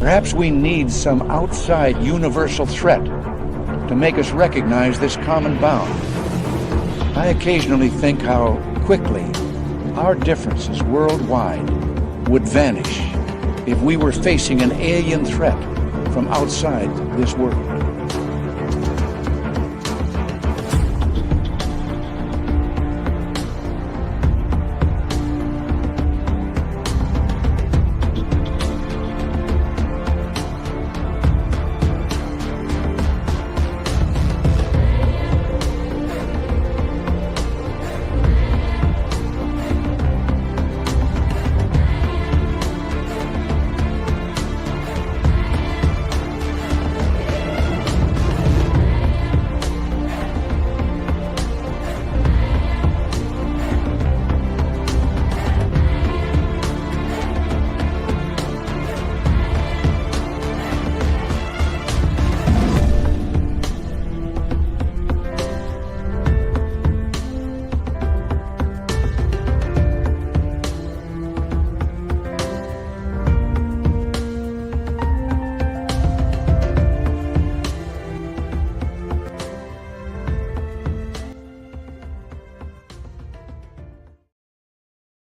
Perhaps we need some outside universal threat to make us recognize this common bound. I occasionally think how quickly our differences worldwide would vanish if we were facing an alien threat from outside this world.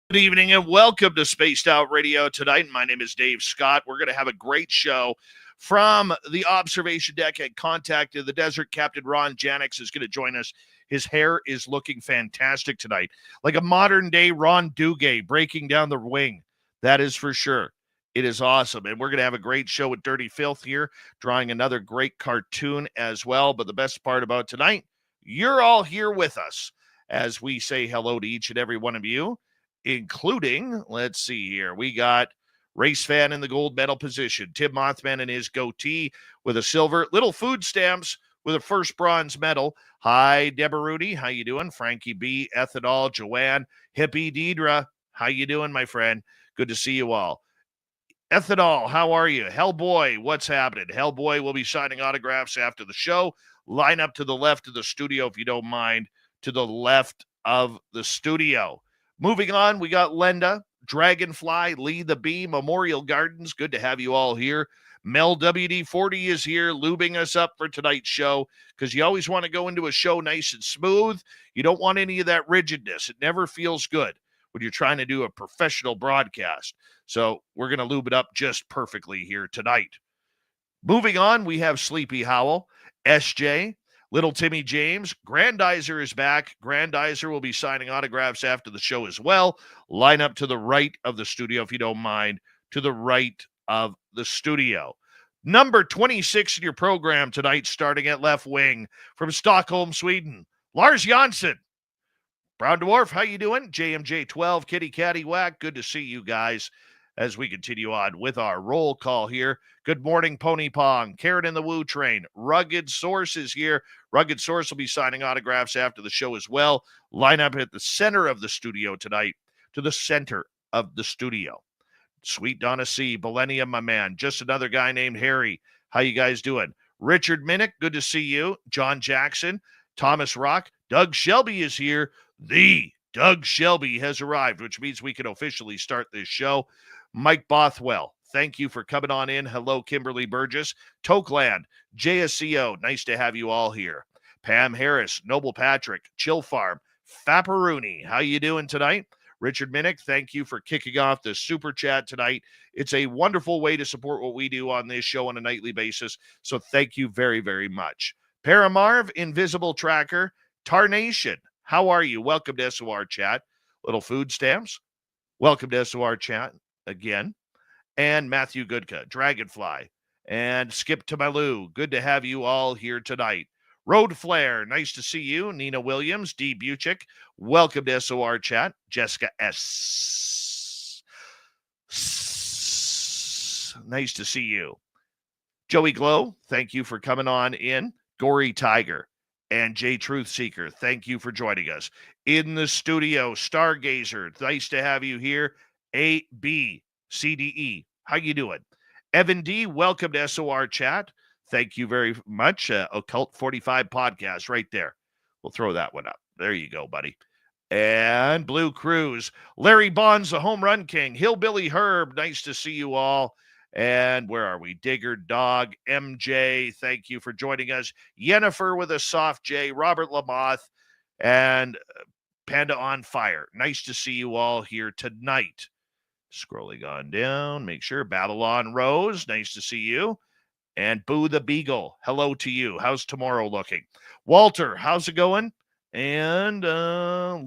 Good evening and welcome to Spaced Out Radio tonight. My name is Dave Scott. We're going to have a great show from the observation deck at Contact of the Desert. Captain Ron Janix is going to join us. His hair is looking fantastic tonight, like a modern-day Ron Duguay breaking down the wing. That is for sure. It is awesome, and we're going to have a great show with Dirty Filth here, drawing another great cartoon as well. But the best part about tonight, you're all here with us as we say hello to each and every one of you, including, let's see here, we got Race Fan in the gold medal position, Tim Mothman in his goatee with a silver, Little Food Stamps with a first bronze medal. Hi, Deborah Rudy, how you doing? Frankie B, Ethanol, Joanne, Hippie, Deidre, how you doing, my friend? Good to see you all. Ethanol, how are you? Hellboy, what's happening? Hellboy will be signing autographs after the show. Line up to the left of the studio, if you don't mind, to the left of the studio. Moving on, we got Lenda, Dragonfly, Lee the Bee, Memorial Gardens. Good to have you all here. Mel WD-40 is here, lubing us up for tonight's show, because you always want to go into a show nice and smooth. You don't want any of that rigidness. It never feels good when you're trying to do a professional broadcast. So we're going to lube it up just perfectly here tonight. Moving on, we have Sleepy Howl, SJ, Little Timmy James. Grandizer is back. Grandizer will be signing autographs after the show as well. Line up to the right of the studio, if you don't mind, to the right of the studio. Number 26 in your program tonight, starting at left wing from Stockholm, Sweden, Lars Jansson. Brown Dwarf, how you doing? JMJ12, Kitty Catty Whack. Good to see you guys as we continue on with our roll call here. Good morning, Pony Pong, Karen in the Woo Train, Rugged Source is here. Rugged Source will be signing autographs after the show as well. Line up at the center of the studio tonight, to the center of the studio. Sweet Donna C, Millennium, my man. Just another guy named Harry. How you guys doing? Richard Minnick, good to see you. John Jackson, Thomas Rock, Doug Shelby is here. The Doug Shelby has arrived, which means we can officially start this show. Mike Bothwell, thank you for coming on in. Hello, Kimberly Burgess. Tokeland, JSCO, nice to have you all here. Pam Harris, Noble Patrick, Chill Farm, Fapperoony, how you doing tonight? Richard Minnick, thank you for kicking off the super chat tonight. It's a wonderful way to support what we do on this show on a nightly basis, so thank you very, very much. Paramarv, Invisible Tracker, Tarnation, how are you? Welcome to SOR Chat. Little Food Stamps, welcome to SOR Chat again. And Matthew Goodka, Dragonfly, and Skip to Malou. Good to have you all here tonight. Road Flare, nice to see you. Nina Williams, D. Buchik, welcome to SOR Chat. Jessica S. Nice to see you. Joey Glow, thank you for coming on in. Gory Tiger and J Truth Seeker, thank you for joining us. In the studio, Stargazer, nice to have you here. ABCDE, how you doing? Evan D, welcome to SOR Chat. Thank you very much. Occult 45 podcast right there. We'll throw that one up. There you go, buddy. And Blue Cruise, Larry Bonds, the home run king. Hillbilly Herb, nice to see you all And where are we? Digger, Dog, MJ, thank you for joining us. Yennefer with a soft J, Robert Lamoth, and Panda on Fire. Nice to see you all here tonight. Scrolling on down, make sure. Babylon Rose, nice to see you. And Boo the Beagle, hello to you. How's tomorrow looking? Walter, how's it going? And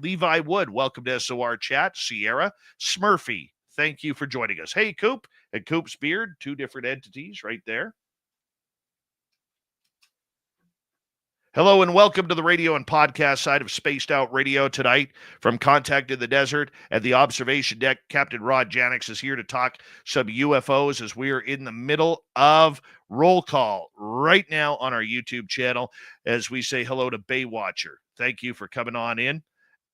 Levi Wood, welcome to SOR Chat. Sierra, Smurfy, thank you for joining us. Hey, Coop and Coop's Beard, two different entities right there. Hello and welcome to the radio and podcast side of Spaced Out Radio tonight. From Contact in the Desert at the observation deck, Captain Rod Janix is here to talk some UFOs as we are in the middle of roll call right now on our YouTube channel as we say hello to Baywatcher. Thank you for coming on in.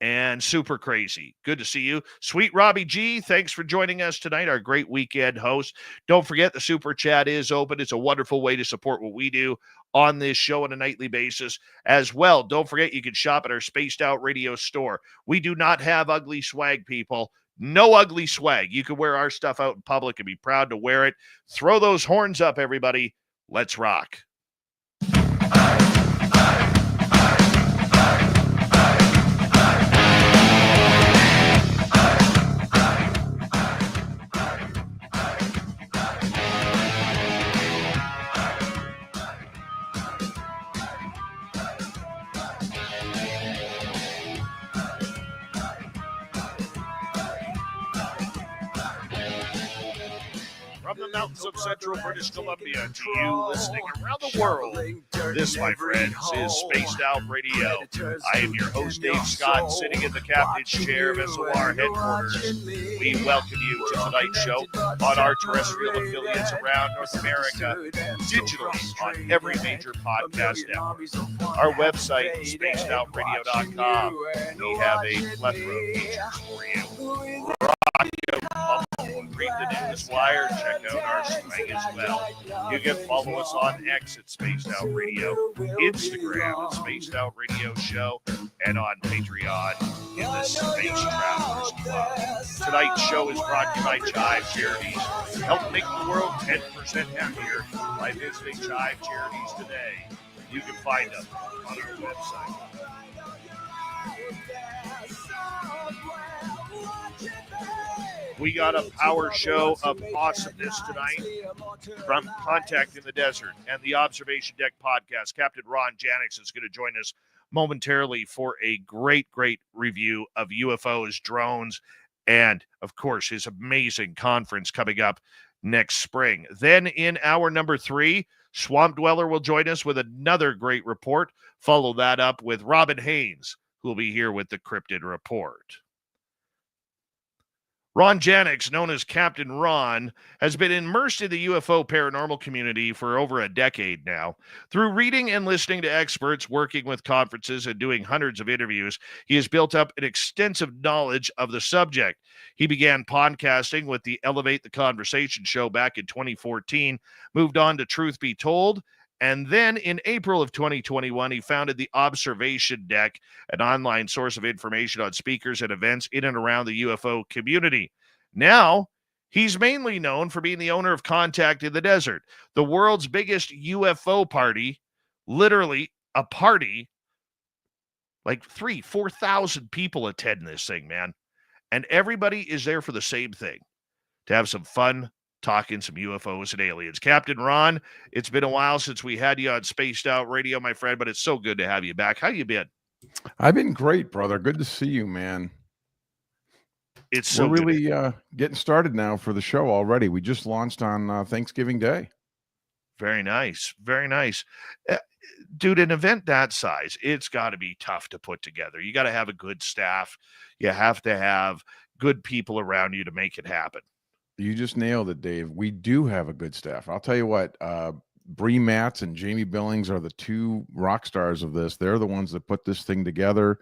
And Super Crazy, good to see you. Sweet Robbie G, thanks for joining us tonight, our great weekend host. Don't forget the Super Chat is open. It's a wonderful way to support what we do on this show on a nightly basis as well. Don't forget you can shop at our Spaced Out Radio store. We do not have ugly swag, people. No ugly swag. You can wear our stuff out in public and be proud to wear it. Throw those horns up, everybody. Let's rock. From the mountains of central British Columbia to you listening around the world, this, my friends, is Spaced Out Radio. I am your host, Dave Scott, sitting in the captain's chair of SOR headquarters. We welcome you to tonight's show on our terrestrial affiliates around North America, digitally on every major podcast network. Our website is spacedoutradio.com. We have a plethora of features for you. Read the news wire, check out our slang as well. You can follow us on X at Spaced Out Radio, Instagram at Spaced Out Radio Show, and on Patreon in the Space Travelers Club. Tonight's show is brought to you by Chive Charities. Help make the world 10% happier by visiting Chive Charities today. You can find them on our website. We got a power show of awesomeness tonight from Contact in the Desert and the Observation Deck podcast. Captain Ron Janix is going to join us momentarily for a great, great review of UFOs, drones, and, of course, his amazing conference coming up next spring. Then in hour number 3, Swamp Dweller will join us with another great report. Follow that up with Robin Haynes, who will be here with the Crypted Report. Ron Janix, known as Captain Ron, has been immersed in the UFO paranormal community for over a decade now. Through reading and listening to experts, working with conferences, and doing hundreds of interviews, he has built up an extensive knowledge of the subject. He began podcasting with the Elevate the Conversation show back in 2014, moved on to Truth Be Told, and then in April of 2021, he founded the Observation Deck, an online source of information on speakers and events in and around the UFO community. Now, he's mainly known for being the owner of Contact in the Desert, the world's biggest UFO party, literally a party, like 4,000 people attend this thing, man. And everybody is there for the same thing, to have some fun, talking some UFOs and aliens. Captain Ron, it's been a while since we had you on Spaced Out Radio, my friend, but it's so good to have you back. How you been? I've been great, brother. Good to see you, man. It's so We're really getting started now for the show already. We just launched on Thanksgiving Day. Very nice. Very nice. Dude, an event that size, it's got to be tough to put together. You got to have a good staff. You have to have good people around you to make it happen. You just nailed it, Dave. We do have a good staff. I'll tell you what, Bree Matz and Jamie Billings are the two rock stars of this. They're the ones that put this thing together.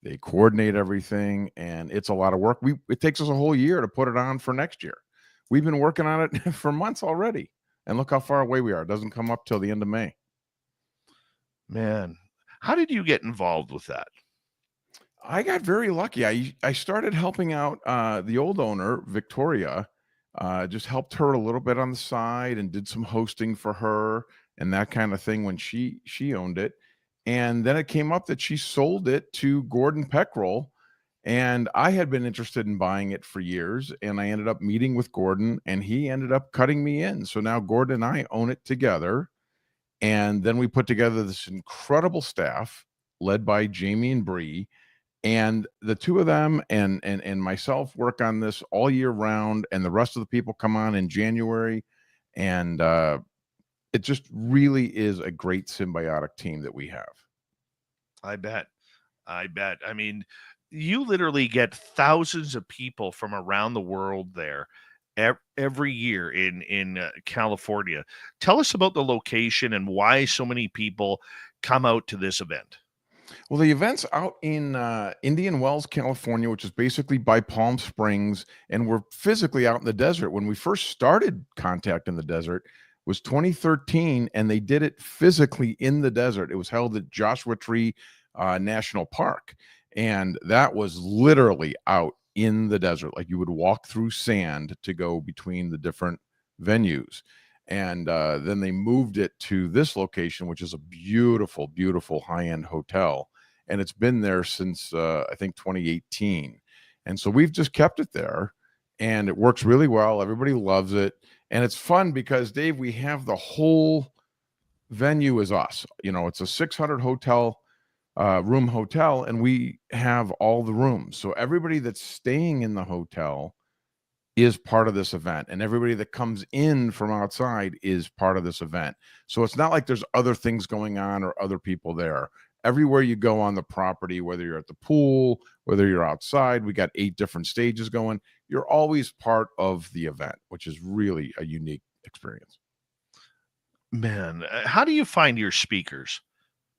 They coordinate everything, and it's a lot of work. It takes us a whole year to put it on for next year. We've been working on it for months already, and look how far away we are. It doesn't come up till the end of May. Man, how did you get involved with that? I got very lucky. I started helping out the old owner, Victoria. just helped her a little bit on the side and did some hosting for her and that kind of thing when she owned it. And then it came up that she sold it to Gordon Peckrell, and I had been interested in buying it for years, and I ended up meeting with Gordon, and he ended up cutting me in. So now Gordon and I own it together. And then we put together this incredible staff led by Jamie and Bree, and the two of them and myself work on this all year round, and the rest of the people come on in January. And it just really is a great symbiotic team that we have. I bet. I mean, you literally get thousands of people from around the world there every year in California. Tell us about the location and why so many people come out to this event. Well, the event's out in Indian Wells, California, which is basically by Palm Springs, and we're physically out in the desert. When we first started Contact in the Desert was 2013, and they did it physically in the desert. It was held at Joshua Tree National Park, and that was literally out in the desert. Like you would walk through sand to go between the different venues. And then they moved it to this location, which is a beautiful, beautiful high-end hotel. And it's been there since, I think, 2018. And so we've just kept it there, and it works really well. Everybody loves it. And it's fun because, Dave, we have the whole venue is us. You know, it's a 600 room hotel, and we have all the rooms. So everybody that's staying in the hotel is part of this event, and everybody that comes in from outside is part of this event. So it's not like there's other things going on or other people there. Everywhere you go on the property, whether you're at the pool, whether you're outside, we got 8 different stages going. You're always part of the event, which is really a unique experience. Man, how do you find your speakers?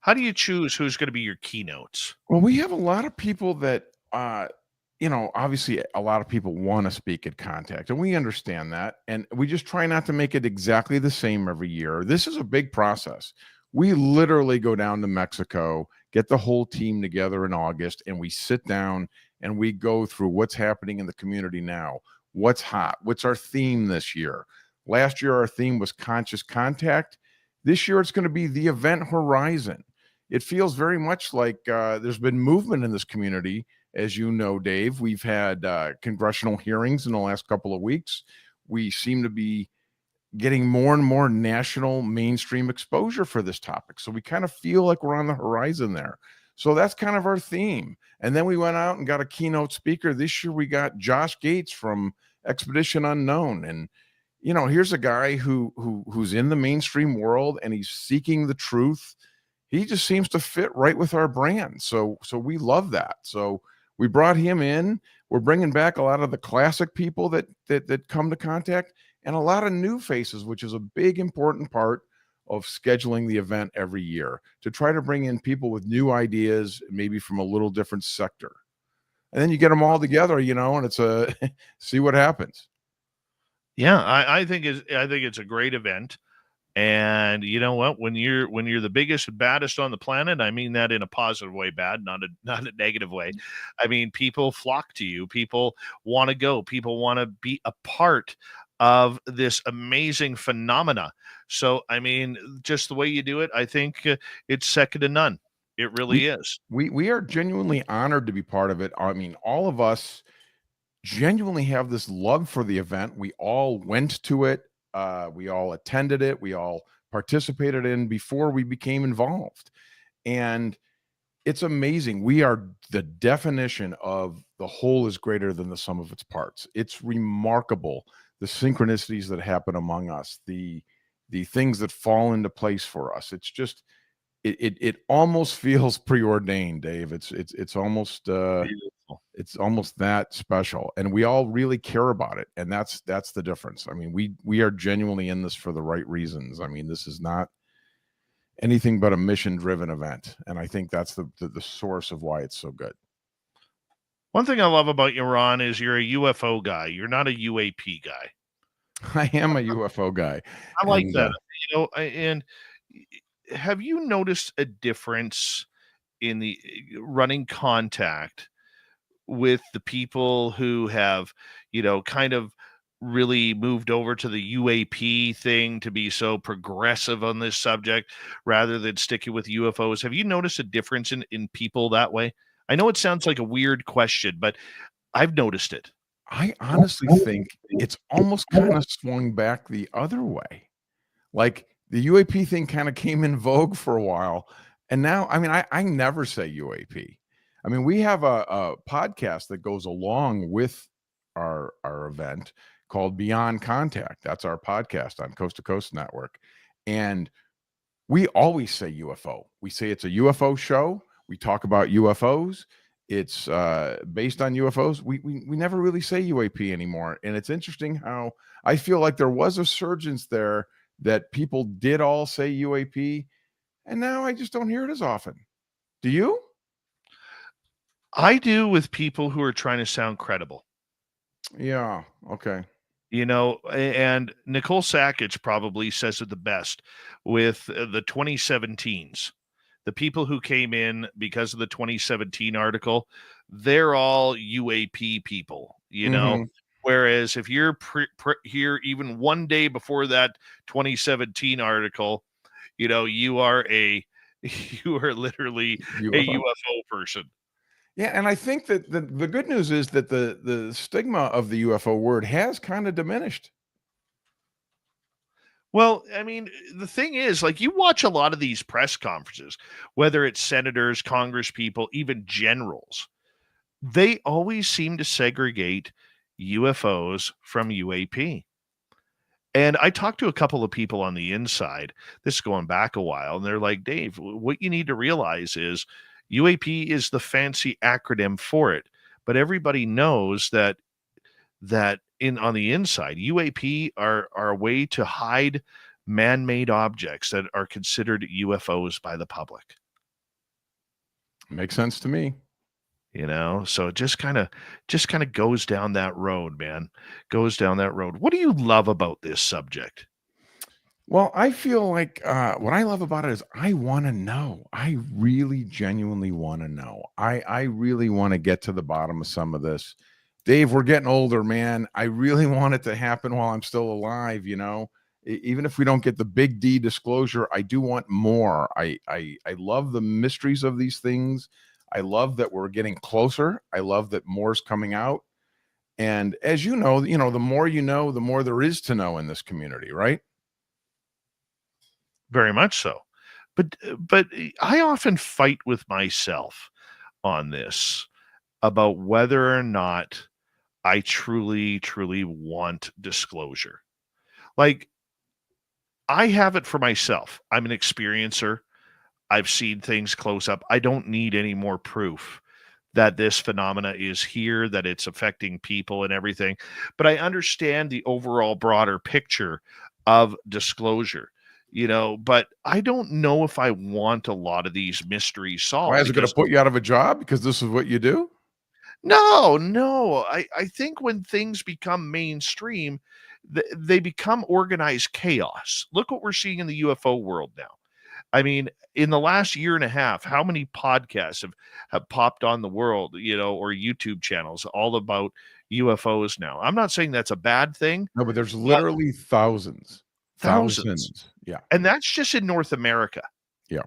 How do you choose who's going to be your keynotes? Well, we have a lot of people that obviously a lot of people want to speak at Contact, and we understand that. And we just try not to make it exactly the same every year. This is a big process. We literally go down to Mexico, get the whole team together in August, and we sit down and we go through what's happening in the community now, what's hot, what's our theme this year. Last year, our theme was Conscious Contact. This year, it's going to be the Event Horizon. It feels very much like there's been movement in this community. As you know, Dave, we've had congressional hearings in the last couple of weeks. We seem to be getting more and more national mainstream exposure for this topic. So we kind of feel like we're on the horizon there. So that's kind of our theme. And then we went out and got a keynote speaker. This year we got Josh Gates from Expedition Unknown. And, you know, here's a guy who's in the mainstream world, and he's seeking the truth. He just seems to fit right with our brand. So we love that. So we brought him in. We're bringing back a lot of the classic people that come to Contact, and a lot of new faces, which is a big, important part of scheduling the event every year, to try to bring in people with new ideas, maybe from a little different sector. And then you get them all together, and it's a see what happens. Yeah, I think it's a great event. And you know what? When you're the biggest and baddest on the planet, I mean that in a positive way, bad, not a negative way. I mean, people flock to you. People want to go. People want to be a part of this amazing phenomena. So, I mean, just the way you do it, I think it's second to none. It really is. We are genuinely honored to be part of it. I mean, all of us genuinely have this love for the event. We all went to it. We all attended it. We all participated in before we became involved. And it's amazing. We are the definition of the whole is greater than the sum of its parts. It's remarkable, the synchronicities that happen among us, the things that fall into place for us. It's just, it almost feels preordained, Dave. It's almost Beautiful. it's almost that special, and we all really care about it, and that's the difference. I mean, we are genuinely in this for the right reasons. I mean, this is not anything but a mission-driven event, and I think that's the source of why it's so good. One thing I love about you, Ron, is you're a UFO guy. You're not a UAP guy. I am a UFO guy. I like And, that. And have you noticed a difference in the running Contact with the people who have, kind of really moved over to the UAP thing to be so progressive on this subject rather than sticking with UFOs. Have you noticed a difference in people that way? I know it sounds like a weird question, but I've noticed it. I honestly think it's almost kind of swung back the other way. Like the UAP thing kind of came in vogue for a while. And now, I mean, I never say UAP. I mean, we have a podcast that goes along with our event called Beyond Contact. That's our podcast on Coast to Coast Network. And we always say UFO. We say it's a UFO show. We talk about UFOs. It's based on UFOs. We never really say UAP anymore. And it's interesting how I feel like there was a surge there that people did all say UAP, and now I just don't hear it as often. Do you? I do with people who are trying to sound credible. Yeah. Okay. And Nicole Sackage probably says it the best with the 2017s. The people who came in because of the 2017 article, they're all UAP people, Whereas if you're here even one day before that 2017 article, you are literally a UFO person. Yeah, and I think that the good news is that the stigma of the UFO word has kind of diminished. Well, I mean, the thing is, like, you watch a lot of these press conferences, whether it's senators, congress people, even generals, they always seem to segregate UFOs from UAP. And I talked to a couple of people on the inside, this is going back a while, and they're like, Dave, what you need to realize is UAP is the fancy acronym for it. But everybody knows that on the inside, UAP are a way to hide man-made objects that are considered UFOs by the public. Makes sense to me. So it just kind of goes down that road, man. Goes down that road. What do you love about this subject? Well, I feel like what I love about it is I want to know. I really genuinely want to know. I really want to get to the bottom of some of this. Dave, we're getting older, man. I really want it to happen while I'm still alive, Even if we don't get the big D disclosure, I do want more. I love the mysteries of these things. I love that we're getting closer. I love that more's coming out. And as you know, the more you know, the more there is to know in this community, right? Very much so. But I often fight with myself on this about whether or not I truly, truly want disclosure. Like, I have it for myself. I'm an experiencer. I've seen things close up. I don't need any more proof that this phenomena is here, that it's affecting people and everything. But I understand the overall broader picture of disclosure, but I don't know if I want a lot of these mysteries solved. Why is it going to put you out of a job because this is what you do? No. I think when things become mainstream, they become organized chaos. Look what we're seeing in the UFO world now. I mean, in the last year and a half, how many podcasts have popped on the world, or YouTube channels all about UFOs now? I'm not saying that's a bad thing. No, but there's literally thousands. Yeah. And that's just in North America. Yeah.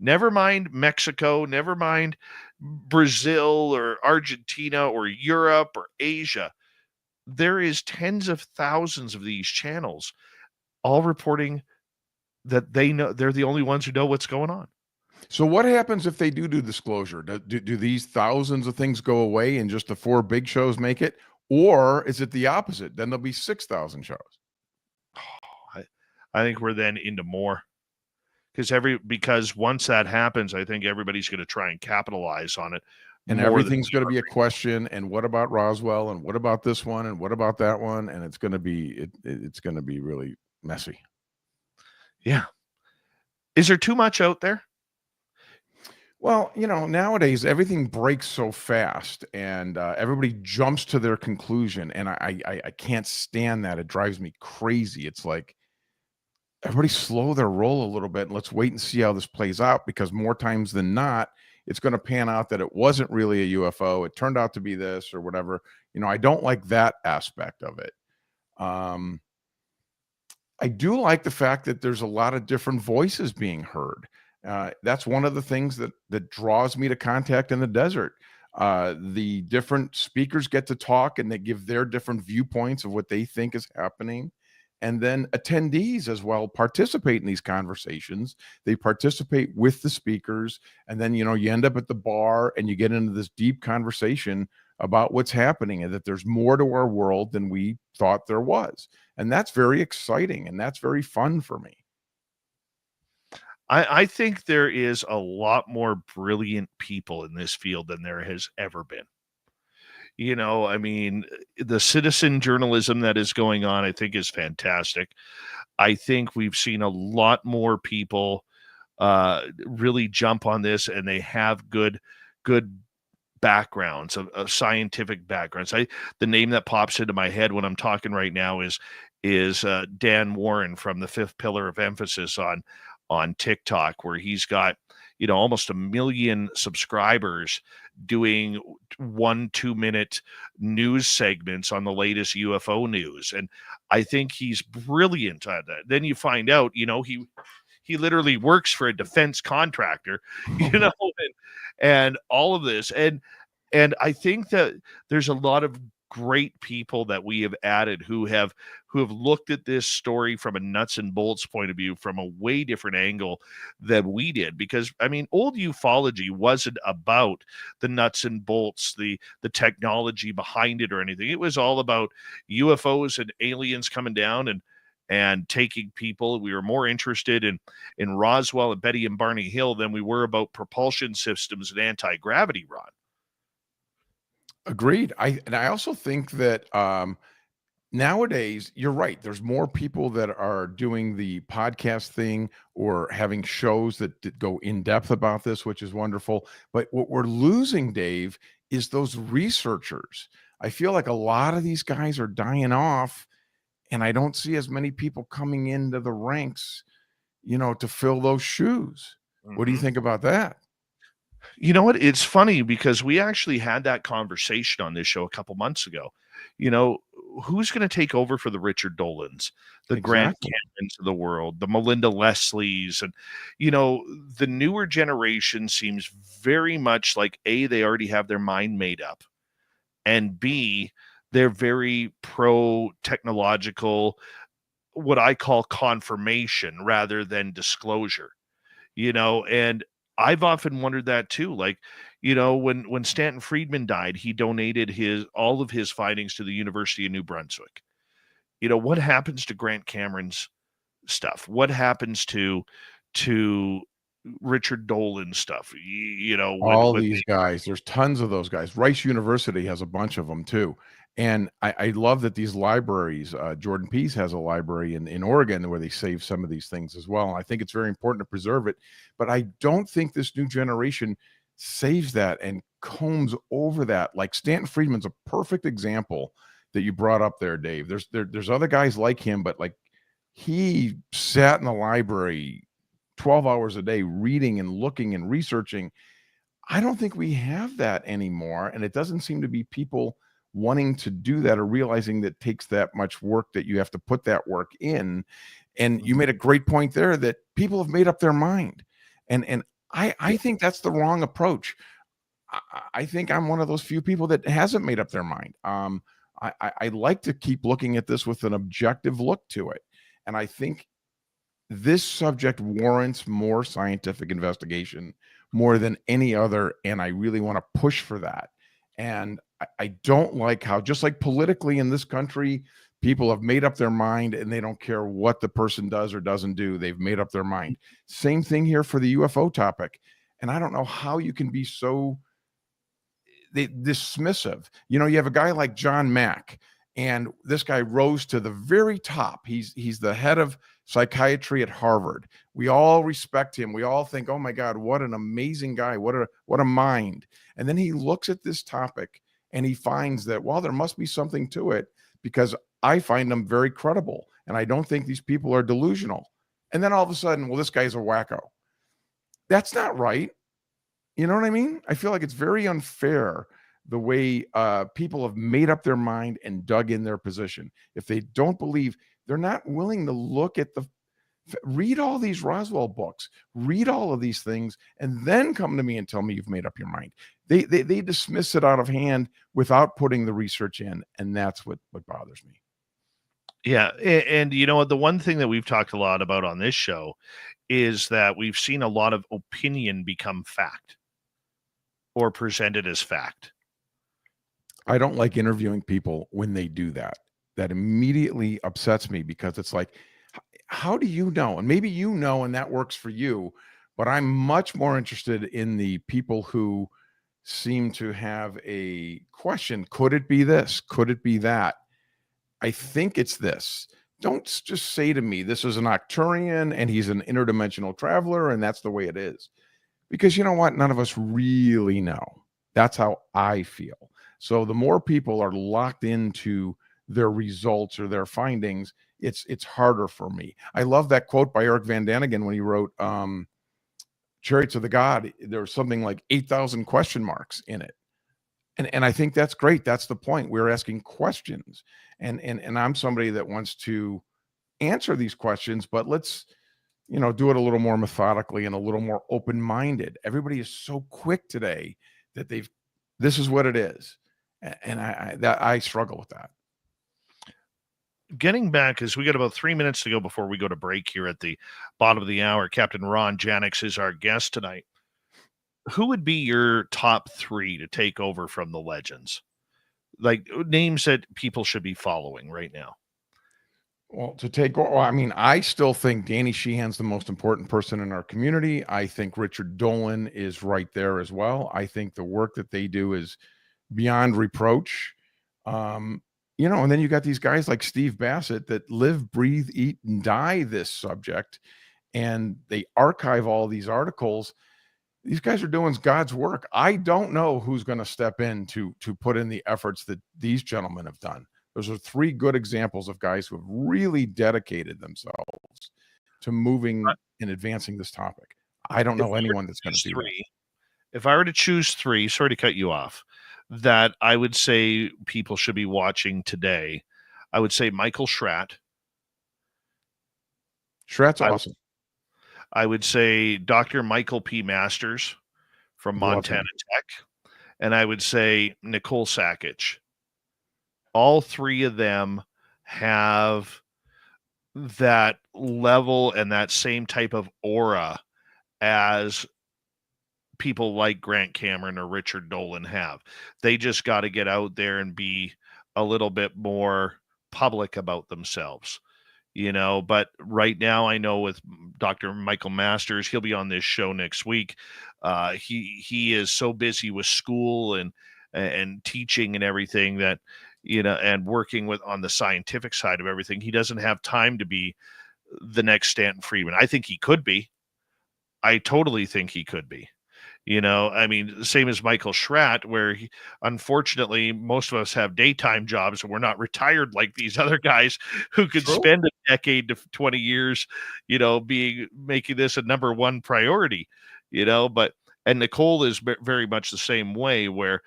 Never mind Mexico, never mind Brazil or Argentina or Europe or Asia. There is tens of thousands of these channels all reporting that they know they're the only ones who know what's going on. So what happens if they do disclosure? Do these thousands of things go away and just the 4 big shows make it? Or is it the opposite? Then there'll be 6,000 shows. I think we're then into more. Because once that happens, I think everybody's going to try and capitalize on it. And everything's going to be a question. And what about Roswell? And what about this one? And what about that one? And it's going to be it's going to be really messy. Yeah. Is there too much out there? Well, nowadays everything breaks so fast, and everybody jumps to their conclusion, and I can't stand that. It drives me crazy. It's like, everybody slow their roll a little bit and let's wait and see how this plays out, because more times than not, it's going to pan out that it wasn't really a UFO. It turned out to be this or whatever. I don't like that aspect of it. Um, I do like the fact that there's a lot of different voices being heard. That's one of the things that draws me to Contact in the Desert. The different speakers get to talk and they give their different viewpoints of what they think is happening. And then attendees as well participate in these conversations. They participate with the speakers, and then you end up at the bar and you get into this deep conversation about what's happening and that there's more to our world than we thought there was. And that's very exciting and that's very fun for me. I think there is a lot more brilliant people in this field than there has ever been. I mean, the citizen journalism that is going on, I think, is fantastic. I think we've seen a lot more people really jump on this, and they have good backgrounds of scientific backgrounds. The name that pops into my head when I'm talking right now is Dan Warren from the Fifth Pillar of Emphasis on TikTok, where he's got almost 1 million subscribers doing 1-2 minute news segments on the latest UFO news. And I think he's brilliant at that. Then you find out, he literally works for a defense contractor, and all of this. And I think that there's a lot of great people that we have added who have looked at this story from a nuts and bolts point of view, from a way different angle than we did. Because I mean, old ufology wasn't about the nuts and bolts, the technology behind it or anything. It was all about UFOs and aliens coming down and taking people. We were more interested in Roswell and Betty and Barney Hill than we were about propulsion systems and anti-gravity, Ron. Agreed. I also think that nowadays, you're right. There's more people that are doing the podcast thing or having shows that go in depth about this, which is wonderful. But what we're losing, Dave, is those researchers. I feel like a lot of these guys are dying off, and I don't see as many people coming into the ranks, to fill those shoes. What do you think about that? You know what? It's funny because we actually had that conversation on this show a couple months ago. Who's going to take over for the Richard Dolans, the Grant Exactly. Camerons of the world, the Melinda Leslies? And, the newer generation seems very much like A, they already have their mind made up, and B, they're very pro technological, what I call confirmation rather than disclosure. And I've often wondered that too. Like, when Stanton Friedman died, he donated all of his findings to the University of New Brunswick. What happens to Grant Cameron's stuff? What happens to Richard Dolan's stuff? All these guys, there's tons of those guys. Rice University has a bunch of them too. And I love that these libraries, Jordan Pease has a library in Oregon where they save some of these things as well. And I think it's very important to preserve it. But I don't think this new generation saves that and combs over that. Like Stanton Friedman's a perfect example that you brought up there, Dave. There's other guys like him, but like he sat in the library 12 hours a day reading and looking and researching. I don't think we have that anymore. And it doesn't seem to be people wanting to do that or realizing that it takes that much work, that you have to put that work in. And you made a great point there that people have made up their mind. And I think that's the wrong approach. I think I'm one of those few people that hasn't made up their mind. I like to keep looking at this with an objective look to it. And I think this subject warrants more scientific investigation more than any other. And I really want to push for that. And I don't like how, just like politically in this country, people have made up their mind and they don't care what the person does or doesn't do. They've made up their mind. Same thing here for the UFO topic. And I don't know how you can be so dismissive. You have a guy like John Mack, and this guy rose to the very top. He's the head of psychiatry at Harvard. We all respect him. We all think, oh my God, what an amazing guy. What a mind. And then he looks at this topic and he finds that, well, there must be something to it because I find them very credible. And I don't think these people are delusional. And then all of a sudden, well, this guy's a wacko. That's not right. You know what I mean? I feel like it's very unfair the way people have made up their mind and dug in their position. If they don't believe, they're not willing to look at read all these Roswell books, read all of these things, and then come to me and tell me you've made up your mind. They dismiss it out of hand without putting the research in, and that's what bothers me. Yeah, and you know what? The one thing that we've talked a lot about on this show is that we've seen a lot of opinion become fact or presented as fact. I don't like interviewing people when they do that. That immediately upsets me because it's like, how do you know? And maybe you know, and that works for you, but I'm much more interested in the people who seem to have a question. Could it be this? Could it be that? I think it's this. Don't just say to me, this is an Octurian and he's an interdimensional traveler and that's the way it is. Because you know what? None of us really know. That's how I feel. So the more people are locked into their results or their findings, it's harder for me. I love that quote by Eric Van Daniken when he wrote Chariots of the God. There's something like 8,000 question marks in it. And I think that's great. That's the point. We're asking questions. And I'm somebody that wants to answer these questions, but let's, do it a little more methodically and a little more open-minded. Everybody is so quick today that this is what it is. And I struggle with that. Getting back, as we got about 3 minutes to go before we go to break here at the bottom of the hour, Captain Ron Janix is our guest tonight. Who would be your top 3 to take over from the legends? Like names that people should be following right now. Well, I still think Danny Sheehan's the most important person in our community. I think Richard Dolan is right there as well. I think the work that they do is beyond reproach. And then you got these guys like Steve Bassett that live, breathe, eat, and die this subject, and they archive all these articles. These guys are doing God's work. I don't know who's going to step in to put in the efforts that these gentlemen have done. Those are 3 good examples of guys who have really dedicated themselves to moving and advancing this topic. I don't know anyone that's going to do 3. If I were to choose 3, sorry to cut you off, that I would say people should be watching today, I would say Michael Schratt. Schratt's awesome. I would say Dr. Michael P. Masters from Montana Tech. And I would say Nicole Sakich. All 3 of them have that level and that same type of aura as people like Grant Cameron or Richard Dolan have. They just got to get out there and be a little bit more public about themselves. But right now I know with Dr. Michael Masters, he'll be on this show next week. He is so busy with school and teaching and everything that, and working on the scientific side of everything, he doesn't have time to be the next Stanton Friedman. I think he could be. I totally think he could be. Same as Michael Schratt, where unfortunately most of us have daytime jobs and we're not retired like these other guys who could spend a decade to 20 years, making this a number 1 priority, and Nicole is very much the same way where,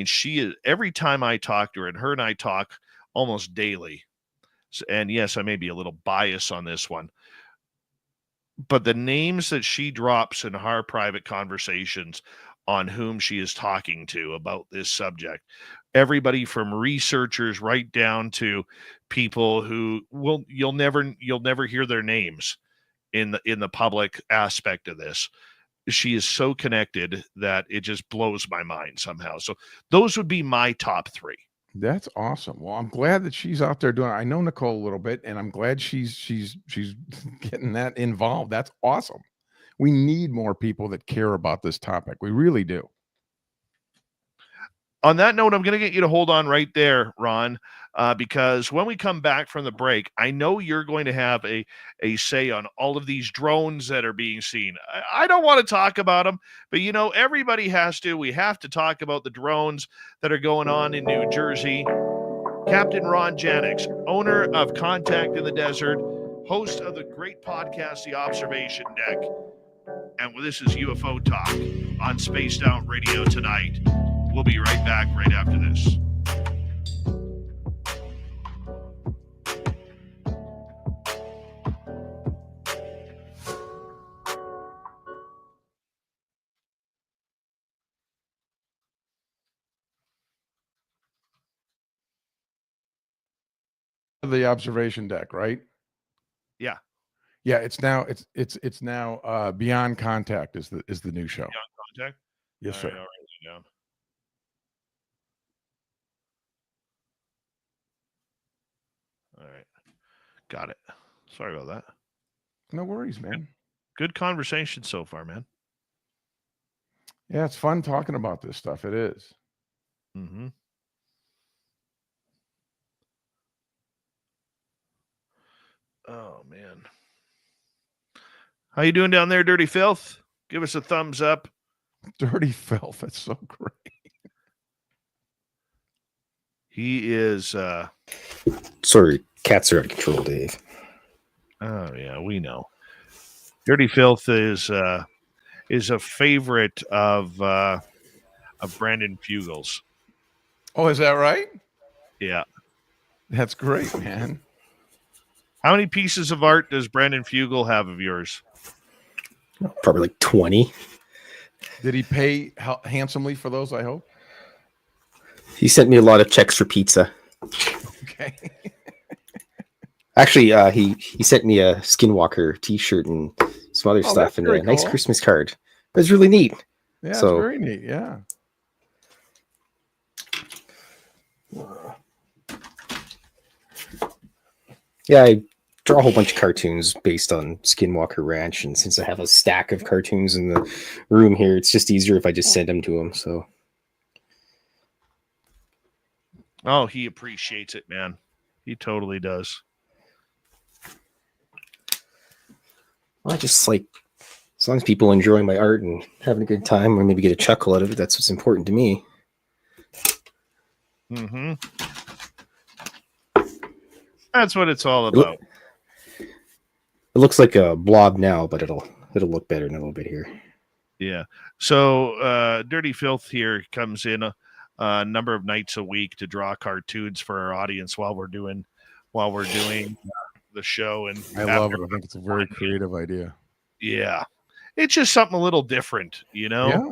she is, every time I talk to her, and her and I talk almost daily. And yes, I may be a little biased on this one, but the names that she drops in our private conversations on whom she is talking to about this subject, everybody from researchers right down to people who you'll never hear their names in the public aspect of this. She is so connected that it just blows my mind somehow. So those would be my top 3. That's awesome. Well, I'm glad that she's out there doing it. I know Nicole a little bit, and I'm glad she's getting that involved. That's awesome. We need more people that care about this topic. We really do. On that note, I'm going to get you to hold on right there, Ron, because when we come back from the break, I know you're going to have a say on all of these drones that are being seen. I don't want to talk about them, but everybody has to. We have to talk about the drones that are going on in New Jersey. Captain Ron Janix, owner of Contact in the Desert, host of the great podcast, The Observation Deck. And this is UFO Talk on Spaced Out Radio tonight. We'll be right back right after this. The observation deck, right? Yeah. Yeah, it's now Beyond Contact is the new show. Beyond Contact? Yes, All sir. right, I'll write it down. All right. Got it. Sorry about that. No worries, man. Good conversation so far, man. Yeah, it's fun talking about this stuff. It is. Mm-hmm. Oh, man. How you doing down there, Dirty Filth? Give us a thumbs up. Dirty Filth. That's so great. He is Sorry, cats are out of control, Dave. oh yeah, we know. Dirty Filth is a favorite of Brandon Fugel's. Oh, is that right? Yeah. That's great, man. How many pieces of art does Brandon Fugel have of yours? Probably like 20. Did he pay handsomely for those, I hope? He sent me a lot of checks for pizza. Okay. Actually, he sent me a Skinwalker T-shirt and some other stuff and a nice cool. Christmas card. It was really neat. Yeah, So, it's very neat. Yeah. Yeah, I draw a whole bunch of cartoons based on Skinwalker Ranch, and since I have a stack of cartoons in the room here, it's just easier if I just send them to him. So, Oh, he appreciates it, man. He totally does. well, I just like as long as people enjoy my art and having a good time, or maybe get a chuckle out of it, that's what's important to me. Mm-hmm. That's what it's all about. It looks like a blob now, but it'll look better in a little bit here. Yeah. So Dirty Filth here comes in a number of nights a week to draw cartoons for our audience while we're doing the show. And I love it. I think it's a very creative idea. Yeah. It's just something a little different, you know? Yeah.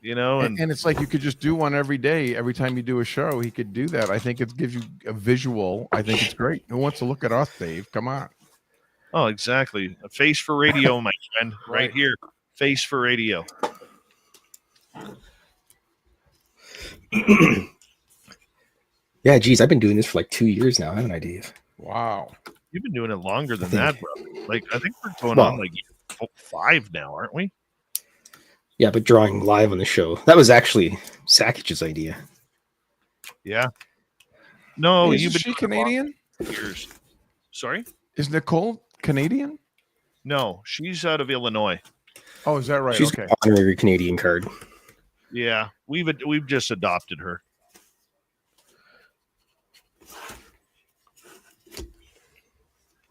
You know, And it's like you could just do one every day. Every time you do a show, he could do that. I think it gives you a visual. I think it's great. Who wants to look at us, Dave? Come on. oh, exactly. A face for radio, my friend. Right Right. here. Face for radio. Yeah, geez, I've been doing this for like 2 years now, haven't I, Dave? Wow. You've been doing it longer than think- that, bro. Like, I think we're going Well- on like 5 now, aren't we? Yeah, but drawing live on the show. That was actually Sakich's idea. Yeah. No, Isn't you've been she doing it long Canadian? years. Sorry? Is Nicole Canadian? No, she's out of Illinois. Oh, is that right? She's Okay. an honorary Canadian card. Yeah, we've just adopted her.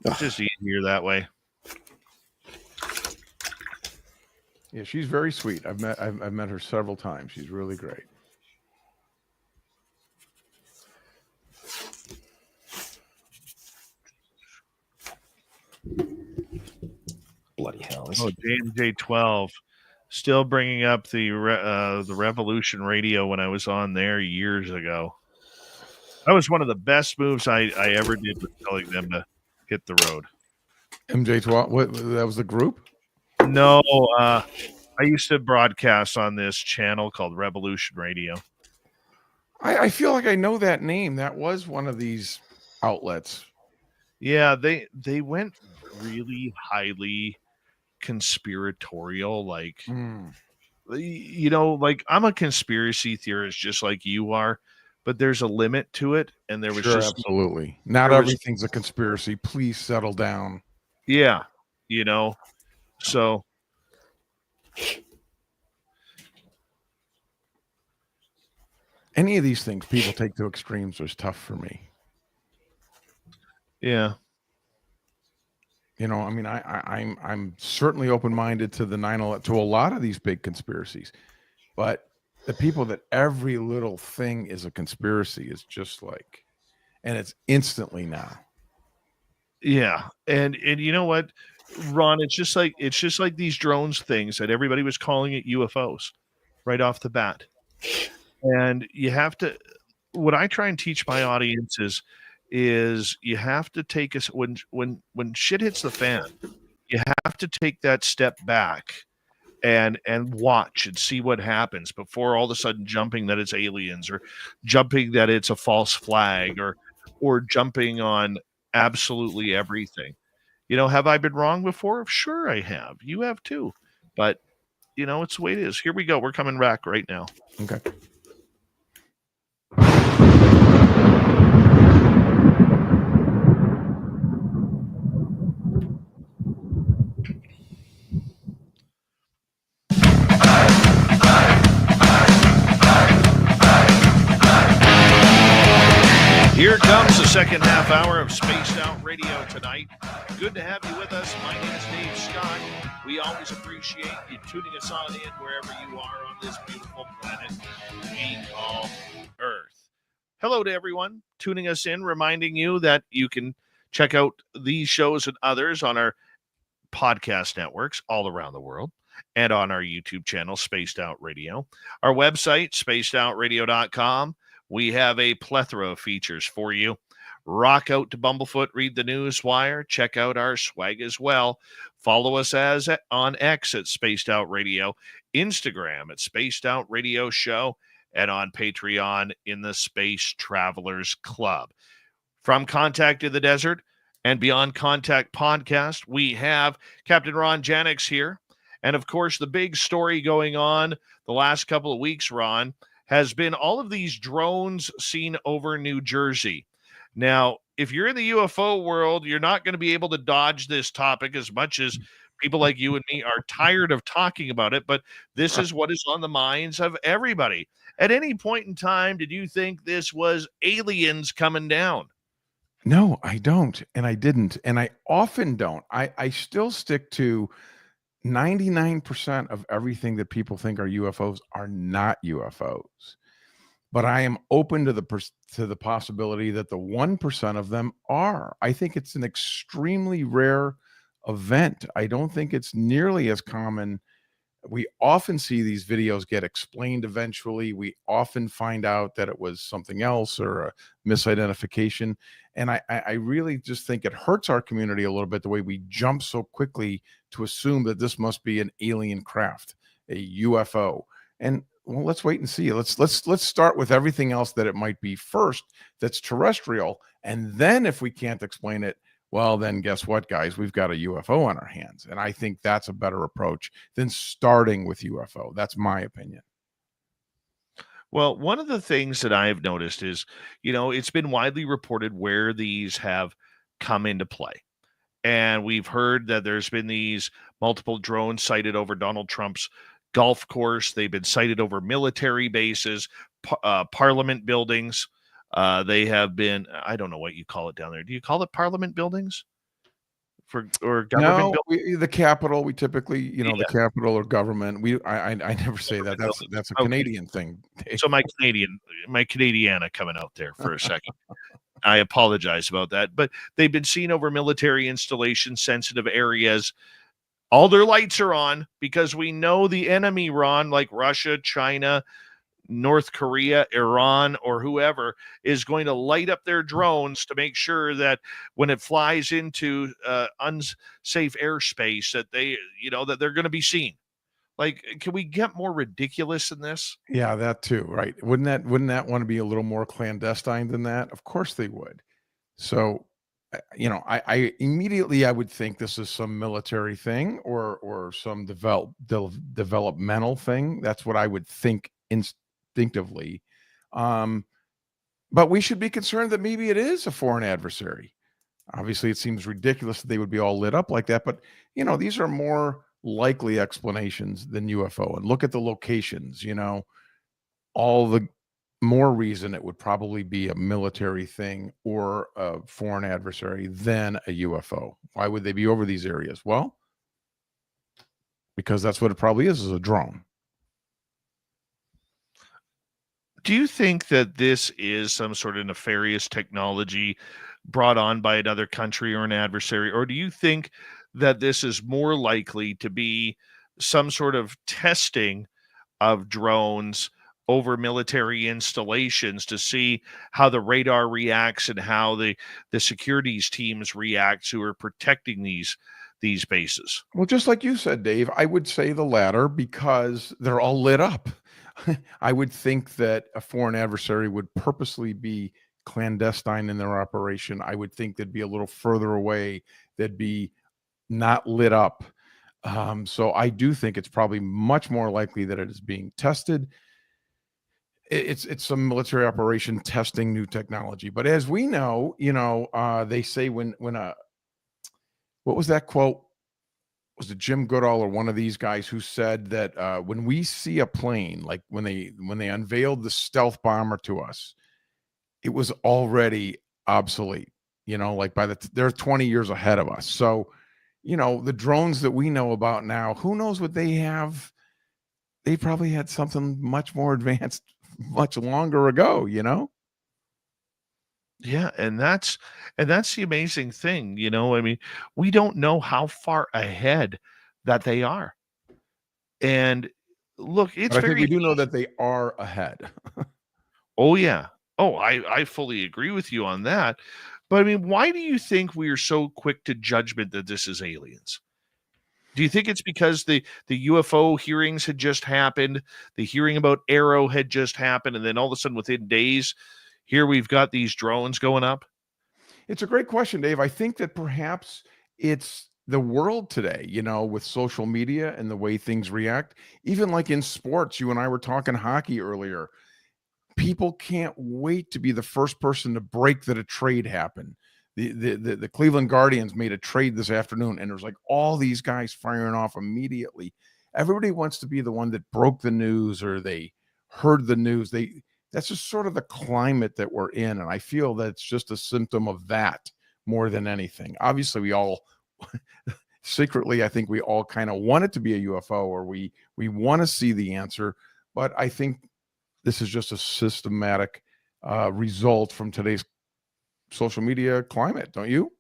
It's just easier that way. Yeah, she's very sweet. I've met her several times. She's really great. Bloody hell. Oh, JMJ12, still bringing up the Revolution Radio when I was on there years ago. That was one of the best moves I ever did, was telling them to hit the road. MJ12. What? That was the group? No, I used to broadcast on this channel called Revolution Radio. I feel like I know that name. That was one of these outlets. Yeah, they went really highly conspiratorial, like you know, like I'm a conspiracy theorist just like you are, but there's a limit to it, and there was Sure, just absolutely. Not there was- everything's a conspiracy. Please settle down. yeah, you know, so Any of these things people take to extremes is tough for me. yeah. You know, I mean, I'm certainly open-minded to the 9/11, to a lot of these big conspiracies, but the people that every little thing is a conspiracy is just like, and it's instantly now. Yeah, and you know what, Ron? It's just like these drones things that everybody was calling it UFOs right off the bat, and you have to. What I try and teach my audience is you have to take us when shit hits the fan, you have to take that step back and watch and see what happens before all of a sudden jumping that it's aliens or jumping that it's a false flag or jumping on absolutely everything. Have I been wrong before? Sure I have. You have too. But it's the way it is. Here we go. We're coming back right now. Okay. Here comes the second half hour of Spaced Out Radio tonight. Good to have you with us. My name is Dave Scott. We always appreciate you tuning us on in wherever you are on this beautiful planet we call Earth. Hello to everyone tuning us in, reminding you that you can check out these shows and others on our podcast networks all around the world and on our YouTube channel, Spaced Out Radio. Our website, spacedoutradio.com. We have a plethora of features for you. Rock out to Bumblefoot, read the news wire, check out our swag as well. Follow us on X at Spaced Out Radio, Instagram at Spaced Out Radio Show, and on Patreon in the Space Travelers Club. From Contact in the Desert and Beyond Contact podcast, we have Captain Ron Janix here. And of course, the big story going on the last couple of weeks, Ron, has been all of these drones seen over New Jersey. Now, if you're in the UFO world, you're not going to be able to dodge this topic as much as people like you and me are tired of talking about it, but this is what is on the minds of everybody. At any point in time, did you think this was aliens coming down? No, I don't. And I didn't. And I often don't. I still stick to 99% of everything that people think are UFOs are not UFOs. But I am open to the possibility that the 1% of them are. I think it's an extremely rare event. I don't think it's nearly as common. We often see these videos get explained eventually. We often find out that it was something else or a misidentification. And I really just think it hurts our community a little bit the way we jump so quickly to assume that this must be an alien craft, a UFO. And well, let's wait and see. Let's start with everything else that it might be first that's terrestrial. And then if we can't explain it, well, then guess what, guys? We've got a UFO on our hands. And I think that's a better approach than starting with UFO. That's my opinion. Well, one of the things that I've noticed is, it's been widely reported where these have come into play. And we've heard that there's been these multiple drones sighted over Donald Trump's golf course. They've been sighted over military bases, parliament buildings. They have been, I don't know what you call it down there. Do you call it parliament buildings? Or government the Capitol, we typically, the Capitol or government. I never say that. That's a Canadian thing. So my Canadiana coming out there for a second. I apologize about that. But they've been seen over military installations, sensitive areas. All their lights are on because we know the enemy, Ron, like Russia, China, North Korea, Iran, or whoever is going to light up their drones to make sure that when it flies into unsafe airspace that that they're going to be seen. Like, can we get more ridiculous than this? Yeah, that too, right? Wouldn't that want to be a little more clandestine than that? Of course they would. So, I immediately I would think this is some military thing or some developmental thing. That's what I would think instinctively. But we should be concerned that maybe it is a foreign adversary. Obviously, it seems ridiculous that they would be all lit up like that. But, these are more likely explanations than UFO. And look at the locations, all the more reason it would probably be a military thing or a foreign adversary than a UFO. Why would they be over these areas? Well, because that's what it probably is a drone. Do you think that this is some sort of nefarious technology brought on by another country or an adversary? Or do you think that this is more likely to be some sort of testing of drones over military installations to see how the radar reacts and how the securities teams react who are protecting these bases? Well, just like you said, Dave, I would say the latter because they're all lit up. I would think that a foreign adversary would purposely be clandestine in their operation. I would think they'd be a little further away, they'd be not lit up. So I do think it's probably much more likely that it is being tested. It's some military operation testing new technology. But as we know, they say when what was that quote? Was it Jim Goodall or one of these guys who said that when we see a plane, like when they unveiled the stealth bomber to us, it was already obsolete. Like they're 20 years ahead of us. So, the drones that we know about now, who knows what they have? They probably had something much more advanced, much longer ago. Yeah, and that's the amazing thing, I mean, we don't know how far ahead that they are. And look, it's But I think very we do know that they are ahead. Oh yeah. Oh, I fully agree with you on that. But I mean, why do you think we are so quick to judgment that this is aliens? Do you think it's because the UFO hearings had just happened, the hearing about Arrow had just happened, and then all of a sudden within days, here we've got these drones going up? It's a great question, Dave. I think that perhaps it's the world today, with social media and the way things react. Even like in sports, you and I were talking hockey earlier. People can't wait to be the first person to break that a trade happened. The Cleveland Guardians made a trade this afternoon, and there's like all these guys firing off immediately. Everybody wants to be the one that broke the news or they heard the news. That's just sort of the climate that we're in, and I feel that it's just a symptom of that more than anything. Obviously, we all secretly, I think we all kind of want it to be a UFO, or we want to see the answer, but I think this is just a systematic result from today's social media climate, don't you?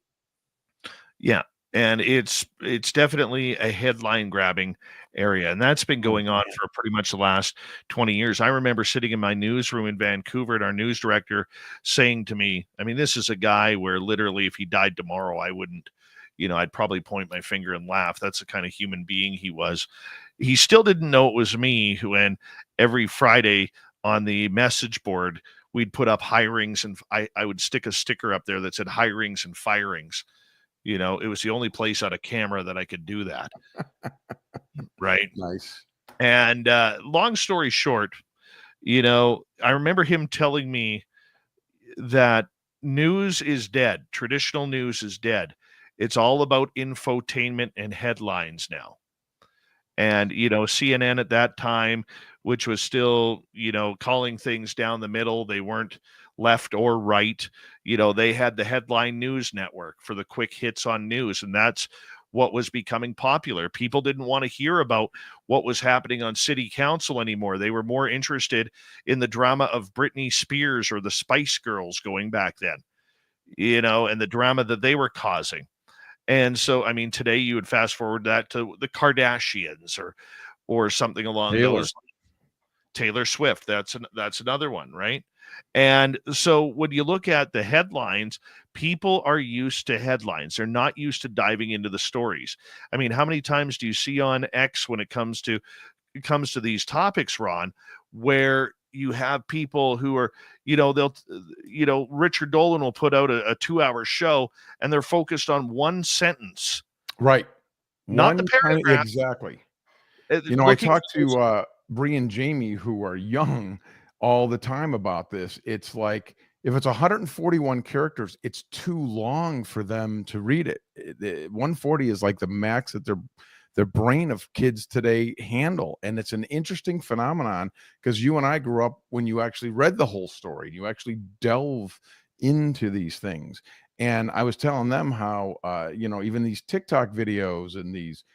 Yeah, and it's definitely a headline grabbing area, and that's been going on for pretty much the last 20 years. I remember sitting in my newsroom in Vancouver and our news director saying to me, I mean, this is a guy where literally if he died tomorrow, I wouldn't, I'd probably point my finger and laugh. That's the kind of human being he was. He still didn't know it was me when every Friday on the message board, we'd put up hirings, and I would stick a sticker up there that said hirings and firings. It was the only place on a camera that I could do that. Right. Nice. And long story short, I remember him telling me that news is dead. Traditional news is dead. It's all about infotainment and headlines now. And, CNN at that time, which was still, calling things down the middle, they weren't left or right. They had the headline news network for the quick hits on news. And that's what was becoming popular. People didn't want to hear about what was happening on city council anymore. They were more interested in the drama of Britney Spears or the Spice Girls going back then, and the drama that they were causing. And so, I mean, today you would fast forward that to the Kardashians or something along those lines. Taylor Swift, that's another one, right? And so when you look at the headlines, people are used to headlines. They're not used to diving into the stories. I mean, how many times do you see on X when it comes to these topics, Ron, where you have people who are, Richard Dolan will put out a 2-hour show and they're focused on one sentence. Right. Not the paragraph. Exactly. I talked to Bree and Jamie, who are young, all the time about this. It's like, if it's 141 characters, it's too long for them to read it. 140 is like the max that their brain of kids today handle. And it's an interesting phenomenon because you and I grew up when you actually read the whole story. You actually delve into these things. And I was telling them how, even these TikTok videos and these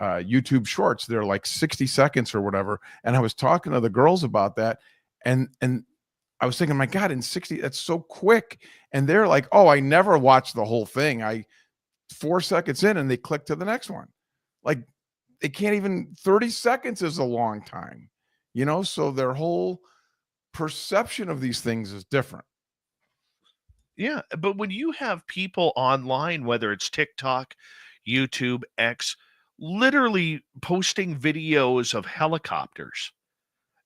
YouTube shorts, they're like 60 seconds or whatever. And I was talking to the girls about that. And I was thinking, my God, in 60, that's so quick. And they're like, oh, I never watched the whole thing. 4 seconds in and they click to the next one. Like they can't even 30 seconds is a long time, so their whole perception of these things is different. Yeah, but when you have people online, whether it's TikTok, YouTube, X, literally posting videos of helicopters,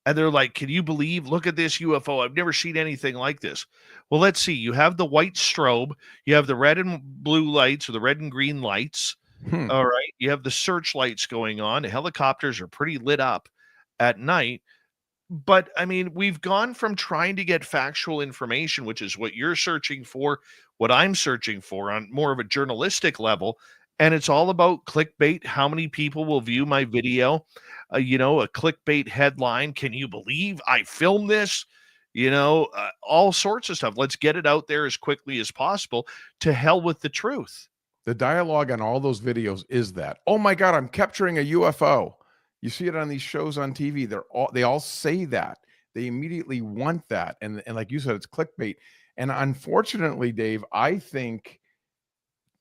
and they're like, can you believe, look at this UFO. I've never seen anything like this. Well, let's see. You have the white strobe, you have the red and blue lights, or the red and green lights. All right. You have the searchlights going on. The helicopters are pretty lit up at night. But I mean, we've gone from trying to get factual information, which is what you're searching for, what I'm searching for on more of a journalistic level. And it's all about clickbait. How many people will view my video? A clickbait headline. Can you believe I filmed this? All sorts of stuff. Let's get it out there as quickly as possible. To hell with the truth. The dialogue on all those videos is that, oh my God, I'm capturing a UFO. You see it on these shows on TV. They all say that. They immediately want that. And like you said, it's clickbait. And unfortunately, Dave, I think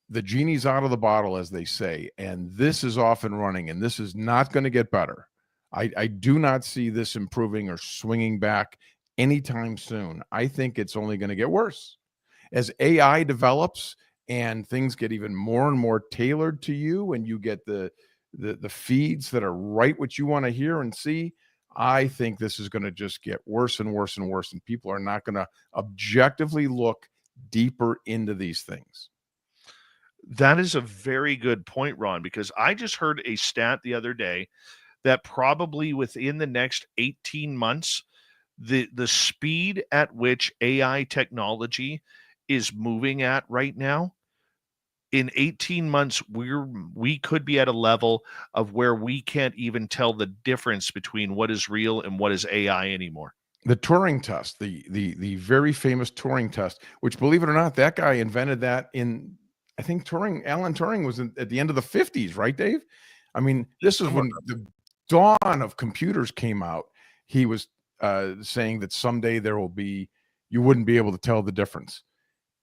the genie's out of the bottle, as they say, and this is off and running, and this is not going to get better. I do not see this improving or swinging back anytime soon. I think it's only going to get worse. As AI develops and things get even more and more tailored to you, and you get the feeds that are right what you want to hear and see, I think this is going to just get worse and worse and worse, and people are not going to objectively look deeper into these things. That is a very good point, Ron, because I just heard a stat the other day that probably within the next 18 months, the speed at which AI technology is moving at right now, in 18 months, we could be at a level of where we can't even tell the difference between what is real and what is AI anymore. The Turing test, the very famous Turing test, which, believe it or not, that guy invented that in, I think Alan Turing was at the end of the 50s, right, Dave? I mean, this is when the dawn of computers came out. He was saying that someday you wouldn't be able to tell the difference.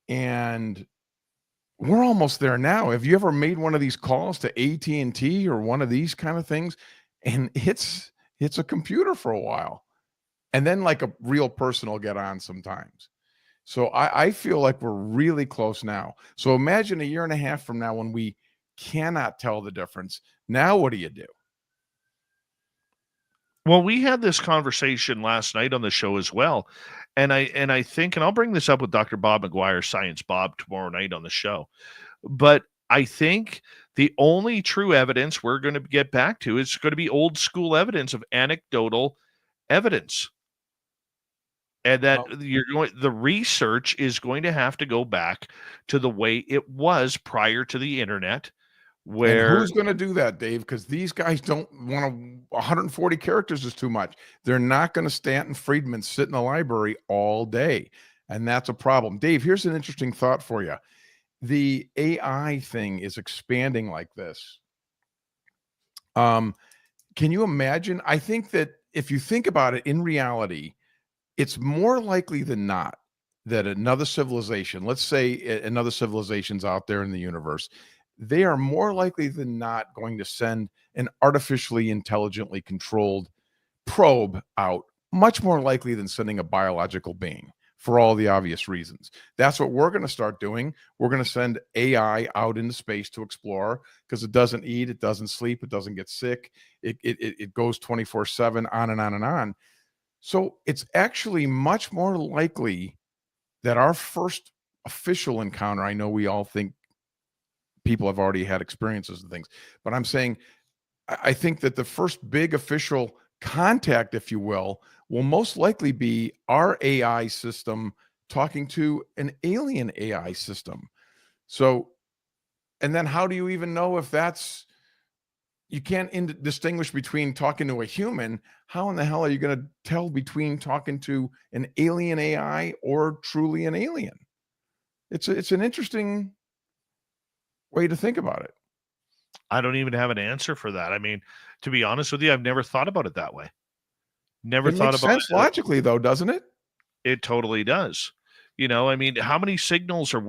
And we're almost there now. Have you ever made one of these calls to AT&T or one of these kind of things? And it's a computer for a while. And then like a real person will get on sometimes. So I feel like we're really close now. So imagine a year and a half from now when we cannot tell the difference. Now, what do you do? Well, we had this conversation last night on the show as well. And I think, and I'll bring this up with Dr. Bob McGuire, Science Bob, tomorrow night on the show. But I think the only true evidence we're going to get back to is going to be old school evidence of anecdotal evidence. And that the research is going to have to go back to the way it was prior to the internet. Where and who's going to do that, Dave? Because these guys don't want to. 140 characters is too much. They're not going to Stanton Friedman sit in the library all day, and that's a problem. Dave, here's an interesting thought for you. The AI thing is expanding like this. Can you imagine? I think that if you think about it, in reality, it's more likely than not that another civilization, let's say another civilization's out there in the universe, they are more likely than not going to send an artificially intelligently controlled probe out, much more likely than sending a biological being, for all the obvious reasons. That's what we're going to start doing. We're going to send AI out into space to explore, because it doesn't eat, it doesn't sleep, it doesn't get sick. It goes 24/7, on and on and on. So it's actually much more likely that our first official encounter, I know we all think people have already had experiences and things, but I'm saying, I think that the first big official contact, if you will most likely be our AI system talking to an alien AI system. So, and then how do you even know if that's, you can't distinguish between talking to a human. How in the hell are you going to tell between talking to an alien AI or truly an alien? It's an interesting way to think about it. I don't even have an answer for that. I mean, to be honest with you, I've never thought about it that way. Never thought about it. It makes sense logically, though, doesn't it? It totally does. I mean, how many signals are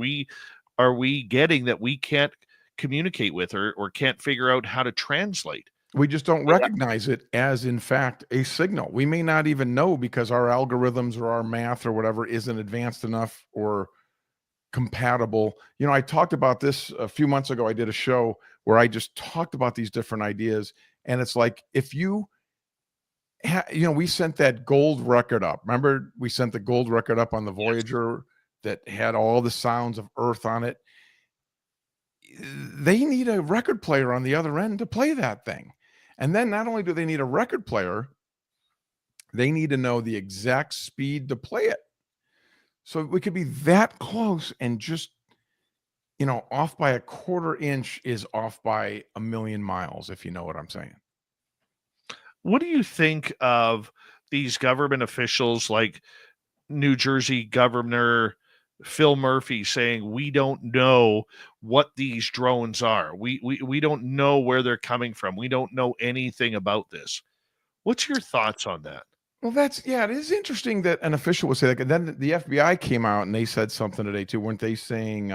we getting that we can't communicate with or can't figure out how to translate? We just don't recognize it as, in fact, a signal. We may not even know because our algorithms or our math or whatever isn't advanced enough or compatible. I talked about this a few months ago. I did a show where I just talked about these different ideas. And it's like, if you, we sent that gold record up. Remember, we sent the gold record up on the Voyager that had all the sounds of Earth on it. They need a record player on the other end to play that thing. And then not only do they need a record player, they need to know the exact speed to play it. So we could be that close and just, off by a quarter inch is off by a million miles, if you know what I'm saying. What do you think of these government officials like New Jersey Governor Phil Murphy saying we don't know what these drones are? We don't know where they're coming from. We don't know anything about this. What's your thoughts on that? Well, it is interesting that an official would say that. And then the FBI came out and they said something today too. Weren't they saying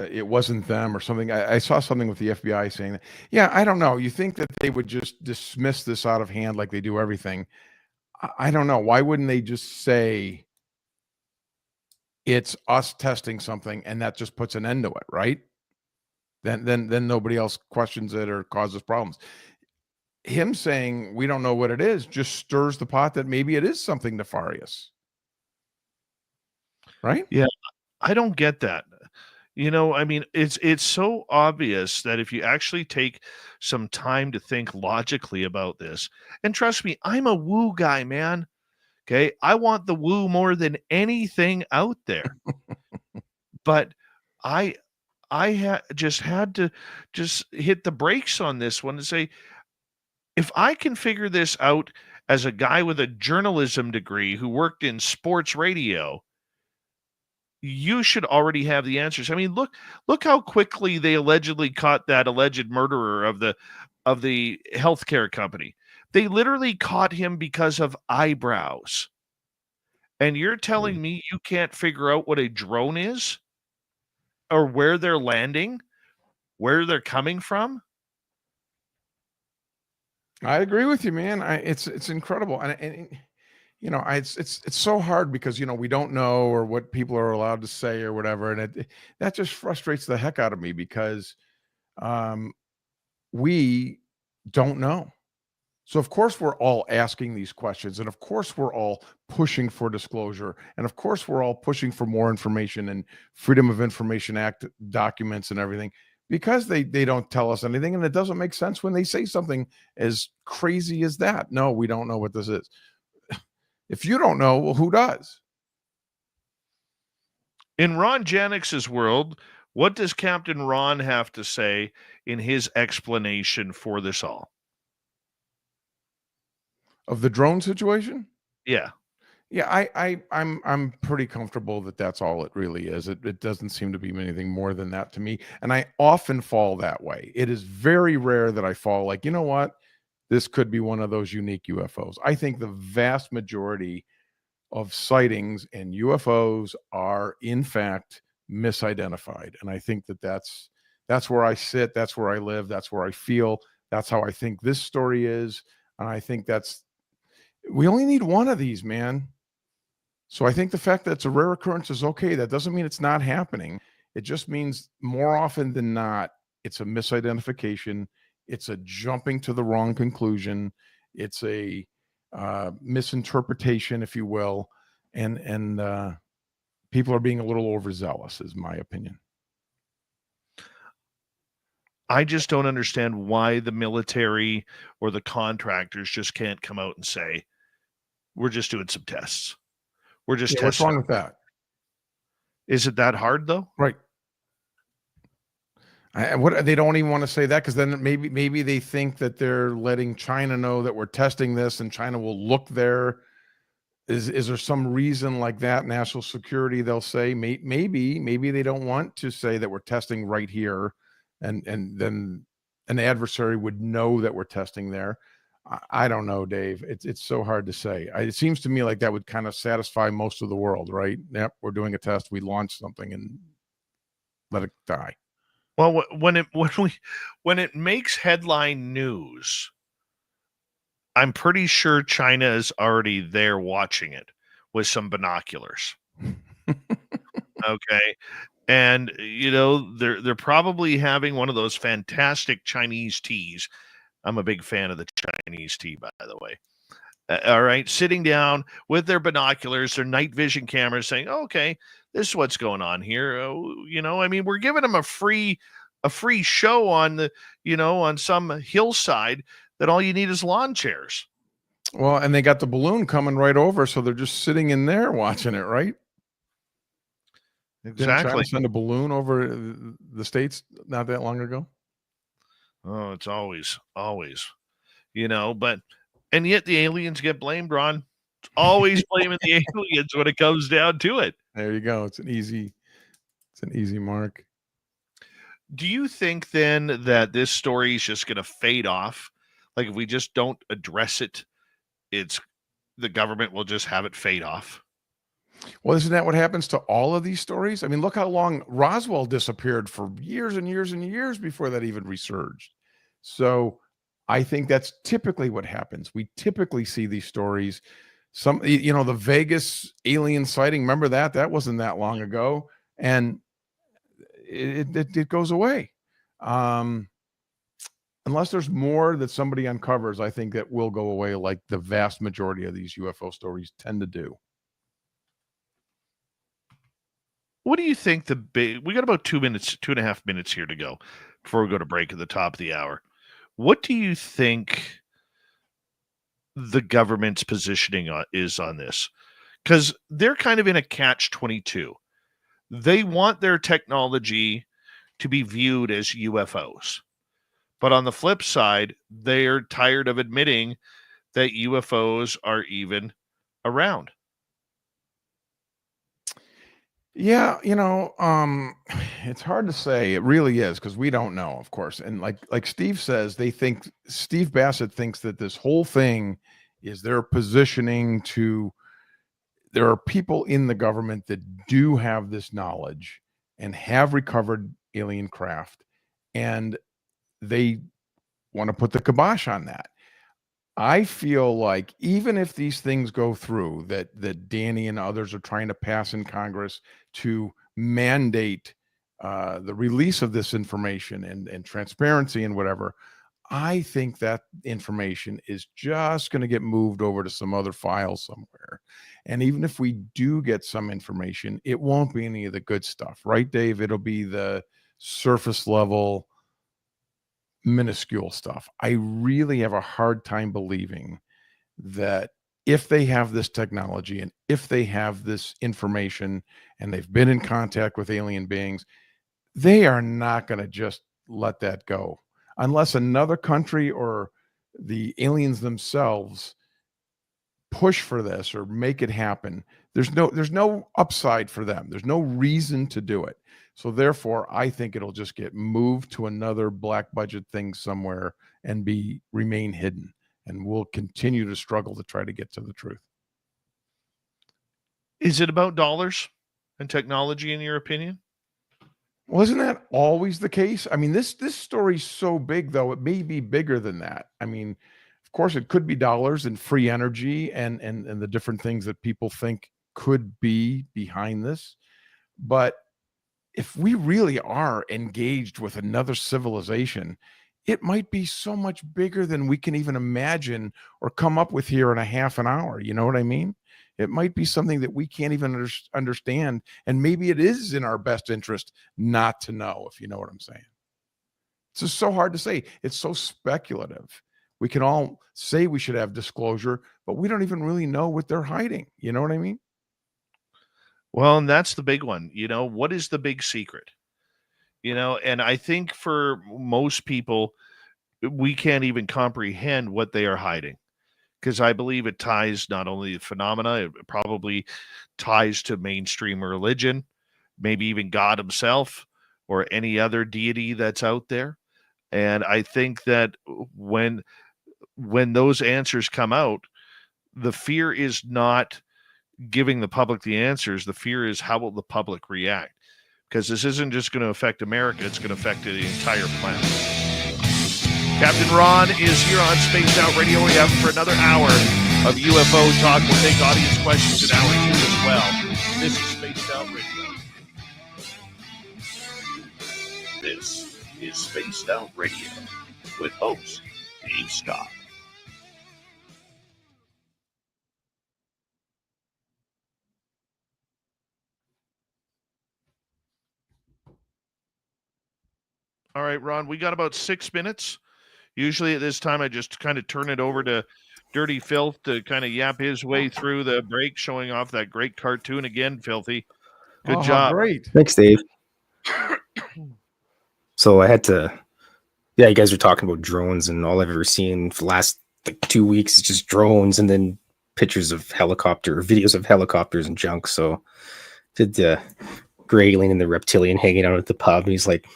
it wasn't them or something? I saw something with the FBI saying that. Yeah, I don't know. You think that they would just dismiss this out of hand like they do everything? I don't know. Why wouldn't they just say it's us testing something and that just puts an end to it, right? Then nobody else questions it or causes problems. Him saying we don't know what it is just stirs the pot that maybe it is something nefarious. Right? Yeah, I don't get that. I mean, it's so obvious that if you actually take some time to think logically about this, and trust me, I'm a woo guy, man. Okay. I want the woo more than anything out there. But I just had to just hit the brakes on this one and say, if I can figure this out as a guy with a journalism degree who worked in sports radio, you should already have the answers. I mean, look how quickly they allegedly caught that alleged murderer of the healthcare company. They literally caught him because of eyebrows. And you're telling me you can't figure out what a drone is or where they're landing, where they're coming from? I agree with you, man. It's incredible. And it's so hard because, we don't know or what people are allowed to say or whatever. And that just frustrates the heck out of me because we don't know. So of course we're all asking these questions, and of course we're all pushing for disclosure, and of course we're all pushing for more information and Freedom of Information Act documents and everything, because they don't tell us anything, and it doesn't make sense when they say something as crazy as that. No, we don't know what this is. If you don't know, well, who does? In Ron Janix's world, what does Captain Ron have to say in his explanation for this all? Of the drone situation? Yeah. Yeah, I'm pretty comfortable that that's all it really is. It doesn't seem to be anything more than that to me. And I often fall that way. It is very rare that I fall like, you know what? This could be one of those unique UFOs. I think the vast majority of sightings and UFOs are in fact misidentified. And I think that's where I sit. That's where I live. That's where I feel. That's how I think this story is. And I think we only need one of these, man. So I think the fact that it's a rare occurrence is okay. That doesn't mean it's not happening. It just means more often than not, it's a misidentification. It's a jumping to the wrong conclusion. It's a misinterpretation, if you will. And people are being a little overzealous, is my opinion. I just don't understand why the military or the contractors just can't come out and say, we're just doing some tests. We're just testing. What's wrong with that? Is it that hard though? Right. They don't even want to say that because then maybe they think that they're letting China know that we're testing this and China will look there. Is there some reason like that? National security, they'll say maybe they don't want to say that we're testing right here, and then an adversary would know that we're testing there. I don't know, Dave. It's so hard to say. It seems to me like that would kind of satisfy most of the world, right? Yep, we're doing a test. We launch something and let it die. Well, when it makes headline news, I'm pretty sure China is already there watching it with some binoculars. Okay. And they're probably having one of those fantastic Chinese teas. I'm a big fan of the Chinese tea, by the way. All right, sitting down with their binoculars, their night vision cameras, saying, "Okay, this is what's going on here." I mean, we're giving them a free show on on some hillside that all you need is lawn chairs. Well, and they got the balloon coming right over, so they're just sitting in there watching it, right? Didn't China Exactly. send a balloon over the States not that long ago? Oh, it's always, but and yet the aliens get blamed, Ron. It's always blaming the aliens when it comes down to it. There you go. It's an easy mark. Do you think then that this story is just going to fade off? Like if we just don't address it, the government will just have it fade off. Well, isn't that what happens to all of these stories? I mean, look how long Roswell disappeared for years and years and years before that even resurged. So I think that's typically what happens. We typically see these stories. The Vegas alien sighting, remember that? That wasn't that long ago. And it goes away. Unless there's more that somebody uncovers, I think that will go away like the vast majority of these UFO stories tend to do. What do you think we got about 2.5 minutes here to go before we go to break at the top of the hour. What do you think the government's positioning is on this? Because they're kind of in a catch-22. They want their technology to be viewed as UFOs. But on the flip side, they're tired of admitting that UFOs are even around. Yeah, it's hard to say. It really is, because we don't know, of course. And like Steve says, Steve Bassett thinks that this whole thing is their positioning to. There are people in the government that do have this knowledge and have recovered alien craft, and they want to put the kibosh on that. I feel like even if these things go through, that Danny and others are trying to pass in Congress to mandate the release of this information and transparency and whatever, I think that information is just going to get moved over to some other file somewhere. And even if we do get some information, it won't be any of the good stuff, right, Dave? It'll be the surface level, minuscule stuff. I really have a hard time believing that if they have this technology and if they have this information and they've been in contact with alien beings, they are not going to just let that go unless another country or the aliens themselves push for this or make it happen. There's no upside for them. There's no reason to do it. So therefore, I think it'll just get moved to another black budget thing somewhere and remain hidden. And we'll continue to struggle to try to get to the truth. Is it about dollars and technology, in your opinion? Well, isn't that always the case? I mean, this story's so big, though, it may be bigger than that. I mean, of course, it could be dollars and free energy and the different things that people think could be behind this. But if we really are engaged with another civilization, it might be so much bigger than we can even imagine or come up with here in a half an hour. You know what I mean? It might be something that we can't even understand. And maybe it is in our best interest not to know, if you know what I'm saying. It's just so hard to say. It's so speculative. We can all say we should have disclosure, but we don't even really know what they're hiding. You know what I mean? Well, and that's the big one. What is the big secret? And I think for most people, we can't even comprehend what they are hiding, because I believe it ties not only the phenomena, it probably ties to mainstream religion, maybe even God himself or any other deity that's out there. And I think that when when those answers come out, the fear is not giving the public the answers. The fear is how will the public react? Because this isn't just going to affect America, it's going to affect the entire planet. Captain Ron is here on Spaced Out Radio. We have him for another hour of UFO talk. We'll take audience questions in hour 2 as well. This is Spaced Out Radio. This is Spaced Out Radio with host Dave Scott. All right, Ron, we got about 6 minutes. Usually at this time, I just kind of turn it over to Dirty Filth to kind of yap his way through the break, showing off that great cartoon again, Filthy. Good job. Great. Thanks, Dave. So I had to, yeah, you guys were talking about drones, and all I've ever seen for the last 2 weeks is just drones and then pictures of videos of helicopters and junk. So did the gray alien and the reptilian hanging out at the pub, and he's like,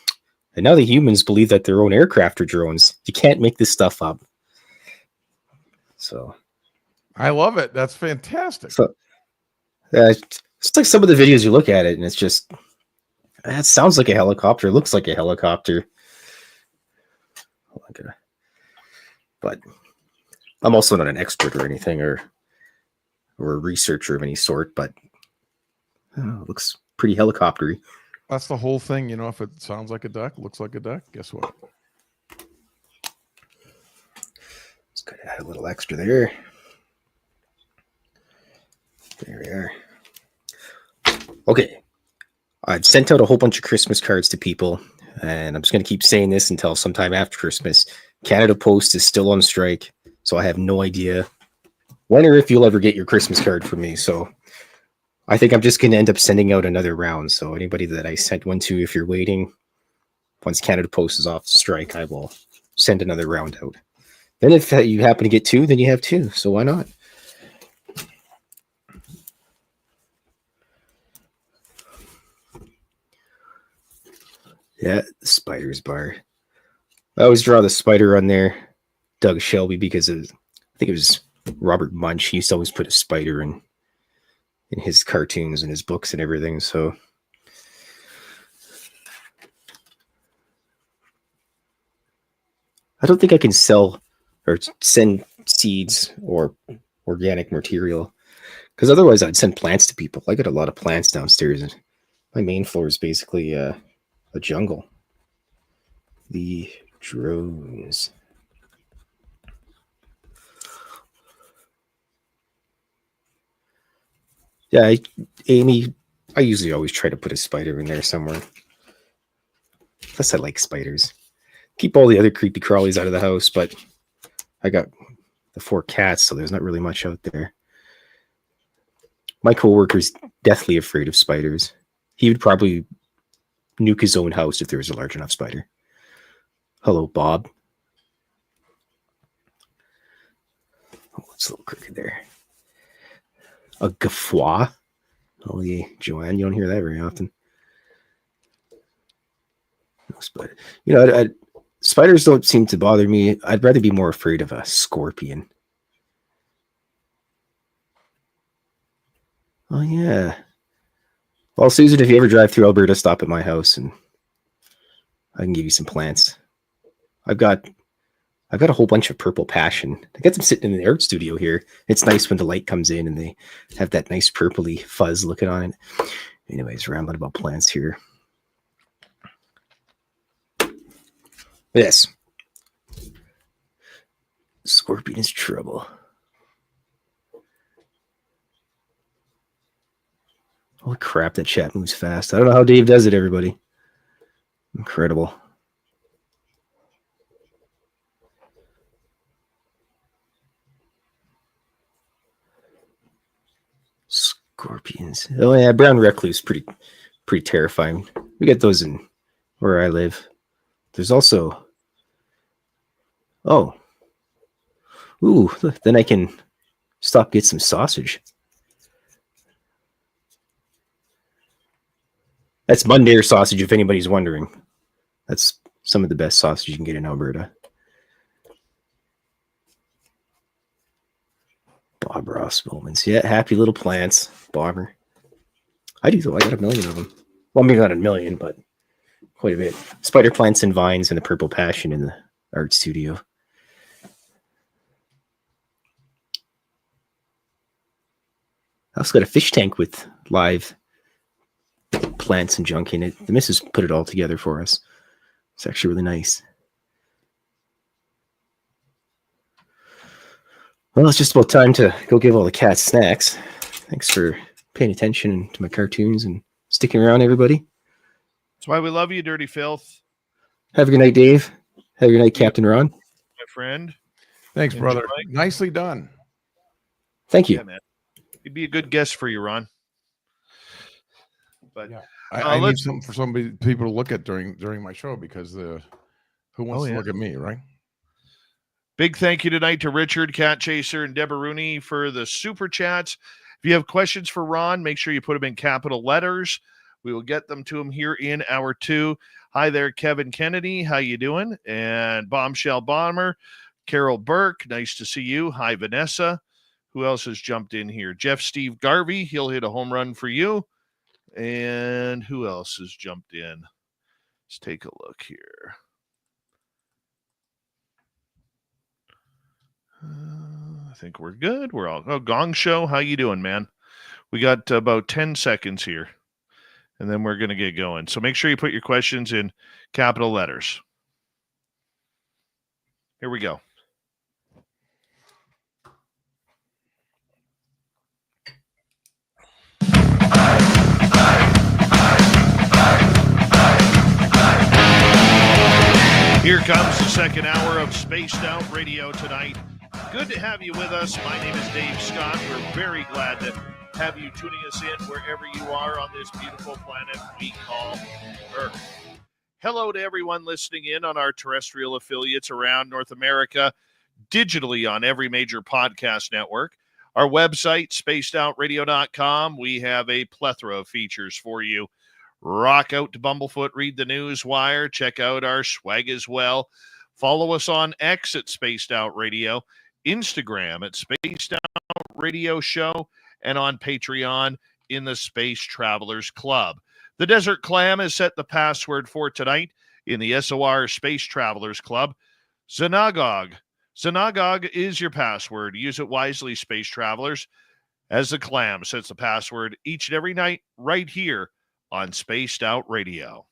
and now the humans believe that their own aircraft are drones. You can't make this stuff up. So I love it. That's fantastic. So it's like some of the videos you look at it and it's just, it sounds like a helicopter, looks like a helicopter. But I'm also not an expert or anything or a researcher of any sort, but it looks pretty helicoptery. That's the whole thing. You know, if it sounds like a duck, looks like a duck, guess what? Just gotta add a little extra there. There we are. Okay. I've sent out a whole bunch of Christmas cards to people, and I'm just going to keep saying this until sometime after Christmas. Canada Post is still on strike, so I have no idea when or if you'll ever get your Christmas card from me. So I think I'm just going to end up sending out another round. So anybody that I sent one to, if you're waiting, once Canada Post is off strike, I will send another round out. Then if you happen to get two, then you have two. So why not? Yeah, the Spiders bar. I always draw the spider on there, Doug Shelby, because I think it was Robert Munch. He used to always put a spider in his cartoons and his books and everything. So I don't think I can sell or send seeds or organic material, because otherwise I'd send plants to people. I got a lot of plants downstairs, and my main floor is basically a jungle. The drones. Yeah, Amy, I usually always try to put a spider in there somewhere. Plus, I like spiders. Keep all the other creepy crawlies out of the house, but I got the 4 cats, so there's not really much out there. My coworker's deathly afraid of spiders. He would probably nuke his own house if there was a large enough spider. Hello, Bob. Oh, it's a little crooked there. A guffaw. Oh, yeah, Joanne, you don't hear that very often. No spider. You know, spiders don't seem to bother me. I'd rather be more afraid of a scorpion. Oh, yeah. Well, Susan, if you ever drive through Alberta, stop at my house and I can give you some plants. I've got a whole bunch of purple passion. I got them sitting in the art studio here. It's nice when the light comes in and they have that nice purpley fuzz looking on it. Anyways, rambling about plants here. Yes. Scorpion is trouble. Holy crap, that chat moves fast. I don't know how Dave does it, everybody. Incredible. Scorpions. Oh yeah, brown recluse, pretty terrifying. We get those in where I live. There's also, oh, ooh, then I can stop, get some sausage. That's Mundair sausage, if anybody's wondering. That's some of the best sausage you can get in Alberta. Ross moments. Yeah, happy little plants. Bomber. I do, though. I got 1 million of them. Well, maybe not 1 million, but quite a bit. Spider plants and vines and the purple passion in the art studio. I also got a fish tank with live plants and junk in it. The missus put it all together for us. It's actually really nice. Well, it's just about time to go give all the cats snacks. Thanks for paying attention to my cartoons and sticking around, everybody. That's why we love you, Dirty Filth. Have a good night, Dave. Have a good night, Captain Ron. My friend. Thanks, Enjoy. brother. Nicely done. Thank you. Yeah, man. You'd be a good guest for you, Ron. But yeah. I need something for people to look at during my show, because who wants to look at me, right? Big thank you tonight to Richard, Cat Chaser, and Deborah Rooney for the super chats. If you have questions for Ron, make sure you put them in capital letters. We will get them to him here in hour 2. Hi there, Kevin Kennedy. How you doing? And Bombshell Bomber, Carol Burke. Nice to see you. Hi, Vanessa. Who else has jumped in here? Jeff Steve Garvey. He'll hit a home run for you. And who else has jumped in? Let's take a look here. I think we're good. We're all Gong Show. How you doing, man? We got about 10 seconds here, and then we're going to get going. So make sure you put your questions in capital letters. Here we go. Here comes the second hour of Spaced Out Radio tonight. Good to have you with us. My name is Dave Scott. We're very glad to have you tuning us in wherever you are on this beautiful planet we call Earth. Hello to everyone listening in on our terrestrial affiliates around North America, digitally on every major podcast network. Our website, spacedoutradio.com, we have a plethora of features for you. Rock out to Bumblefoot, read the news wire, check out our swag as well. Follow us on X at Spaced Out Radio, Instagram at Spaced Out Radio Show, and on Patreon in the Space Travelers Club. The Desert Clam has set the password for tonight in the SOR Space Travelers Club. Xenagog. Xenagog is your password. Use it wisely, Space Travelers, as the Clam sets the password each and every night right here on Spaced Out Radio.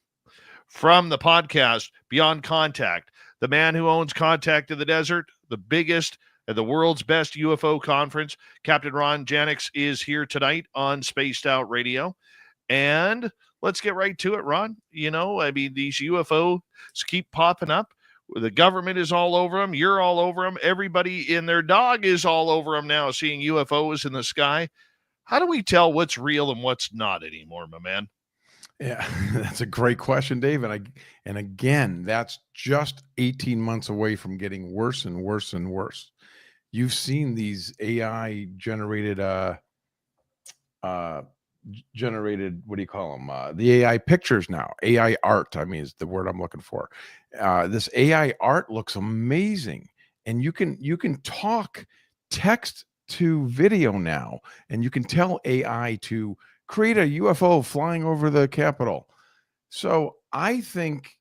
From the podcast Beyond Contact, the man who owns Contact in the Desert, the biggest and the world's best UFO conference, Captain Ron Janix, is here tonight on Spaced Out Radio. And let's get right to it, Ron. You know, I mean, these UFOs keep popping up. The government is all over them. You're all over them. Everybody in their dog is all over them now, seeing UFOs in the sky. How do we tell what's real and what's not anymore, my man? Yeah, that's a great question, Dave. And again, that's just 18 months away from getting worse and worse and worse. You've seen these AI generated, what do you call them? The AI pictures now, AI art, I mean, is the word I'm looking for. This AI art looks amazing. And you can talk text to video now, and you can tell AI to create a UFO flying over the Capitol. So I think,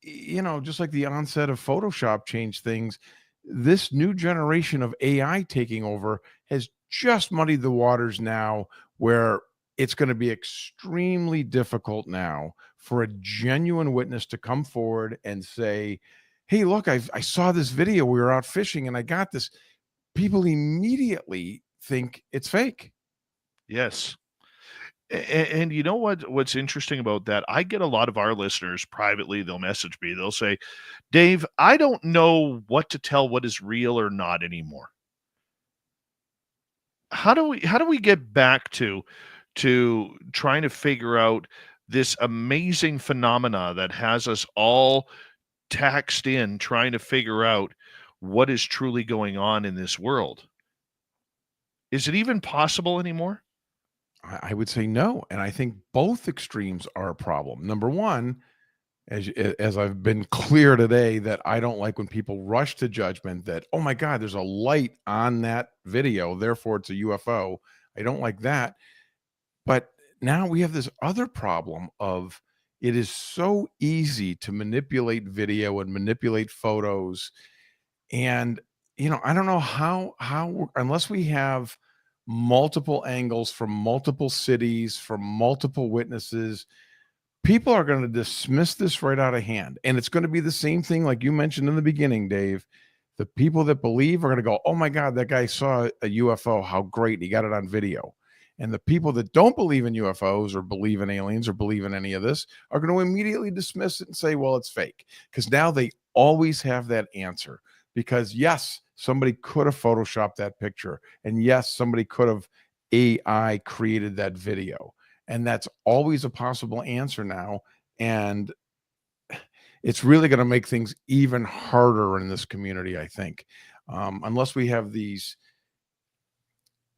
you know, just like the onset of Photoshop changed things, this new generation of AI taking over has just muddied the waters now, where it's going to be extremely difficult now for a genuine witness to come forward and say, hey, look, I saw this video. We were out fishing and I got this. People immediately think it's fake. Yes. And you know what's interesting about that? I get a lot of our listeners privately, they'll message me. They'll say, Dave, I don't know what to tell what is real or not anymore. How do we get back to trying to figure out this amazing phenomena that has us all taxed in trying to figure out what is truly going on in this world? Is it even possible anymore? I would say no. And I think both extremes are a problem. Number one, as I've been clear today, that I don't like when people rush to judgment that, oh my God, there's a light on that video, therefore it's a UFO. I don't like that. But now we have this other problem of it is so easy to manipulate video and manipulate photos. And, I don't know how, unless we have multiple angles from multiple cities, from multiple witnesses, people are going to dismiss this right out of hand. And it's going to be the same thing like you mentioned in the beginning, Dave. The people that believe are going to go, oh my God, that guy saw a UFO. How great. He got it on video. And the people that don't believe in UFOs or believe in aliens or believe in any of this are going to immediately dismiss it and say, well, it's fake. Because now they always have that answer. Because yes, somebody could have photoshopped that picture. And yes, somebody could have AI created that video. And that's always a possible answer now. And it's really going to make things even harder in this community, I think, unless we have the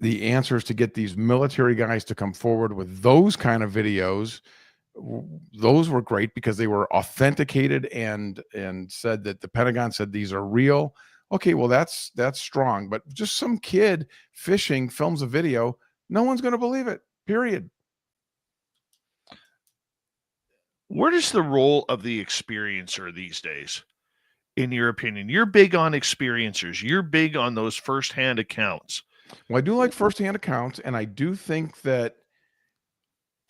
answers to get these military guys to come forward with those kind of videos. Those were great because they were authenticated and said that the Pentagon said these are real. Okay, well, that's strong. But just some kid fishing films a video, no one's going to believe it, period. What is the role of the experiencer these days, in your opinion? You're big on experiencers. You're big on those firsthand accounts. Well, I do like firsthand accounts, and I do think that,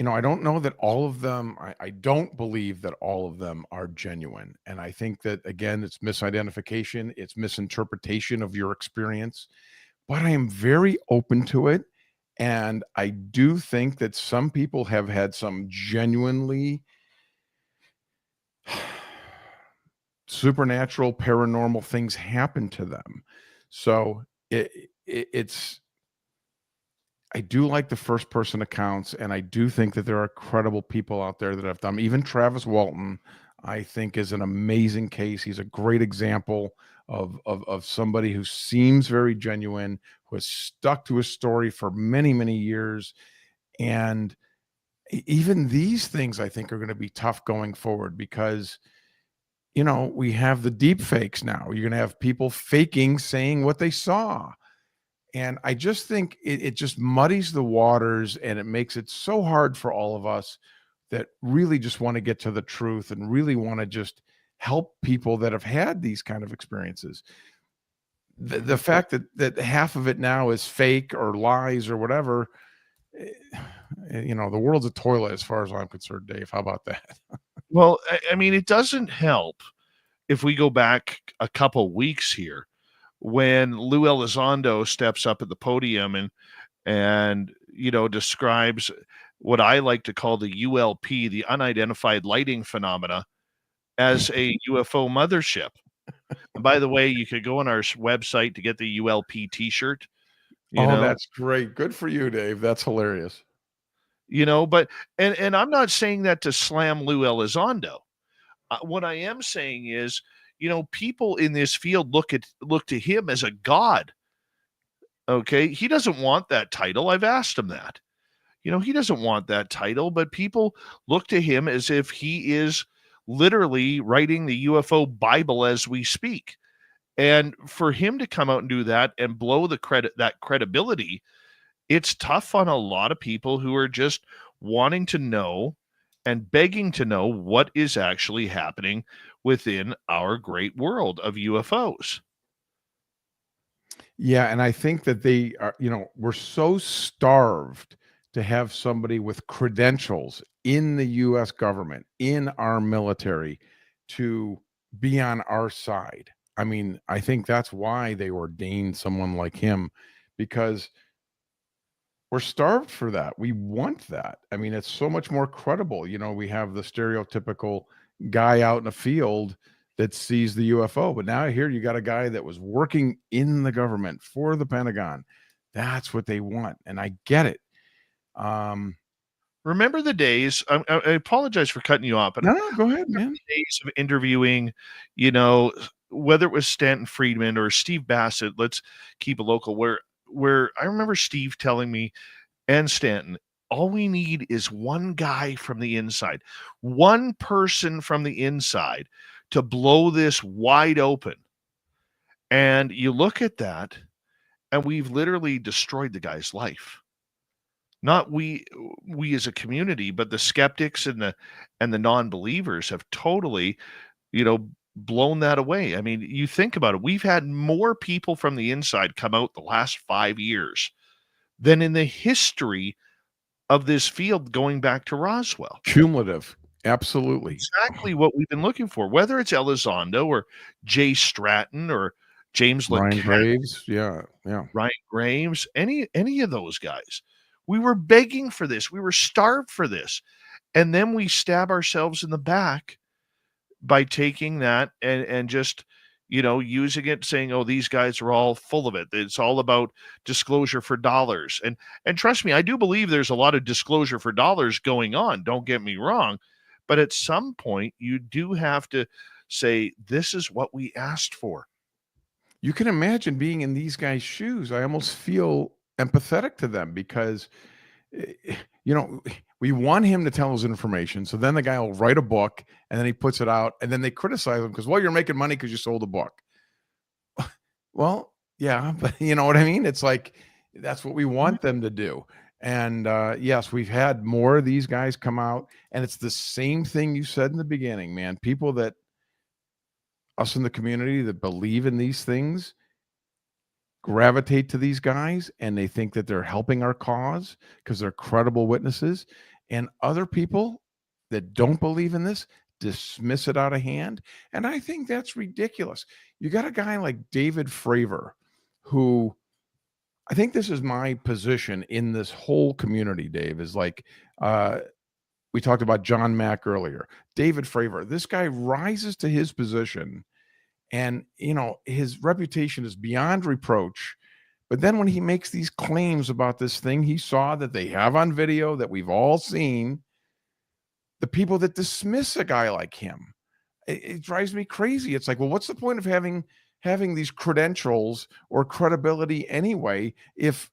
I don't know that all of them, I don't believe that all of them are genuine. And I think that, again, it's misidentification, it's misinterpretation of your experience, but I am very open to it. And I do think that some people have had some genuinely supernatural, paranormal things happen to them. So it's, I do like the first person accounts, and I do think that there are credible people out there that have done. Even Travis Walton, I think, is an amazing case. He's a great example of somebody who seems very genuine, who has stuck to his story for many, many years. And even these things, I think, are going to be tough going forward because, we have the deep fakes now. You're going to have people faking saying what they saw. And I just think it just muddies the waters, and it makes it so hard for all of us that really just want to get to the truth and really want to just help people that have had these kind of experiences. The fact that half of it now is fake or lies or whatever, the world's a toilet as far as I'm concerned, Dave. How about that? Well, I mean, it doesn't help if we go back a couple weeks here when Lou Elizondo steps up at the podium and describes what I like to call the ULP, the unidentified lighting phenomena, as a UFO mothership. And by the way, you could go on our website to get the ULP t-shirt. That's great. Good for you, Dave. That's hilarious. But and I'm not saying that to slam Lou Elizondo. What I am saying is, people in this field look to him as a god. Okay, he doesn't want that title. I've asked him that. He doesn't want that title, but people look to him as if he is literally writing the UFO Bible as we speak. And for him to come out and do that and blow that credibility, it's tough on a lot of people who are just wanting to know and begging to know what is actually happening within our great world of UFOs. Yeah, and I think that they are, we're so starved to have somebody with credentials in the U.S. government, in our military, to be on our side. I mean, I think that's why they ordained someone like him, because we're starved for that. We want that. I mean, it's so much more credible. We have the stereotypical guy out in a field that sees the UFO, but now here you got a guy that was working in the government for the Pentagon. That's what they want, and I get it. Remember the days? I apologize for cutting you off, but no, go ahead, man. The days of interviewing, whether it was Stanton Friedman or Steve Bassett. Let's keep it local. Where I remember Steve telling me, and Stanton, all we need is one guy from the inside, one person from the inside to blow this wide open. And you look at that, and we've literally destroyed the guy's life. Not we as a community, but the skeptics and the non-believers have totally, blown that away. I mean, you think about it. We've had more people from the inside come out the last 5 years than in the history of this field going back to Roswell. Cumulative. Absolutely. Exactly what we've been looking for, whether it's Elizondo or Jay Stratton or James Ryan LeCat, Graves. Yeah. Ryan Graves, any of those guys. We were begging for this. We were starved for this. And then we stab ourselves in the back by taking that and just, using it, saying, oh, these guys are all full of it. It's all about disclosure for dollars. And trust me, I do believe there's a lot of disclosure for dollars going on. Don't get me wrong. But at some point, you do have to say, this is what we asked for. You can imagine being in these guys' shoes. I almost feel empathetic to them because, we want him to tell us information. So then the guy will write a book and then he puts it out and then they criticize him because, well, you're making money because you sold a book. Well, yeah, but you know what I mean? It's like, that's what we want them to do. And yes, we've had more of these guys come out, and it's the same thing you said in the beginning, man. People that us in the community that believe in these things gravitate to these guys, and they think that they're helping our cause because they're credible witnesses. And other people that don't believe in this dismiss it out of hand. And I think that's ridiculous. You got a guy like David Fravor, who I think this is my position in this whole community, Dave, is like, we talked about John Mack earlier. David Fravor, this guy rises to his position, and his reputation is beyond reproach. But then when he makes these claims about this thing he saw that they have on video that we've all seen, the people that dismiss a guy like him, it drives me crazy. It's like, well, what's the point of having these credentials or credibility anyway if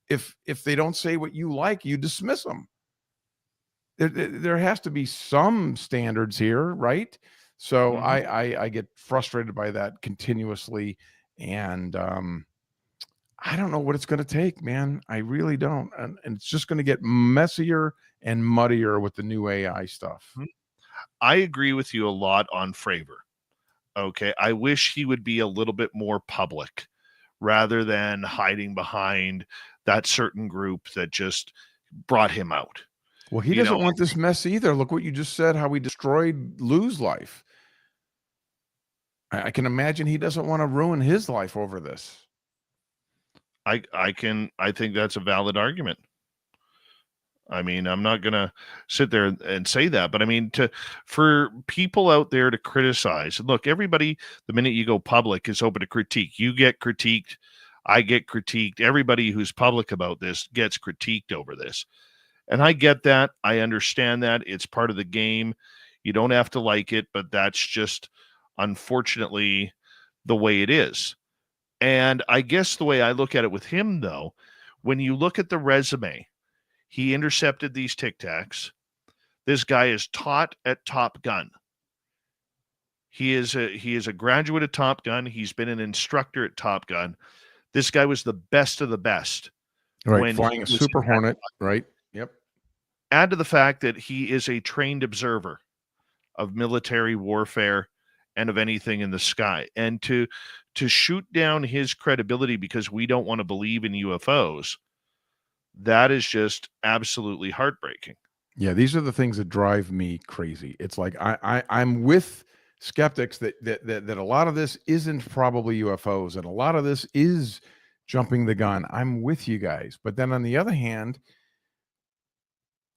they don't say what you like, you dismiss them? There has to be some standards here, right? So Mhm. I get frustrated by that continuously, and I don't know what it's going to take, man. I really don't, and it's just going to get messier and muddier with the new AI stuff. I agree with you a lot on Fravor. Okay. I wish he would be a little bit more public rather than hiding behind that certain group that just brought him out. Well, he doesn't want this mess either. Look what you just said, how we destroyed Lou's life. I can imagine he doesn't want to ruin his life over this. I think that's a valid argument. I mean, I'm not going to sit there and say that, but I mean, for people out there to criticize, look, everybody, the minute you go public, is open to critique. You get critiqued. I get critiqued. Everybody who's public about this gets critiqued over this. And I get that. I understand that. It's part of the game. You don't have to like it, but that's just, unfortunately, the way it is. And I guess the way I look at it with him, though, when you look at the resume, he intercepted these Tic Tacs. This guy is taught at Top Gun. He is a graduate of Top Gun. He's been an instructor at Top Gun. This guy was the best of the best. Right, flying a Super Hornet, right? Yep. Add to the fact that he is a trained observer of military warfare and of anything in the sky. And to shoot down his credibility because we don't want to believe in UFOs, that is just absolutely heartbreaking. Yeah, these are the things that drive me crazy. It's like I'm with skeptics that a lot of this isn't probably UFOs, and a lot of this is jumping the gun. I'm with you guys. But then on the other hand,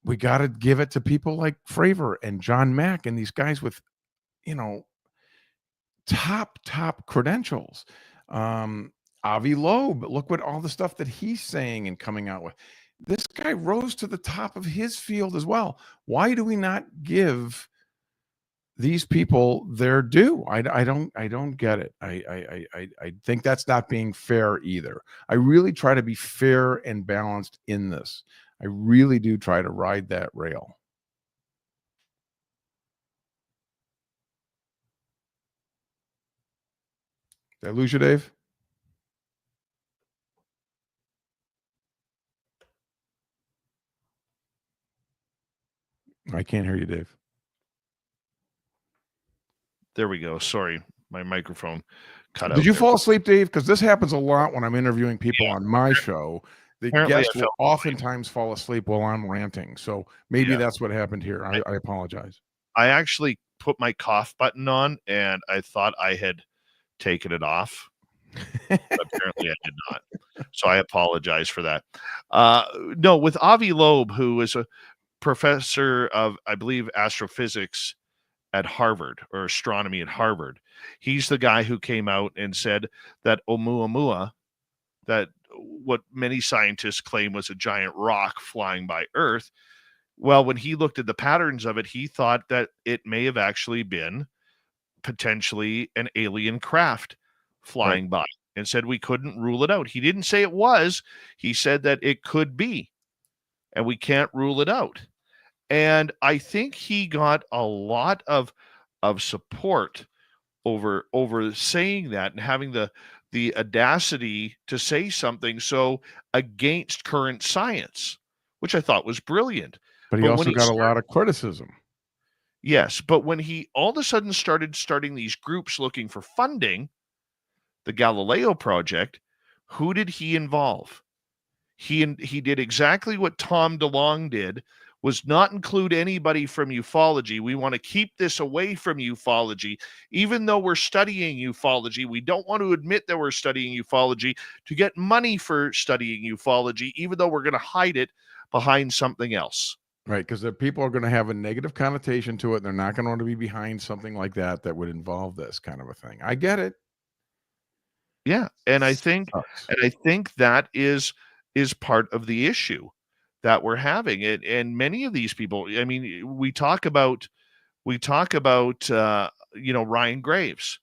we got to give it to people like Fravor and John Mack and these guys with, top credentials. Avi Loeb, look what all the stuff that he's saying and coming out with. This guy rose to the top of his field as well. Why do we not give these people their due? I don't get it. I think that's not being fair either. I really try to be fair and balanced in this. I really do try to ride that rail. Did I lose you, Dave? I can't hear you, Dave. There we go. Sorry, my microphone cut out. Did you there. fall asleep, Dave? Because this happens a lot when I'm interviewing people on my show. The Apparently I guests will fell oftentimes fall asleep while I'm ranting. So maybe Yeah. that's what happened here. I apologize. I actually put my cough button on, and I thought I had taken it off. Apparently I did not. So I apologize for that. No, with Avi Loeb, who is a professor of, I believe, astrophysics at Harvard, or astronomy at Harvard. He's the guy who came out and said that Oumuamua, that what many scientists claim was a giant rock flying by Earth. Well, when he looked at the patterns of it, he thought that it may have actually been potentially an alien craft flying by, and said we couldn't rule it out. He didn't say it was, he said that it could be, and we can't rule it out. And I think he got a lot of support over saying that and having the audacity to say something so against current science, which I thought was brilliant. But he But when also he got a lot of criticism. Yes, but when he all of a sudden starting these groups looking for funding, the Galileo project, who did he involve? He did exactly what Tom DeLonge did, was not include anybody from ufology. We want to keep this away from ufology. Even though we're studying ufology, we don't want to admit that we're studying ufology to get money for studying ufology, even though we're going to hide it behind something else. Right, because the people are going to have a negative connotation to it. They're not going to want to be behind something like that would involve this kind of a thing. I get it. Yeah, and I think that is part of the issue that we're having. And many of these people, I mean, we talk about Ryan Graves.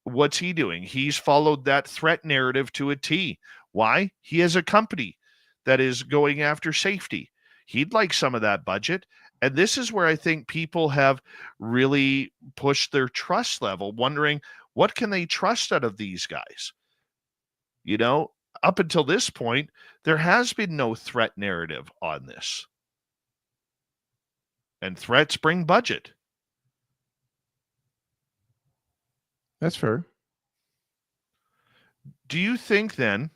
What's he doing? He's followed that threat narrative to a T. Why? He has a company that is going after safety. He'd like some of that budget. And this is where I think people have really pushed their trust level, wondering what can they trust out of these guys? You know, up until this point, there has been no threat narrative on this. And threats bring budget. That's fair. Do you think then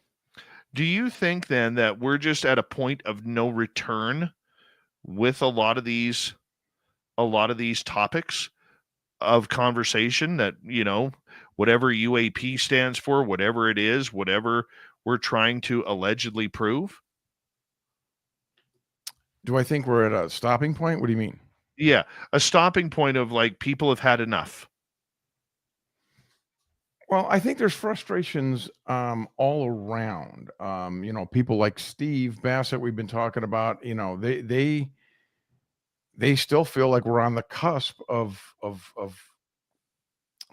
that we're just at a point of no return with a lot of these topics of conversation, that, whatever UAP stands for, whatever it is, whatever we're trying to allegedly prove? Do I think we're at a stopping point? What do you mean? Yeah, a stopping point of, like, people have had enough. Well, I think there's frustrations all around. People like Steve Bassett we've been talking about, they still feel like we're on the cusp of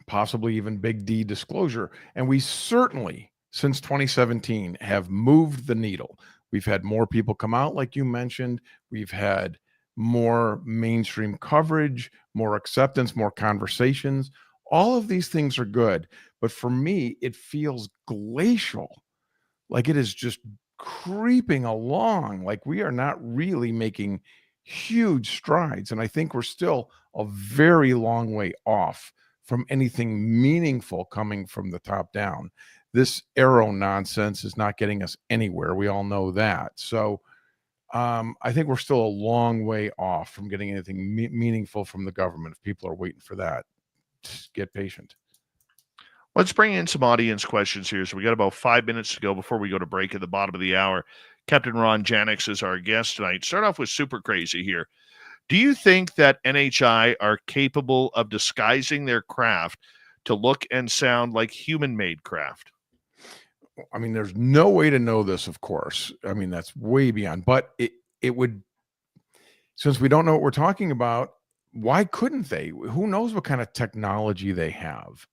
possibly even big D disclosure. And we certainly, since 2017, have moved the needle. We've had more people come out, like you mentioned. We've had more mainstream coverage, more acceptance, more conversations. All of these things are good. But for me, it feels glacial. Like it is just creeping along. Like we are not really making huge strides. And I think we're still a very long way off from anything meaningful coming from the top down. This arrow nonsense is not getting us anywhere. We all know that. So I think we're still a long way off from getting anything meaningful from the government. If people are waiting for that, just get patient. Let's bring in some audience questions here. So we got about 5 minutes to go before we go to break at the bottom of the hour. Captain Ron Janix is our guest tonight. Start off with super crazy here. Do you think that NHI are capable of disguising their craft to look and sound like human-made craft? I mean, there's no way to know this, of course. I mean, that's way beyond. But it would, since we don't know what we're talking about, why couldn't they? Who knows what kind of technology they have?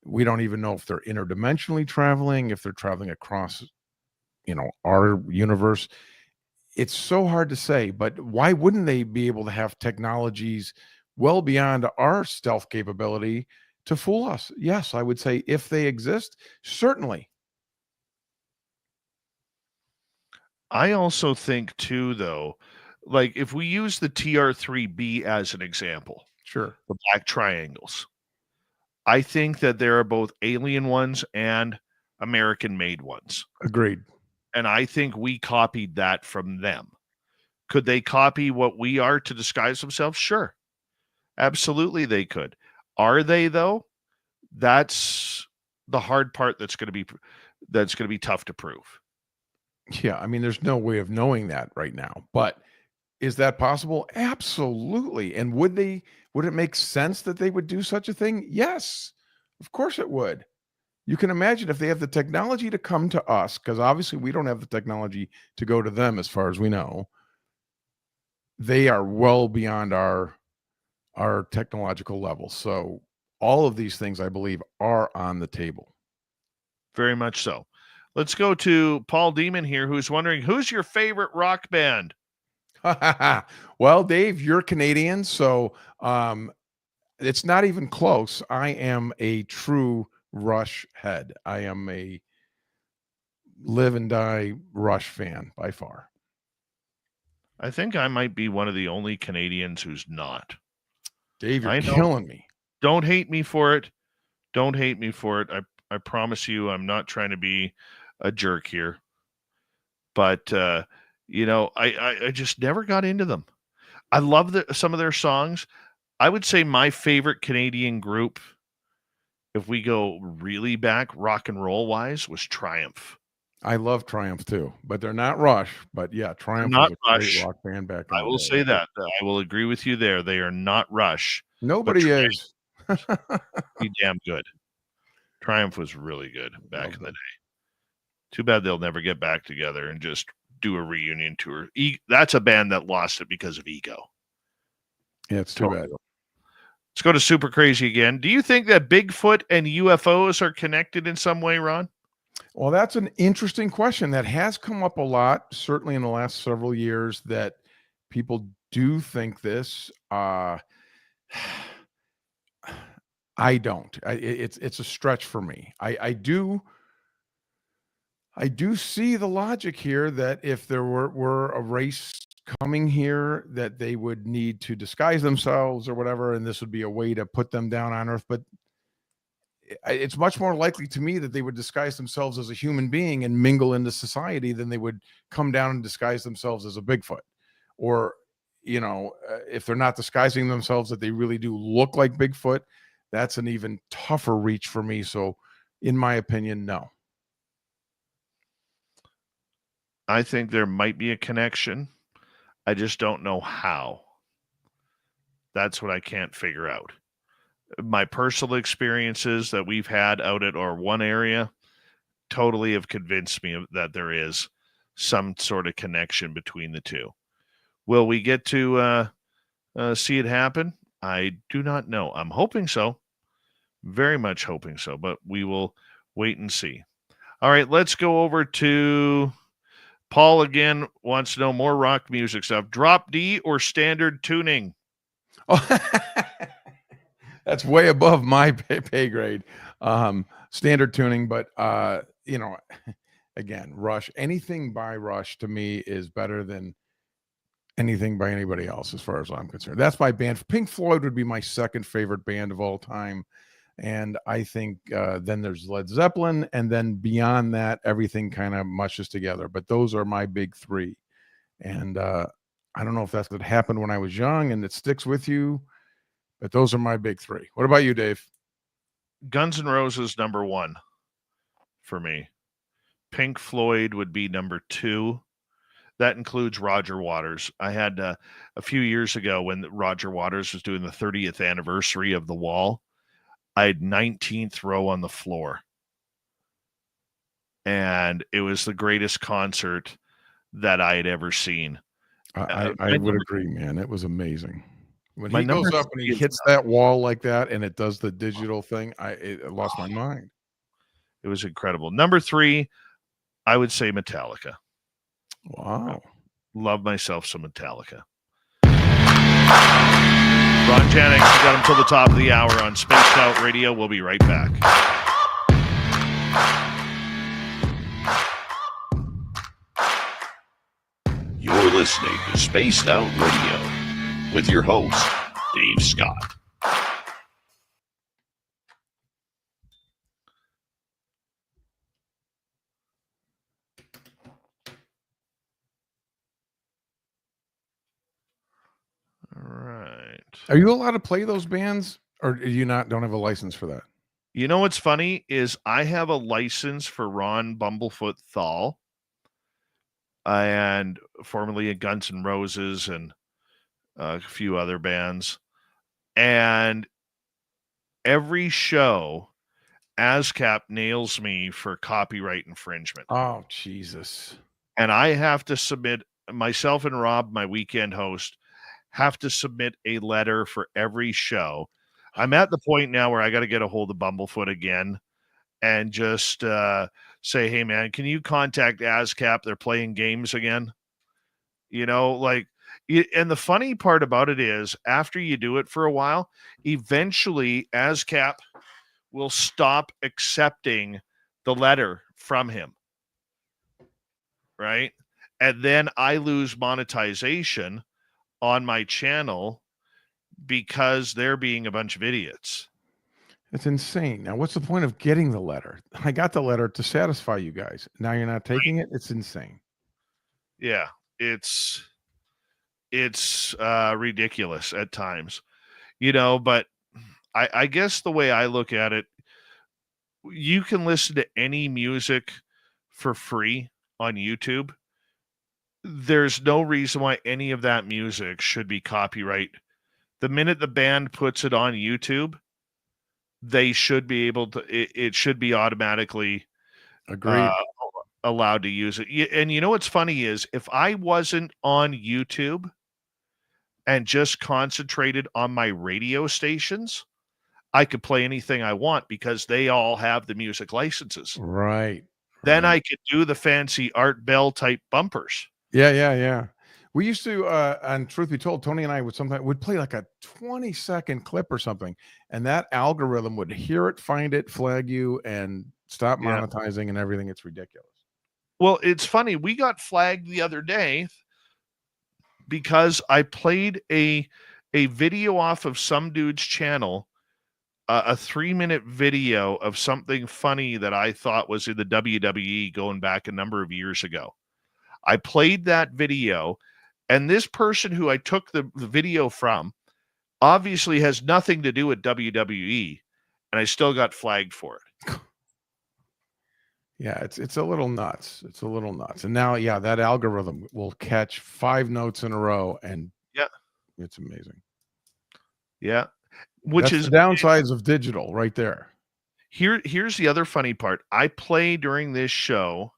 We don't even know if they're interdimensionally traveling, if they're traveling across, our universe. it's so hard to say, but why wouldn't they be able to have technologies well beyond our stealth capability to fool us? Yes, I would say if they exist, certainly. I also think too, though, like if we use the TR-3B as an example, Sure. the black triangles, I think that there are both alien ones and American-made ones. Agreed. And I think we copied that from them. Could they copy what we are to disguise themselves? Sure. Absolutely they could. Are they though? That's the hard part that's going to be tough to prove. Yeah, I mean, there's no way of knowing that right now, but is that possible? Absolutely. And would it make sense that they would do such a thing? Yes, of course it would. You can imagine if they have the technology to come to us, because obviously we don't have the technology to go to them as far as we know. They are well beyond our technological level. So all of these things, I believe, are on the table. Very much so. Let's go to Paul Demon here, who's wondering, who's your favorite rock band? Well, Dave, you're Canadian, so it's not even close. I am a true Rush head. I am a live and die Rush fan by far. I think I might be one of the only Canadians who's not. Dave, you're I know. killing me. Don't hate me for it. Don't hate me for it. I promise you I'm not trying to be a jerk here. But I just never got into them. I love some of their songs. I would say my favorite Canadian group, if we go really back rock and roll wise, was Triumph. I love Triumph too, but they're not Rush. But yeah, Triumph Not was a Rush. great rock band back in I the will day. say that. I will agree with you there. They are not Rush. Nobody is. Be damn good. Triumph was really good back in the day. Too bad they'll never get back together and just do a reunion tour. That's a band that lost it because of ego. Yeah, it's too bad. Let's go to Super Crazy again. Do you think that Bigfoot and UFOs are connected in some way, Ron? Well, that's an interesting question that has come up a lot, certainly in the last several years, that people do think this. I don't. It's a stretch for me. I do see the logic here that if there were a race coming here, that they would need to disguise themselves or whatever, and this would be a way to put them down on Earth. But it's much more likely to me that they would disguise themselves as a human being and mingle into society than they would come down and disguise themselves as a Bigfoot. Or, if they're not disguising themselves, that they really do look like Bigfoot. That's an even tougher reach for me. So, in my opinion, no. I think there might be a connection. I just don't know how. That's what I can't figure out. My personal experiences that we've had out at our one area totally have convinced me that there is some sort of connection between the two. Will we get to see it happen? I do not know. I'm hoping so. Very much hoping so, but we will wait and see. All right, let's go over to Paul again. Wants to know more rock music stuff. Drop D or standard tuning? Oh, that's way above my pay grade. Standard tuning, but again, Rush. Anything by Rush to me is better than anything by anybody else, as far as I'm concerned. That's my band. Pink Floyd would be my second favorite band of all time. And I think then there's Led Zeppelin, and then beyond that, everything kind of mushes together. But those are my big three. And I don't know if that's what happened when I was young and it sticks with you, but those are my big three. What about you, Dave? Guns N' Roses, number one for me. Pink Floyd would be number two. That includes Roger Waters. I had a few years ago when Roger Waters was doing the 30th anniversary of The Wall. I had 19th row on the floor. And it was the greatest concert that I had ever seen. I would agree, man. It was amazing. When My he goes number up and he three is- hits that wall like that and it does the digital thing, I lost my mind. It was incredible. Number three, I would say Metallica. Wow. Love myself some Metallica. Ron Janix, you got him till the top of the hour on Spaced Out Radio. We'll be right back. You're listening to Spaced Out Radio with your host, Dave Scott. All right. Are you allowed to play those bands, or do you don't have a license for that? You know what's funny is I have a license for Ron Bumblefoot Thal, and formerly in Guns N' Roses and a few other bands. And every show, ASCAP nails me for copyright infringement. Oh, Jesus. And I have to submit, myself and Rob, my weekend host, have to submit a letter for every show. I'm at the point now where I got to get a hold of Bumblefoot again and just say, hey, man, can you contact ASCAP? They're playing games again. You know, like, and the funny part about it is after you do it for a while, eventually ASCAP will stop accepting the letter from him. Right. And then I lose monetization on my channel because they're being a bunch of idiots. It's insane. Now, what's the point of getting the letter? I got the letter to satisfy you guys. Now you're not taking it. It's insane. Yeah, it's ridiculous at times, you know, but I guess the way I look at it, you can listen to any music for free on YouTube. There's no reason why any of that music should be copyright. The minute the band puts it on YouTube, they should be able to, it should be automatically allowed to use it. And you know what's funny is if I wasn't on YouTube and just concentrated on my radio stations, I could play anything I want because they all have the music licenses. Right. Then I could do the fancy Art Bell type bumpers. Yeah. We used to, and truth be told, Tony and I would play like a 20-second clip or something, and that algorithm would hear it, find it, flag you, and stop monetizing and everything. It's ridiculous. Well, it's funny. We got flagged the other day because I played a video off of some dude's channel, a 3-minute video of something funny that I thought was in the WWE going back a number of years ago. I played that video, and this person who I took the video from obviously has nothing to do with WWE, and I still got flagged for it. Yeah, it's a little nuts. It's a little nuts. And now, that algorithm will catch 5 notes in a row, and it's amazing. Yeah. Which That's is the downsides of digital right there. Here's the other funny part. I play during this show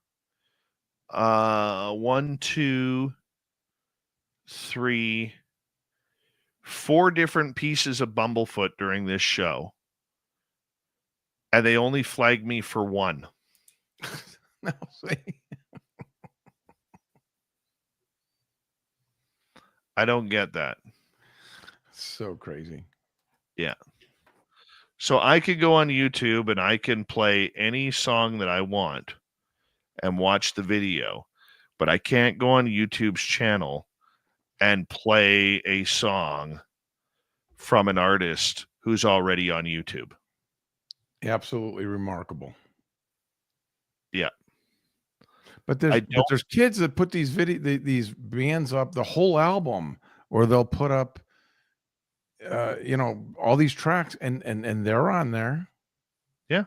1, 2, 3, 4 different pieces of Bumblefoot during this show, and they only flagged me for 1. No, see. I don't get that. So crazy. Yeah. So I could go on YouTube and I can play any song that I want and watch the video, but I can't go on YouTube's channel and play a song from an artist who's already on YouTube. Absolutely remarkable. Yeah. But there's kids that put these bands up, the whole album, or they'll put up all these tracks and they're on there. Yeah.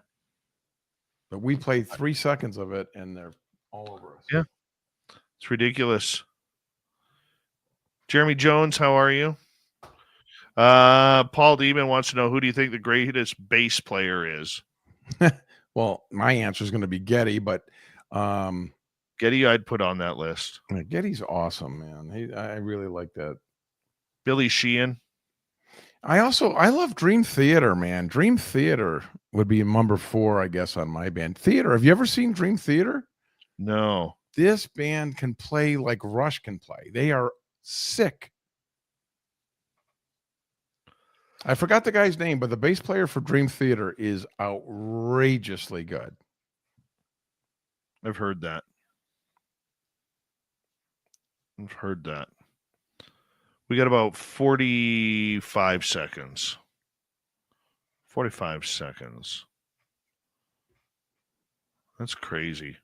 But we play 3 seconds of it and they're all over us. Yeah. It's ridiculous. Jeremy Jones, how are you? Paul Demon wants to know, who do you think the greatest bass player is? Well, my answer is going to be Getty, but Getty I'd put on that list. Getty's awesome, man. I really like that. Billy Sheehan. I love Dream Theater, man. Dream Theater would be number 4, I guess, on my band. Theater. Have you ever seen Dream Theater? No. This band can play like Rush can play. They are sick. I forgot the guy's name, but the bass player for Dream Theater is outrageously good. I've heard that. I've heard that. We got about 45 seconds. 45 seconds. That's crazy.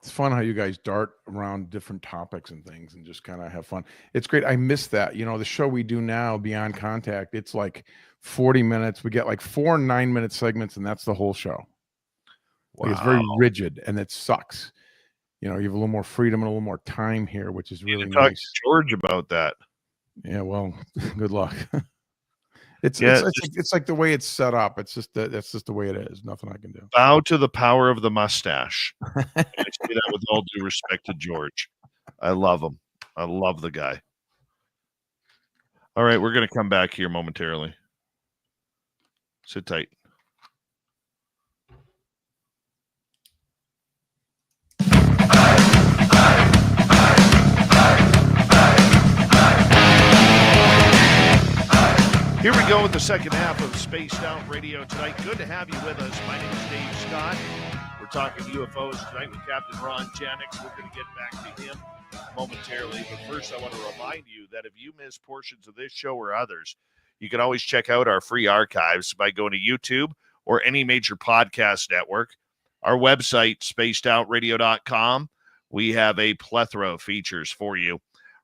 It's fun how you guys dart around different topics and things and just kind of have fun. It's great. I miss that. You know, the show we do now, Beyond Contact, it's like 40 minutes. We get like 4 9-minute segments, and that's the whole show. Like, it's very rigid, and it sucks. You know, you have a little more freedom and a little more time here, which is really talk nice. to George about that. Yeah, well, good luck. It's like the way it's set up. It's just that's just the way it is. Nothing I can do. Bow to the power of the mustache. I say that with all due respect to George. I love him. I love the guy. All right, we're going to come back here momentarily. Sit tight. Here we go with the second half of Spaced Out Radio tonight. Good to have you with us. My name is Dave Scott. We're talking UFOs tonight with Captain Ron Janix. We're going to get back to him momentarily. But first, I want to remind you that if you miss portions of this show or others, you can always check out our free archives by going to YouTube or any major podcast network. Our website, spacedoutradio.com. We have a plethora of features for you.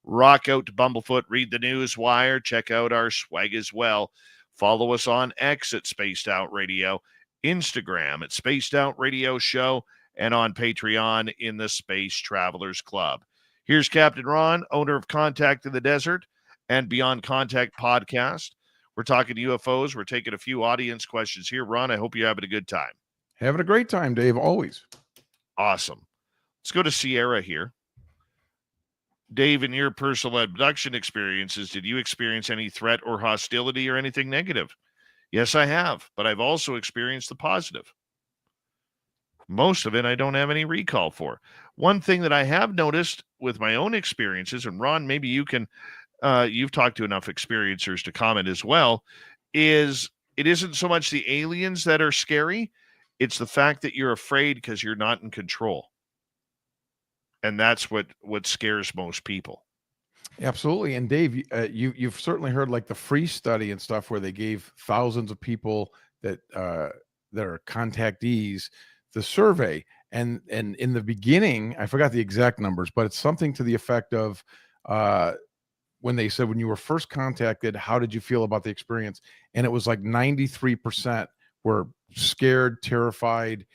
Rock out to Bumblefoot, read the news wire, check out our swag as well. Follow us on X at Spaced Out Radio, Instagram at Spaced Out Radio Show, and on Patreon in the Space Travelers Club. Here's Captain Ron, owner of Contact in the Desert and Beyond Contact podcast. We're talking UFOs. We're taking a few audience questions here. Ron, I hope you're having a good time. Having a great time, Dave, always. Awesome. Let's go to Sierra here. Dave, in your personal abduction experiences, did you experience any threat or hostility or anything negative? Yes, I have, but I've also experienced the positive. Most of it I don't have any recall for. One thing that I have noticed with my own experiences, and Ron, maybe you can, you've talked to enough experiencers to comment as well, is it isn't so much the aliens that are scary, it's the fact that you're afraid because you're not in control. And that's what scares most people. Absolutely. And Dave, you've certainly heard like the free study and stuff where they gave thousands of people that are contactees the survey. And in the beginning, I forgot the exact numbers, but it's something to the effect of when they said, when you were first contacted, how did you feel about the experience? And it was like 93% were scared, terrified,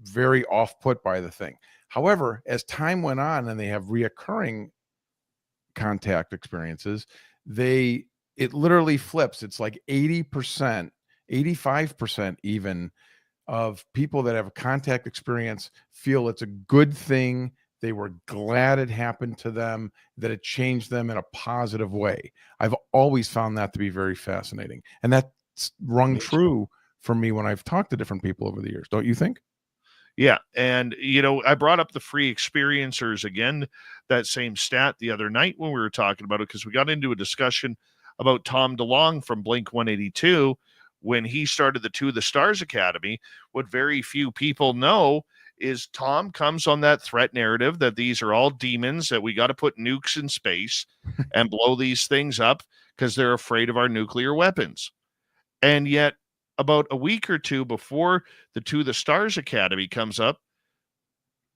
very off-put by the thing. However, as time went on and they have reoccurring contact experiences, it literally flips. It's like 80%, 85% even of people that have a contact experience feel it's a good thing. They were glad it happened to them, that it changed them in a positive way. I've always found that to be very fascinating. And that's rung true for me when I've talked to different people over the years. Don't you think? Yeah. And, I brought up the free experiencers again, that same stat the other night when we were talking about it, because we got into a discussion about Tom DeLonge from Blink 182 when he started the To the Stars Academy. What very few people know is Tom comes on that threat narrative that these are all demons, that we got to put nukes in space and blow these things up because they're afraid of our nuclear weapons. And yet, about a week or two before the To the Stars Academy comes up,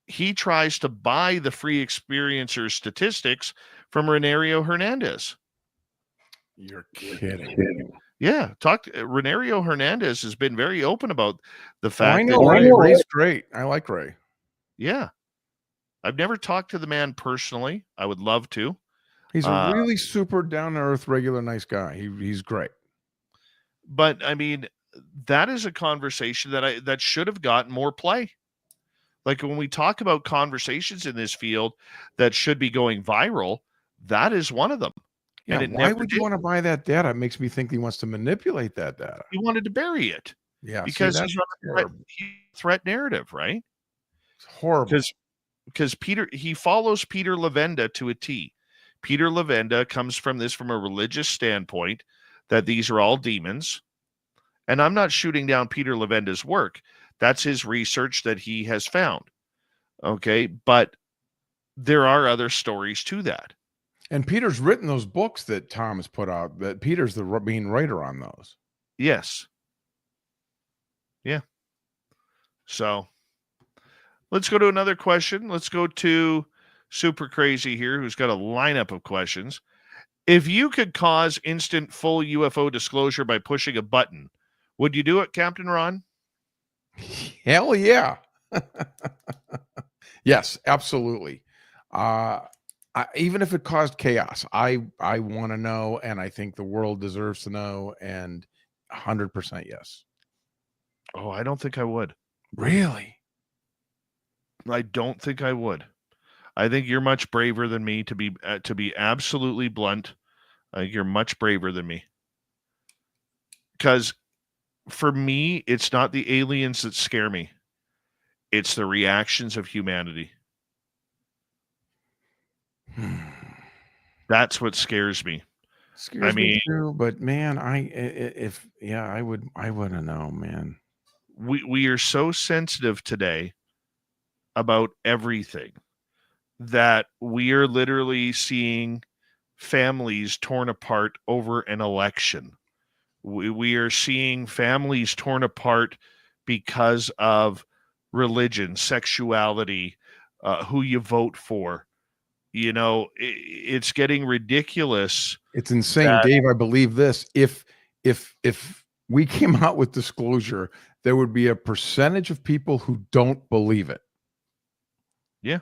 he tries to buy the free experiencer statistics from Renario Hernandez. You're kidding. Yeah, Renario Hernandez has been very open about the fact that Ray's great. I like Ray. Yeah. I've never talked to the man personally. I would love to. He's a really super down-to-earth, regular, nice guy. He's great. But I mean, that is a conversation that should have gotten more play. Like when we talk about conversations in this field that should be going viral, that is one of them. Yeah, and why would you want to buy that data? It makes me think he wants to manipulate that data. He wanted to bury it. Yeah, because he's on a threat narrative, right? It's horrible. Because because he follows Peter Levenda to a T. Peter Levenda comes from this from a religious standpoint, that these are all demons. And I'm not shooting down Peter Levenda's work. That's his research that he has found. Okay. But there are other stories to that. And Peter's written those books that Tom has put out, that Peter's the main writer on those. Yes. Yeah. So let's go to another question. Let's go to Super Crazy here, who's got a lineup of questions. If you could cause instant full UFO disclosure by pushing a button, would you do it, Captain Ron? Hell yeah. Yes, absolutely. Even if it caused chaos, I want to know, and I think the world deserves to know, and 100% yes. Oh, I don't think I would. Really? I don't think I would. I think you're much braver than me, to be absolutely blunt. I think you're much braver than me. Because for me, it's not the aliens that scare me. It's the reactions of humanity. That's what scares me. Scares me too, but man, I wouldn't know, man. We are so sensitive today about everything that we are literally seeing families torn apart over an election. We are seeing families torn apart because of religion, sexuality, who you vote for. You know, it's getting ridiculous. It's insane, Dave. I believe this. If we came out with disclosure, there would be a percentage of people who don't believe it. Yeah.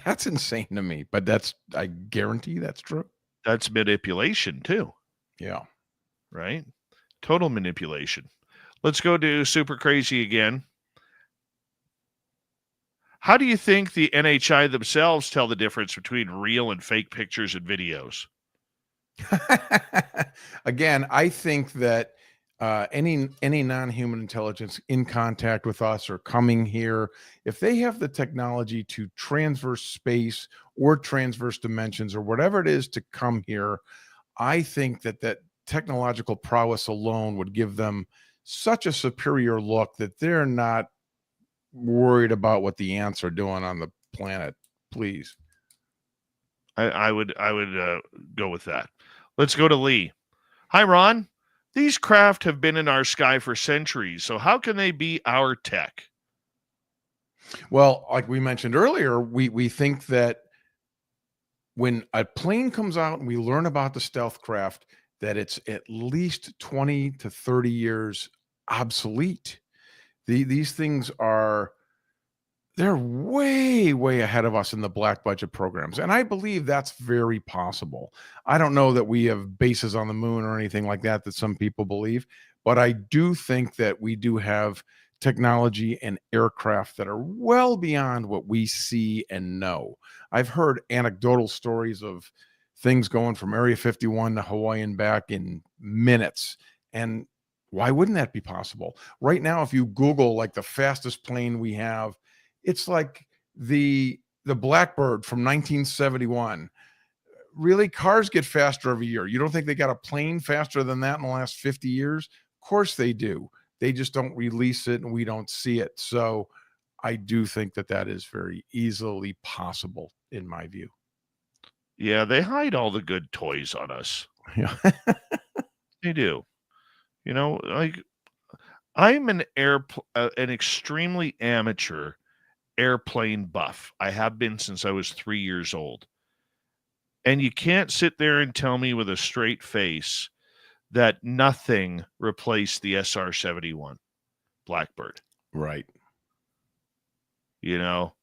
That's insane to me, but I guarantee that's true. That's manipulation too. Yeah. Right? Total manipulation. Let's go to Super Crazy again. How do you think the NHI themselves tell the difference between real and fake pictures and videos? Again, I think that any non-human intelligence in contact with us or coming here, if they have the technology to transverse space or transverse dimensions or whatever it is to come here, I think that technological prowess alone would give them such a superior look that they're not worried about what the ants are doing on the planet. Please. I would go with that. Let's go to Lee. Hi, Ron. These craft have been in our sky for centuries, so how can they be our tech? Well, like we mentioned earlier, we think that when a plane comes out and we learn about the stealth craft, that it's at least 20 to 30 years obsolete. These things they're way, way ahead of us in the black budget programs. And I believe that's very possible. I don't know that we have bases on the moon or anything like that some people believe, but I do think that we do have technology and aircraft that are well beyond what we see and know. I've heard anecdotal stories of things going from Area 51 to Hawaii and back in minutes. And why wouldn't that be possible? Right now, if you Google like the fastest plane we have, it's like the Blackbird from 1971. Really, cars get faster every year. You don't think they got a plane faster than that in the last 50 years? Of course they do. They just don't release it and we don't see it. So I do think that is very easily possible in my view. Yeah, they hide all the good toys on us. Yeah. They do. You know, like I'm an extremely amateur airplane buff. I have been since I was 3 years old. And you can't sit there and tell me with a straight face that nothing replaced the SR-71 Blackbird. Right. You know,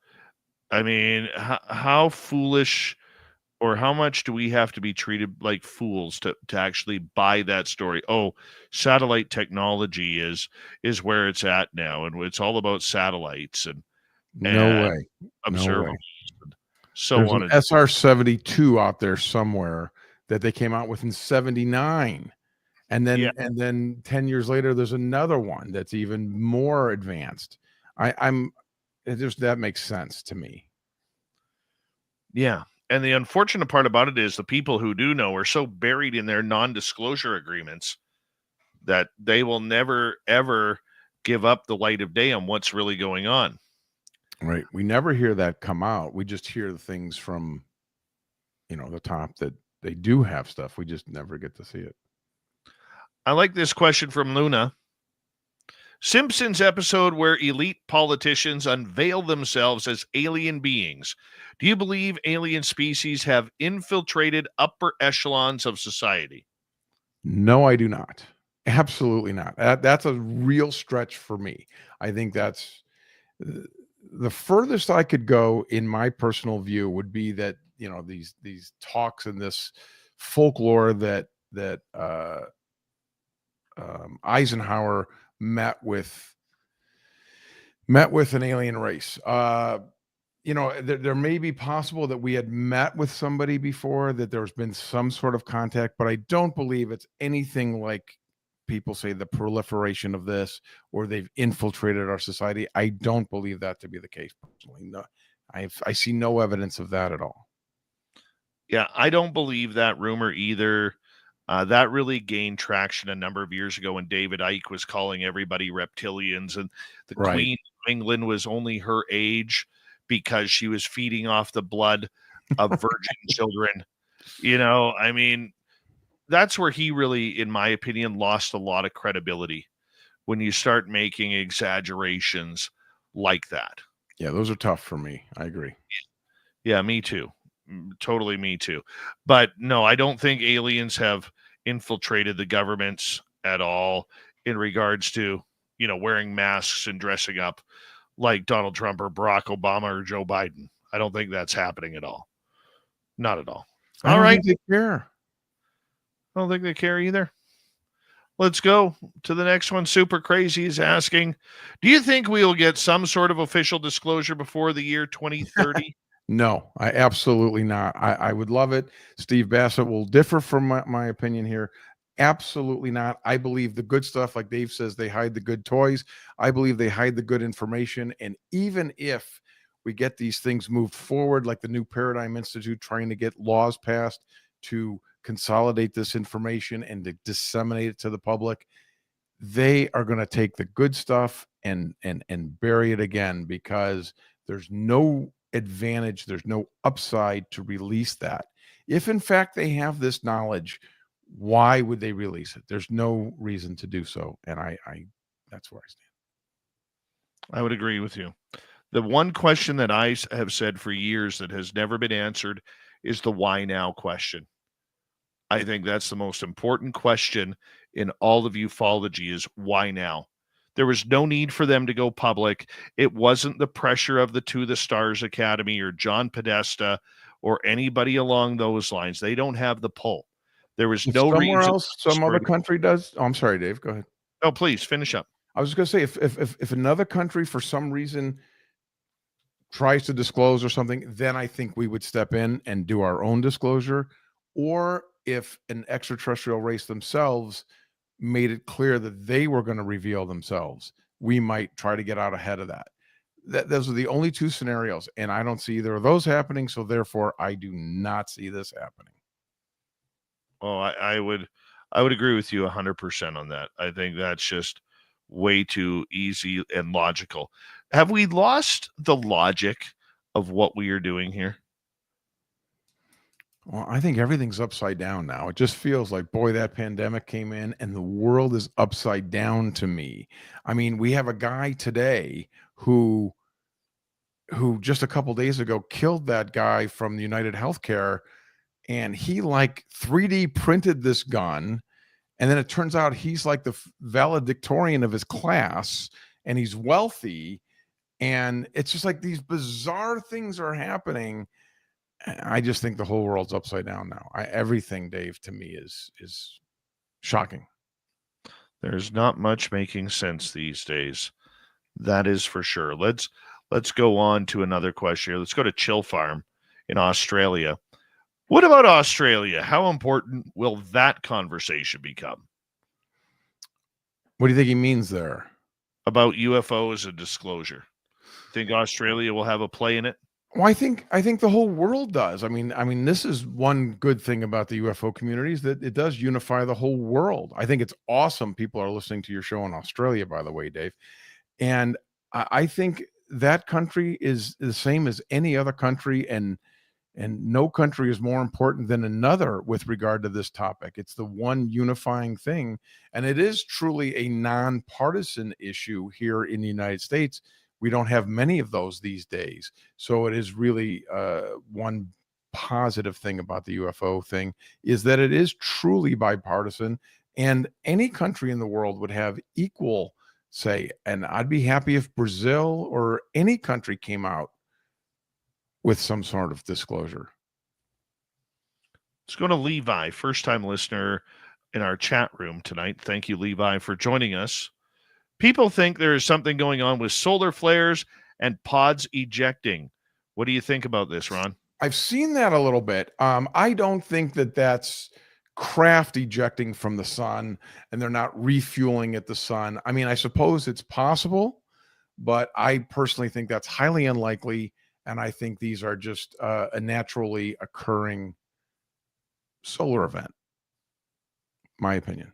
I mean, how foolish or how much do we have to be treated like fools to actually buy that story? Oh, satellite technology is where it's at now, and it's all about satellites and no way. Observables. And so there's on. An SR-72 out there somewhere that they came out with in 79. And then 10 years later, there's another one that's even more advanced. I'm that makes sense to me. Yeah. And the unfortunate part about it is the people who do know are so buried in their non-disclosure agreements that they will never, ever give up the light of day on what's really going on. Right. We never hear that come out. We just hear the things from, the top that they do have stuff. We just never get to see it. I like this question from Luna. Simpsons episode where elite politicians unveil themselves as alien beings. Do you believe alien species have infiltrated upper echelons of society? No, I do not. Absolutely not. That's a real stretch for me. I think that's the furthest I could go in my personal view would be that, these talks and this folklore that Eisenhower met with an alien race. There may be possible that we had met with somebody before, that there's been some sort of contact, but I don't believe it's anything like people say, the proliferation of this, or they've infiltrated our society. I don't believe that to be the case personally. No, I see no evidence of that at all. Yeah, I don't believe that rumor either. That really gained traction a number of years ago when David Icke was calling everybody reptilians, and the Right. Queen of England was only her age because she was feeding off the blood of virgin children. I mean, that's where he really, in my opinion, lost a lot of credibility when you start making exaggerations like that. Yeah, those are tough for me. I agree. Yeah, me too. Totally me too. But no, I don't think aliens have infiltrated the governments at all in regards to, wearing masks and dressing up like Donald Trump or Barack Obama or Joe Biden. I don't think that's happening at all. Not at all. I All don't right. think they care. I don't think they care either. Let's go to the next one. Super Crazy is asking, do you think we will get some sort of official disclosure before the year 2030? No, I absolutely not. I would love it. Steve Bassett will differ from my opinion here. Absolutely not. I believe the good stuff, like Dave says, they hide the good toys. I believe they hide the good information. And even if we get these things moved forward, like the New Paradigm Institute trying to get laws passed to consolidate this information and to disseminate it to the public, they are going to take the good stuff and bury it again, because there's no advantage, there's no upside to release that. If in fact they have this knowledge, why would they release it? There's no reason to do so. And I that's where I stand. I would agree with you. The one question that I have said for years that has never been answered is the why now question. I think that's the most important question in all of ufology, is why now? There was no need for them to go public. It wasn't the pressure of the To the Stars Academy or John Podesta or anybody along those lines. They don't have the pull. There was no Somewhere reason. else, some other country does. Oh, I'm sorry, Dave. Go ahead. Oh, please finish up. I was just going to say, if another country for some reason tries to disclose or something, then I think we would step in and do our own disclosure. Or if an extraterrestrial race themselves made it clear that they were going to reveal themselves, we might try to get out ahead of that. Those are the only two scenarios, and I don't see either of those happening. So therefore, I do not see this happening. Oh, I would agree with you 100% on that. I think that's just way too easy and logical. Have we lost the logic of what we are doing here? Well, I think everything's upside down now. It just feels like, boy, that pandemic came in and the world is upside down to me. I mean, we have a guy today who just a couple days ago killed that guy from the United Healthcare, and he like 3D printed this gun. And then it turns out he's like the valedictorian of his class, and he's wealthy. And it's just like these bizarre things are happening. I just think the whole world's upside down now. Everything, Dave, to me is shocking. There's not much making sense these days. That is for sure. Let's go on to another question here. Let's go to Chill Farm in Australia. What about Australia? How important will that conversation become? What do you think he means there? About UFOs and disclosure. Think Australia will have a play in it? Well, I think the whole world does. I mean, this is one good thing about the UFO community is that it does unify the whole world. I think it's awesome. People are listening to your show in Australia, by the way, Dave. And I think that country is the same as any other country, and no country is more important than another with regard to this topic. It's the one unifying thing, and it is truly a nonpartisan issue here in the United States. We don't have many of those these days, so it is really one positive thing about the UFO thing is that it is truly bipartisan, and any country in the world would have equal say. And I'd be happy if Brazil or any country came out with some sort of disclosure. Let's go to Levi, first-time listener in our chat room tonight. Thank you, Levi, for joining us. People think there is something going on with solar flares and pods ejecting. What do you think about this, Ron? I've seen that a little bit. I don't think that that's craft ejecting from the sun and they're not refueling at the sun. I mean, I suppose it's possible, but I personally think that's highly unlikely. And I think these are just a naturally occurring solar event. My opinion.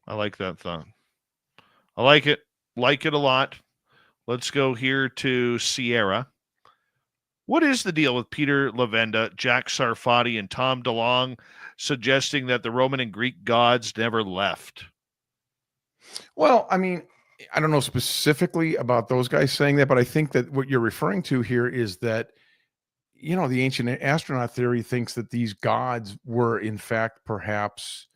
I like that thought. I like it a lot. Let's go here to Sierra. What is the deal with Peter Lavenda, Jack Sarfati, and Tom DeLonge suggesting that the Roman and Greek gods never left? Well, I mean, I don't know specifically about those guys saying that, but I think that what you're referring to here is that, you know, the ancient astronaut theory thinks that these gods were in fact perhaps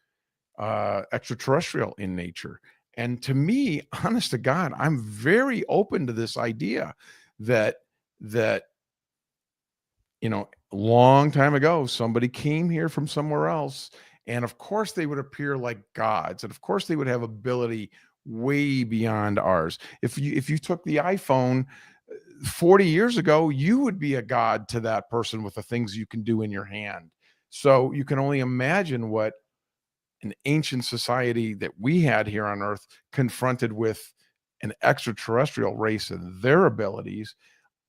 extraterrestrial in nature. And to me, honest to God, I'm very open to this idea that you know, a long time ago, somebody came here from somewhere else, and of course they would appear like gods, and of course they would have ability way beyond ours. If you took the iPhone 40 years ago, you would be a god to that person with the things you can do in your hand. So you can only imagine what an ancient society that we had here on Earth confronted with an extraterrestrial race and their abilities.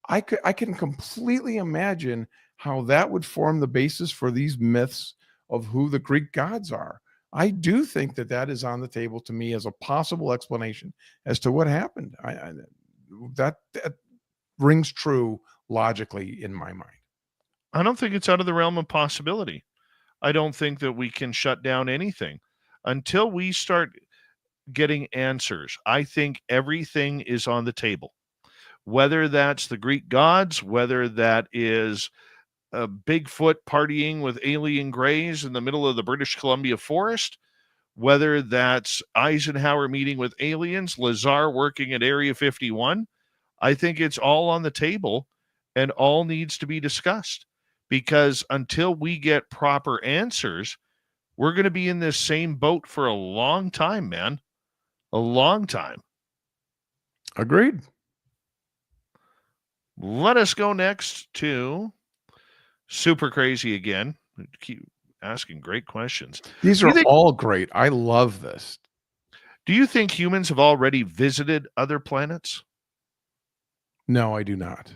I can completely imagine how that would form the basis for these myths of who the Greek gods are. I do think that that is on the table to me as a possible explanation as to what happened. That rings true logically in my mind. I don't think it's out of the realm of possibility. I don't think that we can shut down anything until we start getting answers. I think everything is on the table. Whether that's the Greek gods, whether that is Bigfoot partying with alien greys in the middle of the British Columbia forest, whether that's Eisenhower meeting with aliens, Lazar working at Area 51, I think it's all on the table and all needs to be discussed. Because until we get proper answers, we're going to be in this same boat for a long time, man. A long time. Agreed. Let us go next to Super Crazy again. Keep asking great questions. These are all great. I love this. Do you think humans have already visited other planets? No, I do not.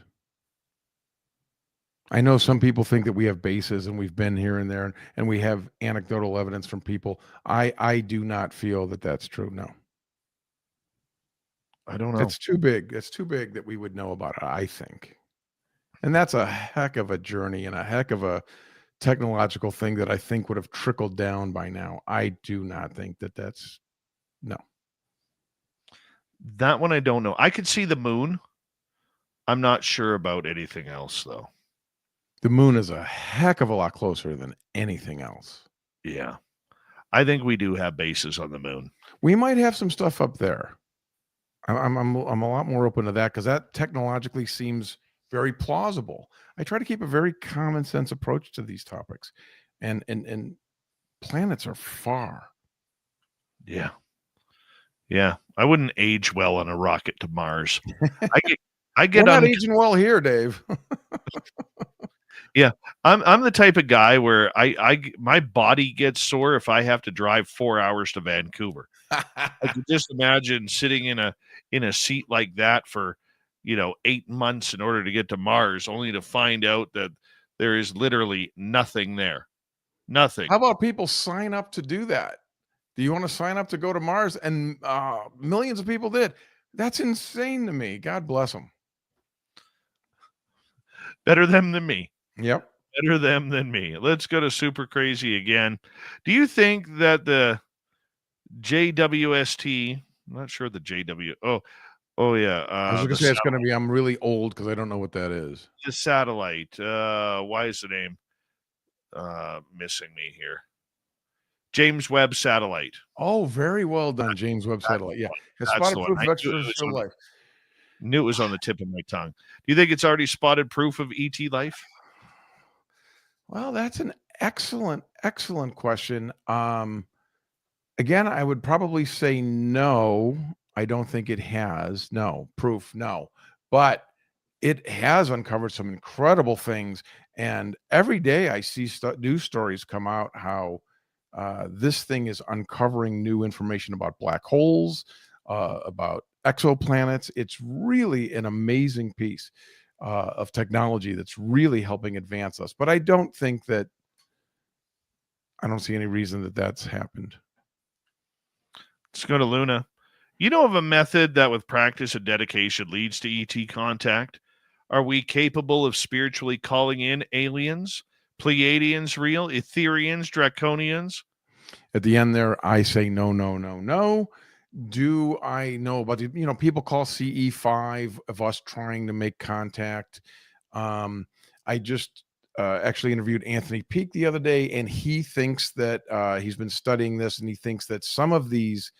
I know some people think that we have bases and we've been here and there and we have anecdotal evidence from people. I do not feel that that's true. No. I don't know. It's too big. It's too big that we would know about it, I think. And that's a heck of a journey and a heck of a technological thing that I think would have trickled down by now. I do not think that that's no. That one I don't know. I could see the moon. I'm not sure about anything else, though. The moon is a heck of a lot closer than anything else. Yeah. I think we do have bases on the moon. We might have some stuff up there. I'm a lot more open to that because that technologically seems very plausible. I try to keep a very common sense approach to these topics, and planets are far. Yeah. Yeah. I wouldn't age well on a rocket to Mars. I get We're not aging well here, Dave. Yeah, I'm the type of guy where my body gets sore if I have to drive 4 hours to Vancouver. I could just imagine sitting in a seat like that for 8 months in order to get to Mars, only to find out that there is literally nothing there. Nothing. How about people sign up to do that? Do you want to sign up to go to Mars? And millions of people did. That's insane to me. God bless them. Better them than me. Yep. Better them than me. Let's go to super crazy again. Do you think that the JWST, I'm not sure the JW, oh yeah. I was going to say it's going to be, I'm really old because I don't know what that is. The satellite. Why is the name missing me here? James Webb Satellite. Oh, very well done, James Webb Satellite. Yeah. Has spotted proof of extraterrestrial life. Knew it was on the tip of my tongue. Do you think it's already spotted proof of ET life? Well, that's an excellent question. Again, I would probably say no. I don't think it has. No. Proof, no. But it has uncovered some incredible things. And every day I see news stories come out how this thing is uncovering new information about black holes, about exoplanets. It's really an amazing piece of technology that's really helping advance us. But I don't see any reason that that's happened. Let's go to Luna. You know of a method that with practice and dedication leads to ET contact? Are we capable of spiritually calling in aliens, Pleiadians real, Etherians, Draconians? At the end there, I say no, no, no, no. Do I know about the, people call CE5 of us trying to make contact. I just actually interviewed Anthony Peake the other day, and he thinks that he's been studying this, and he thinks that some of these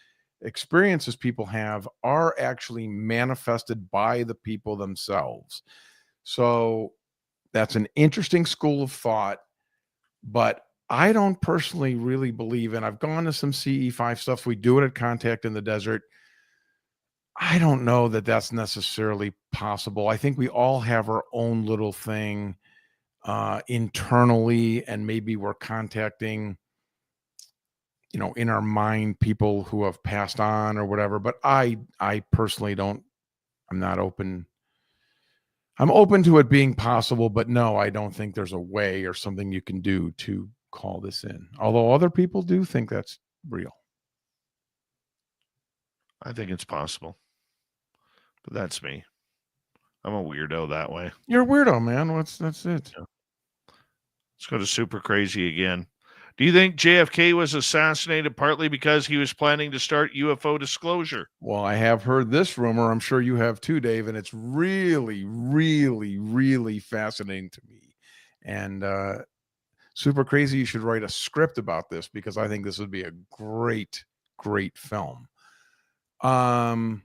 experiences people have are actually manifested by the people themselves. So that's an interesting school of thought, but I don't personally really believe in. I've gone to some CE5 stuff. We do it at Contact in the Desert. I don't know that that's necessarily possible. I think we all have our own little thing internally, and maybe we're contacting, in our mind, people who have passed on or whatever. But I personally don't. I'm not open. I'm open to it being possible, but no, I don't think there's a way or something you can do to call this in, although other people do think that's real. I think it's possible, but that's me. I'm a weirdo that way. You're a weirdo, man. That's it. Yeah. Let's go to super crazy again. Do you think JFK was assassinated partly because he was planning to start UFO disclosure? Well, I have heard this rumor. I'm sure you have too, Dave, and it's really, really, really fascinating to me. And super crazy. You should write a script about this, because I think this would be a great, great film. Again,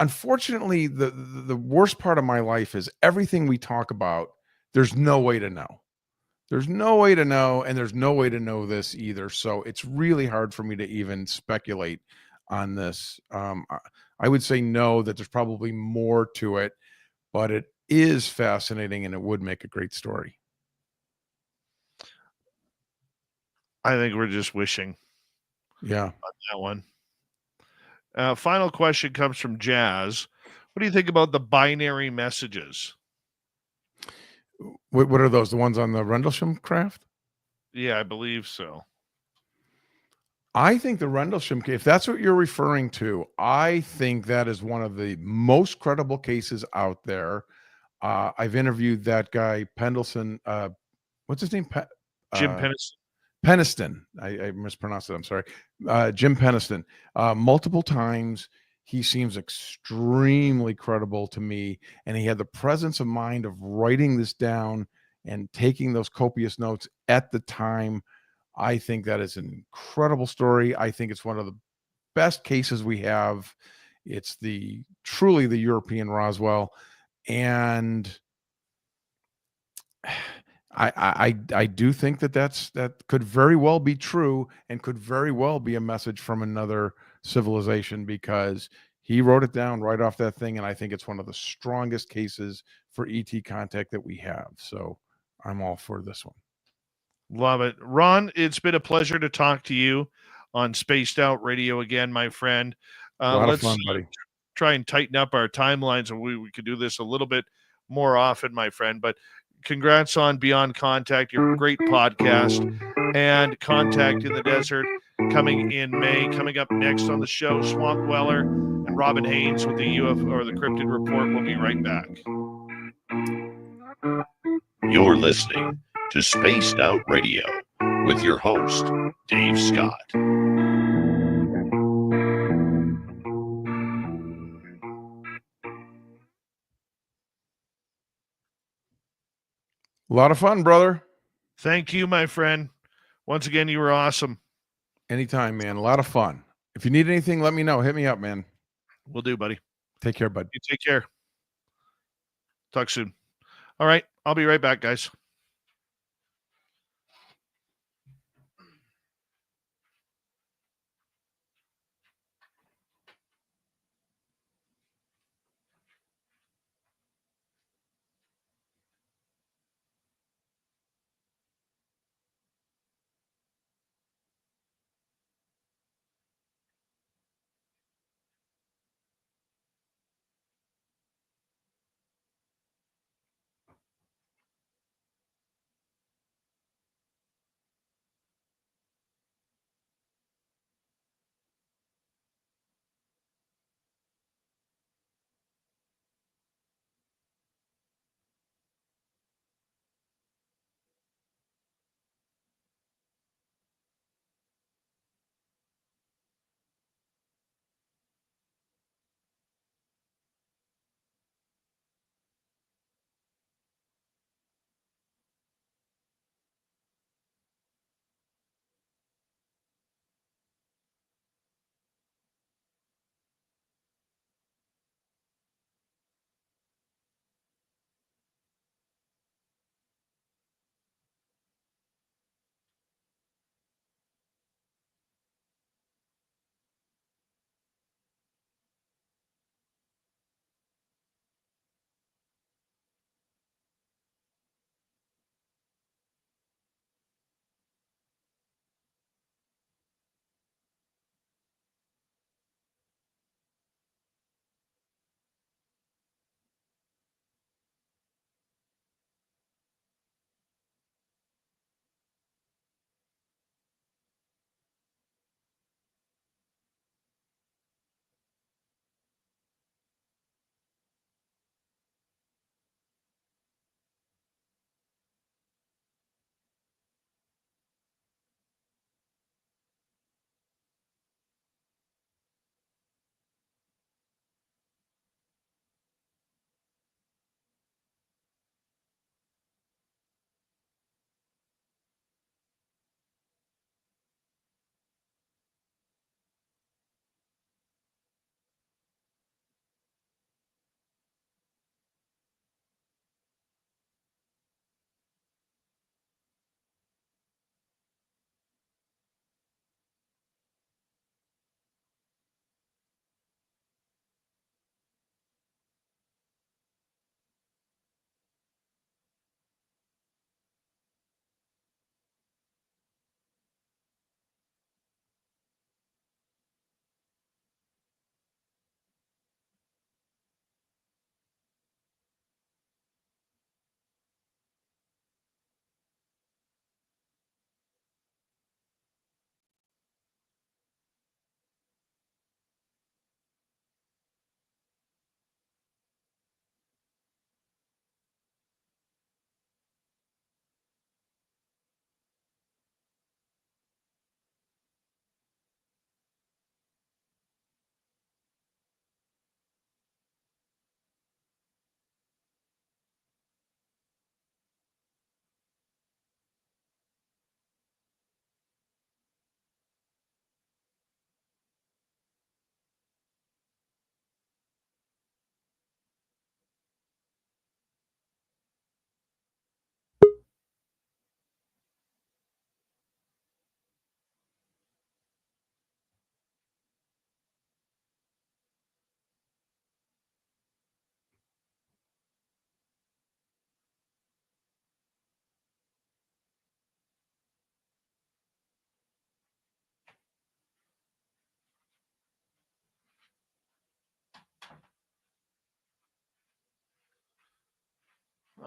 unfortunately, the worst part of my life is everything we talk about, there's no way to know. There's no way to know, and there's no way to know this either. So it's really hard for me to even speculate on this. I would say no, that there's probably more to it, but it is fascinating, and it would make a great story. I think we're just wishing. Yeah. On that one. Final question comes from Jazz. What do you think about the binary messages? What are those? The ones on the Rendlesham craft? Yeah, I believe so. I think the Rendlesham, if that's what you're referring to, I think that is one of the most credible cases out there. I've interviewed that guy, Pendleton. What's his name? Jim Peniston. Peniston. I mispronounced it. I'm sorry. Jim Peniston. Multiple times. He seems extremely credible to me, and he had the presence of mind of writing this down and taking those copious notes at the time. I think that is an incredible story. I think it's one of the best cases we have. It's truly the European Roswell, and I do think that could very well be true, and could very well be a message from another civilization, because he wrote it down right off that thing, and I think it's one of the strongest cases for ET contact that we have. So I'm all for this one. Love it. Ron, it's been a pleasure to talk to you on Spaced Out Radio again, my friend. A lot of fun, buddy. try and tighten up our timelines, and we could do this a little bit more often, my friend. But congrats on Beyond Contact, your great podcast, and Contact in the Desert coming in May. Coming up next on the show, Swamp Weller and Robin Haynes with the UFO or the Crypted Report. We'll be right back. You're listening to Spaced Out Radio with your host, Dave Scott. A lot of fun, brother. Thank you, my friend. Once again, you were awesome. Anytime, man. A lot of fun. If you need anything, let me know. Hit me up, man. Will do, buddy. Take care, bud. You take care. Talk soon. All right. I'll be right back, guys.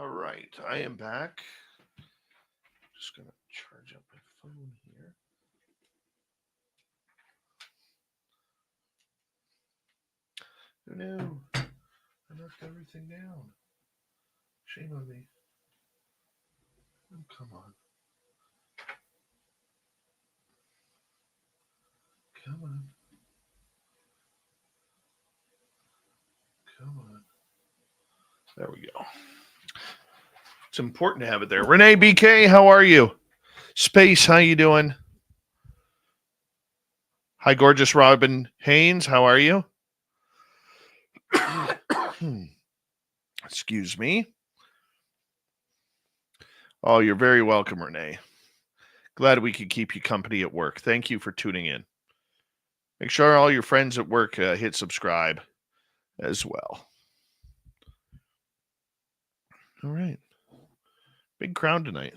All right, I am back. Just going to charge up my phone here. Oh, no, I knocked everything down. Shame on me. Oh, come on. Come on. Come on. There we go. It's important to have it there. Renee BK, how are you? Space, how you doing? Hi, gorgeous Robin Haynes, how are you? Excuse me. Oh, you're very welcome, Renee. Glad we could keep you company at work. Thank you for tuning in. Make sure all your friends at work hit subscribe as well. All right. Big crowd tonight.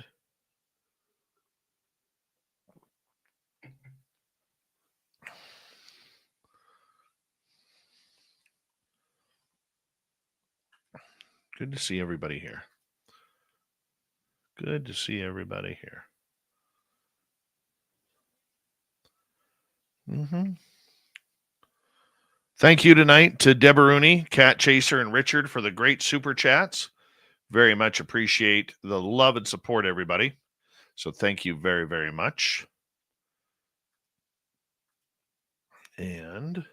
Good to see everybody here. Good to see everybody here. Thank you tonight to Deboruni, Cat Chaser, and Richard for the great super chats. Very much appreciate the love and support, everybody. So thank you very, very much. And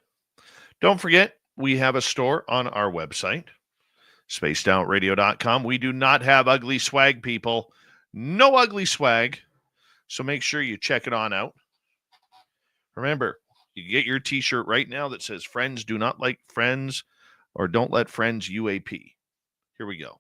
don't forget, we have a store on our website, spacedoutradio.com. We do not have ugly swag, people. No ugly swag. So make sure you check it on out. Remember, you can get your t-shirt right now that says friends do not like friends or don't let friends UAP. Here we go.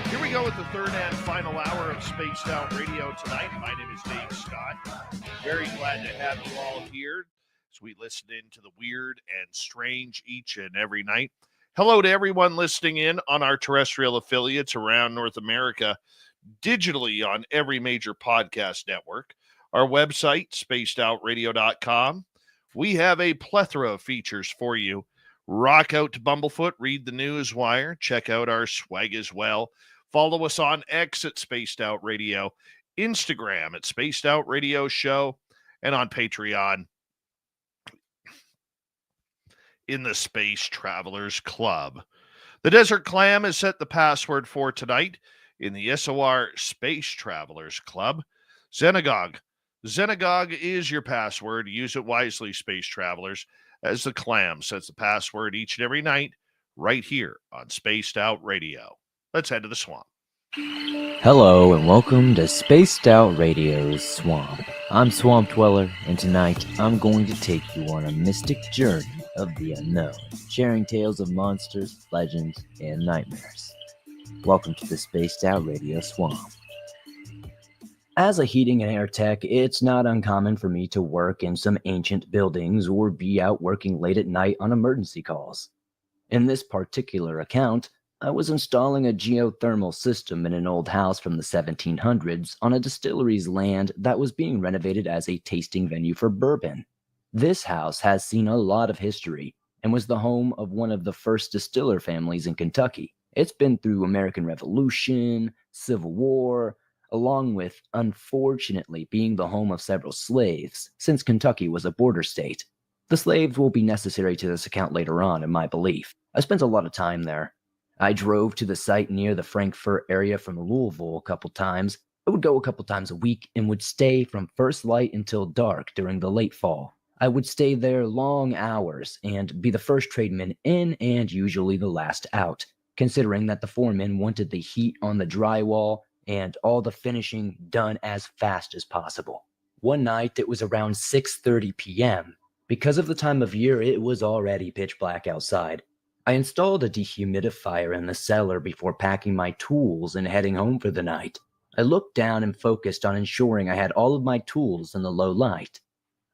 Here we go with the third and final hour of Spaced Out Radio tonight. My name is Dave Scott. Very glad to have you all here as we listen in to the weird and strange each and every night. Hello to everyone listening in on our terrestrial affiliates around North America, digitally on every major podcast network. Our website, spacedoutradio.com. We have a plethora of features for you. Rock out to Bumblefoot, read the news wire, check out our swag as well. Follow us on X at Spaced Out Radio, Instagram at Spaced Out Radio Show, and on Patreon in the Space Travelers Club. The Desert Clam has set the password for tonight in the SOR Space Travelers Club. Xenagog. Xenagog is your password. Use it wisely, Space Travelers, as the Clam sets the password each and every night right here on Spaced Out Radio. Let's head to the swamp. Hello and welcome to Spaced Out Radio's Swamp. I'm Swamp Dweller, and tonight I'm going to take you on a mystic journey of the unknown, sharing tales of monsters, legends, and nightmares. Welcome to the Spaced Out Radio Swamp. As a heating and air tech, it's not uncommon for me to work in some ancient buildings or be out working late at night on emergency calls. In this particular account, I was installing a geothermal system in an old house from the 1700s on a distillery's land that was being renovated as a tasting venue for bourbon. This house has seen a lot of history and was the home of one of the first distiller families in Kentucky. It's been through American Revolution, Civil War, along with, unfortunately, being the home of several slaves, since Kentucky was a border state. The slaves will be necessary to this account later on, in my belief. I spent a lot of time there. I drove to the site near the Frankfurt area from Louisville a couple times. I would go a couple times a week and would stay from first light until dark during the late fall. I would stay there long hours and be the first tradesman in and usually the last out, considering that the foreman wanted the heat on the drywall and all the finishing done as fast as possible. One night it was around 6:30 p.m. Because of the time of year, it was already pitch black outside. I installed a dehumidifier in the cellar before packing my tools and heading home for the night. I looked down and focused on ensuring I had all of my tools in the low light.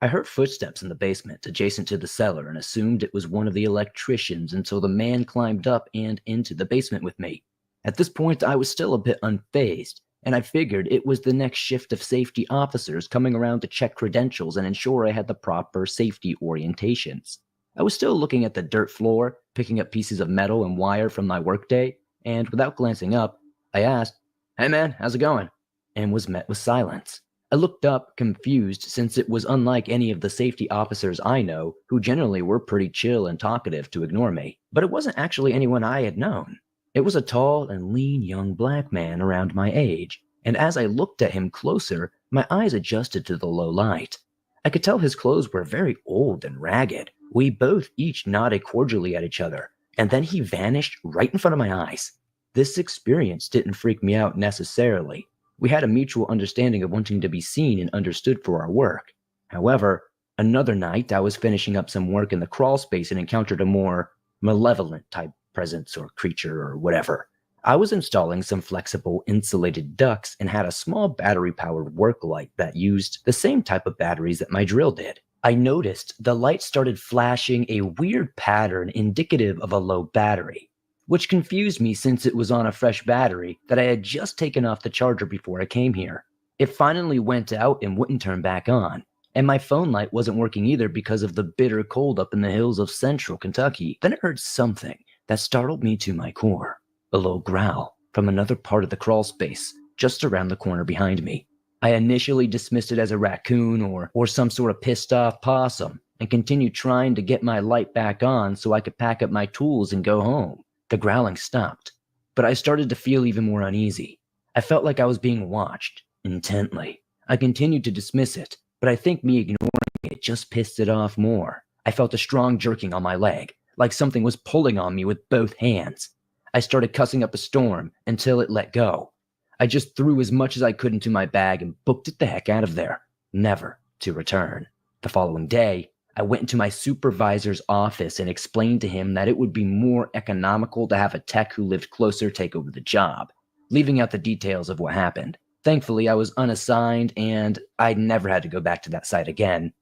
I heard footsteps in the basement adjacent to the cellar and assumed it was one of the electricians until the man climbed up and into the basement with me. At this point, I was still a bit unfazed, and I figured it was the next shift of safety officers coming around to check credentials and ensure I had the proper safety orientations. I was still looking at the dirt floor, picking up pieces of metal and wire from my workday, and without glancing up, I asked, "Hey man, how's it going?" and was met with silence. I looked up, confused, since it was unlike any of the safety officers I know, who generally were pretty chill and talkative, to ignore me. But it wasn't actually anyone I had known. It was a tall and lean young black man around my age, and as I looked at him closer, my eyes adjusted to the low light. I could tell his clothes were very old and ragged. We both each nodded cordially at each other, and then he vanished right in front of my eyes. This experience didn't freak me out necessarily. We had a mutual understanding of wanting to be seen and understood for our work. However, another night I was finishing up some work in the crawl space and encountered a more malevolent type presence or creature or whatever. I was installing some flexible insulated ducts and had a small battery-powered work light that used the same type of batteries that my drill did. I noticed the light started flashing a weird pattern indicative of a low battery, which confused me since it was on a fresh battery that I had just taken off the charger before I came here. It finally went out and wouldn't turn back on, and my phone light wasn't working either because of the bitter cold up in the hills of central Kentucky. Then I heard something that startled me to my core. A low growl from another part of the crawl space, just around the corner behind me. I initially dismissed it as a raccoon or some sort of pissed off possum, and continued trying to get my light back on so I could pack up my tools and go home. The growling stopped, but I started to feel even more uneasy. I felt like I was being watched, intently. I continued to dismiss it, but I think me ignoring it just pissed it off more. I felt a strong jerking on my leg, like something was pulling on me with both hands. I started cussing up a storm until it let go. I just threw as much as I could into my bag and booked it the heck out of there, never to return. The following day, I went into my supervisor's office and explained to him that it would be more economical to have a tech who lived closer take over the job, leaving out the details of what happened. Thankfully, I was unassigned and I'd never had to go back to that site again.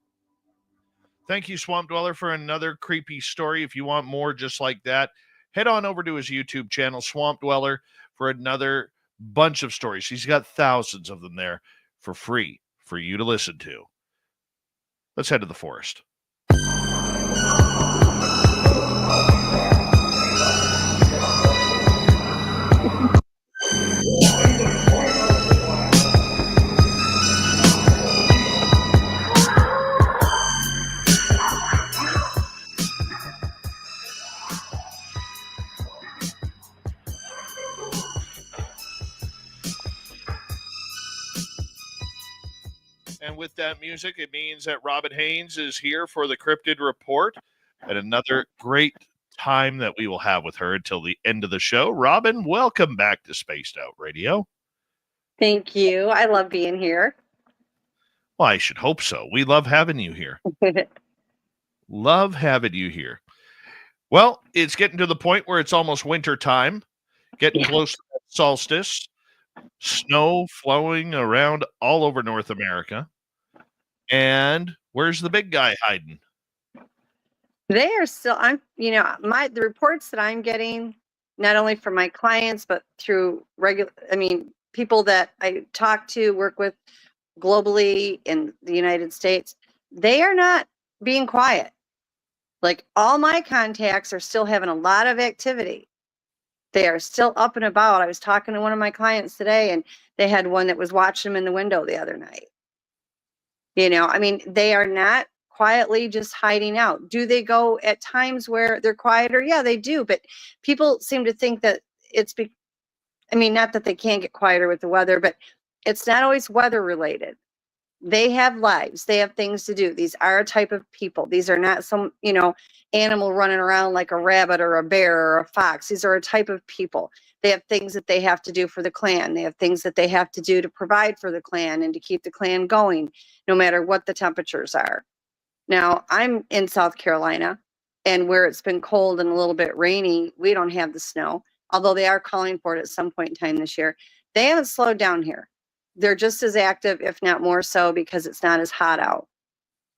Thank you, Swamp Dweller, for another creepy story. If you want more just like that, head on over to his YouTube channel, Swamp Dweller, for another bunch of stories. He's got thousands of them there for free for you to listen to. Let's head to the forest. And with that music, it means that Robin Haynes is here for the Crypted Report and another great time that we will have with her until the end of the show. Robin, welcome back to Spaced Out Radio. Thank you. I love being here. Well, I should hope so. We love having you here. Love having you here. Well, it's getting to the point where it's almost winter time, getting close to that solstice, snow flowing around all over North America. And where's the big guy hiding? They are still, the reports that I'm getting, not only from my clients, but through people that I talk to, work with globally in the United States, they are not being quiet. Like, all my contacts are still having a lot of activity. They are still up and about. I was talking to one of my clients today, and they had one that was watching them in the window the other night. They are not quietly just hiding out. Do they go at times where they're quieter? Yeah, they do. But people seem to think that not that they can't get quieter with the weather, but it's not always weather related. They have lives. They have things to do. These are a type of people. These are not some, animal running around like a rabbit or a bear or a fox. These are a type of people. They have things that they have to do for the clan. They have things that they have to do to provide for the clan and to keep the clan going, no matter what the temperatures are. Now, I'm in South Carolina, and where it's been cold and a little bit rainy, we don't have the snow, although they are calling for it at some point in time this year. They haven't slowed down here. They're just as active, if not more so, because it's not as hot out.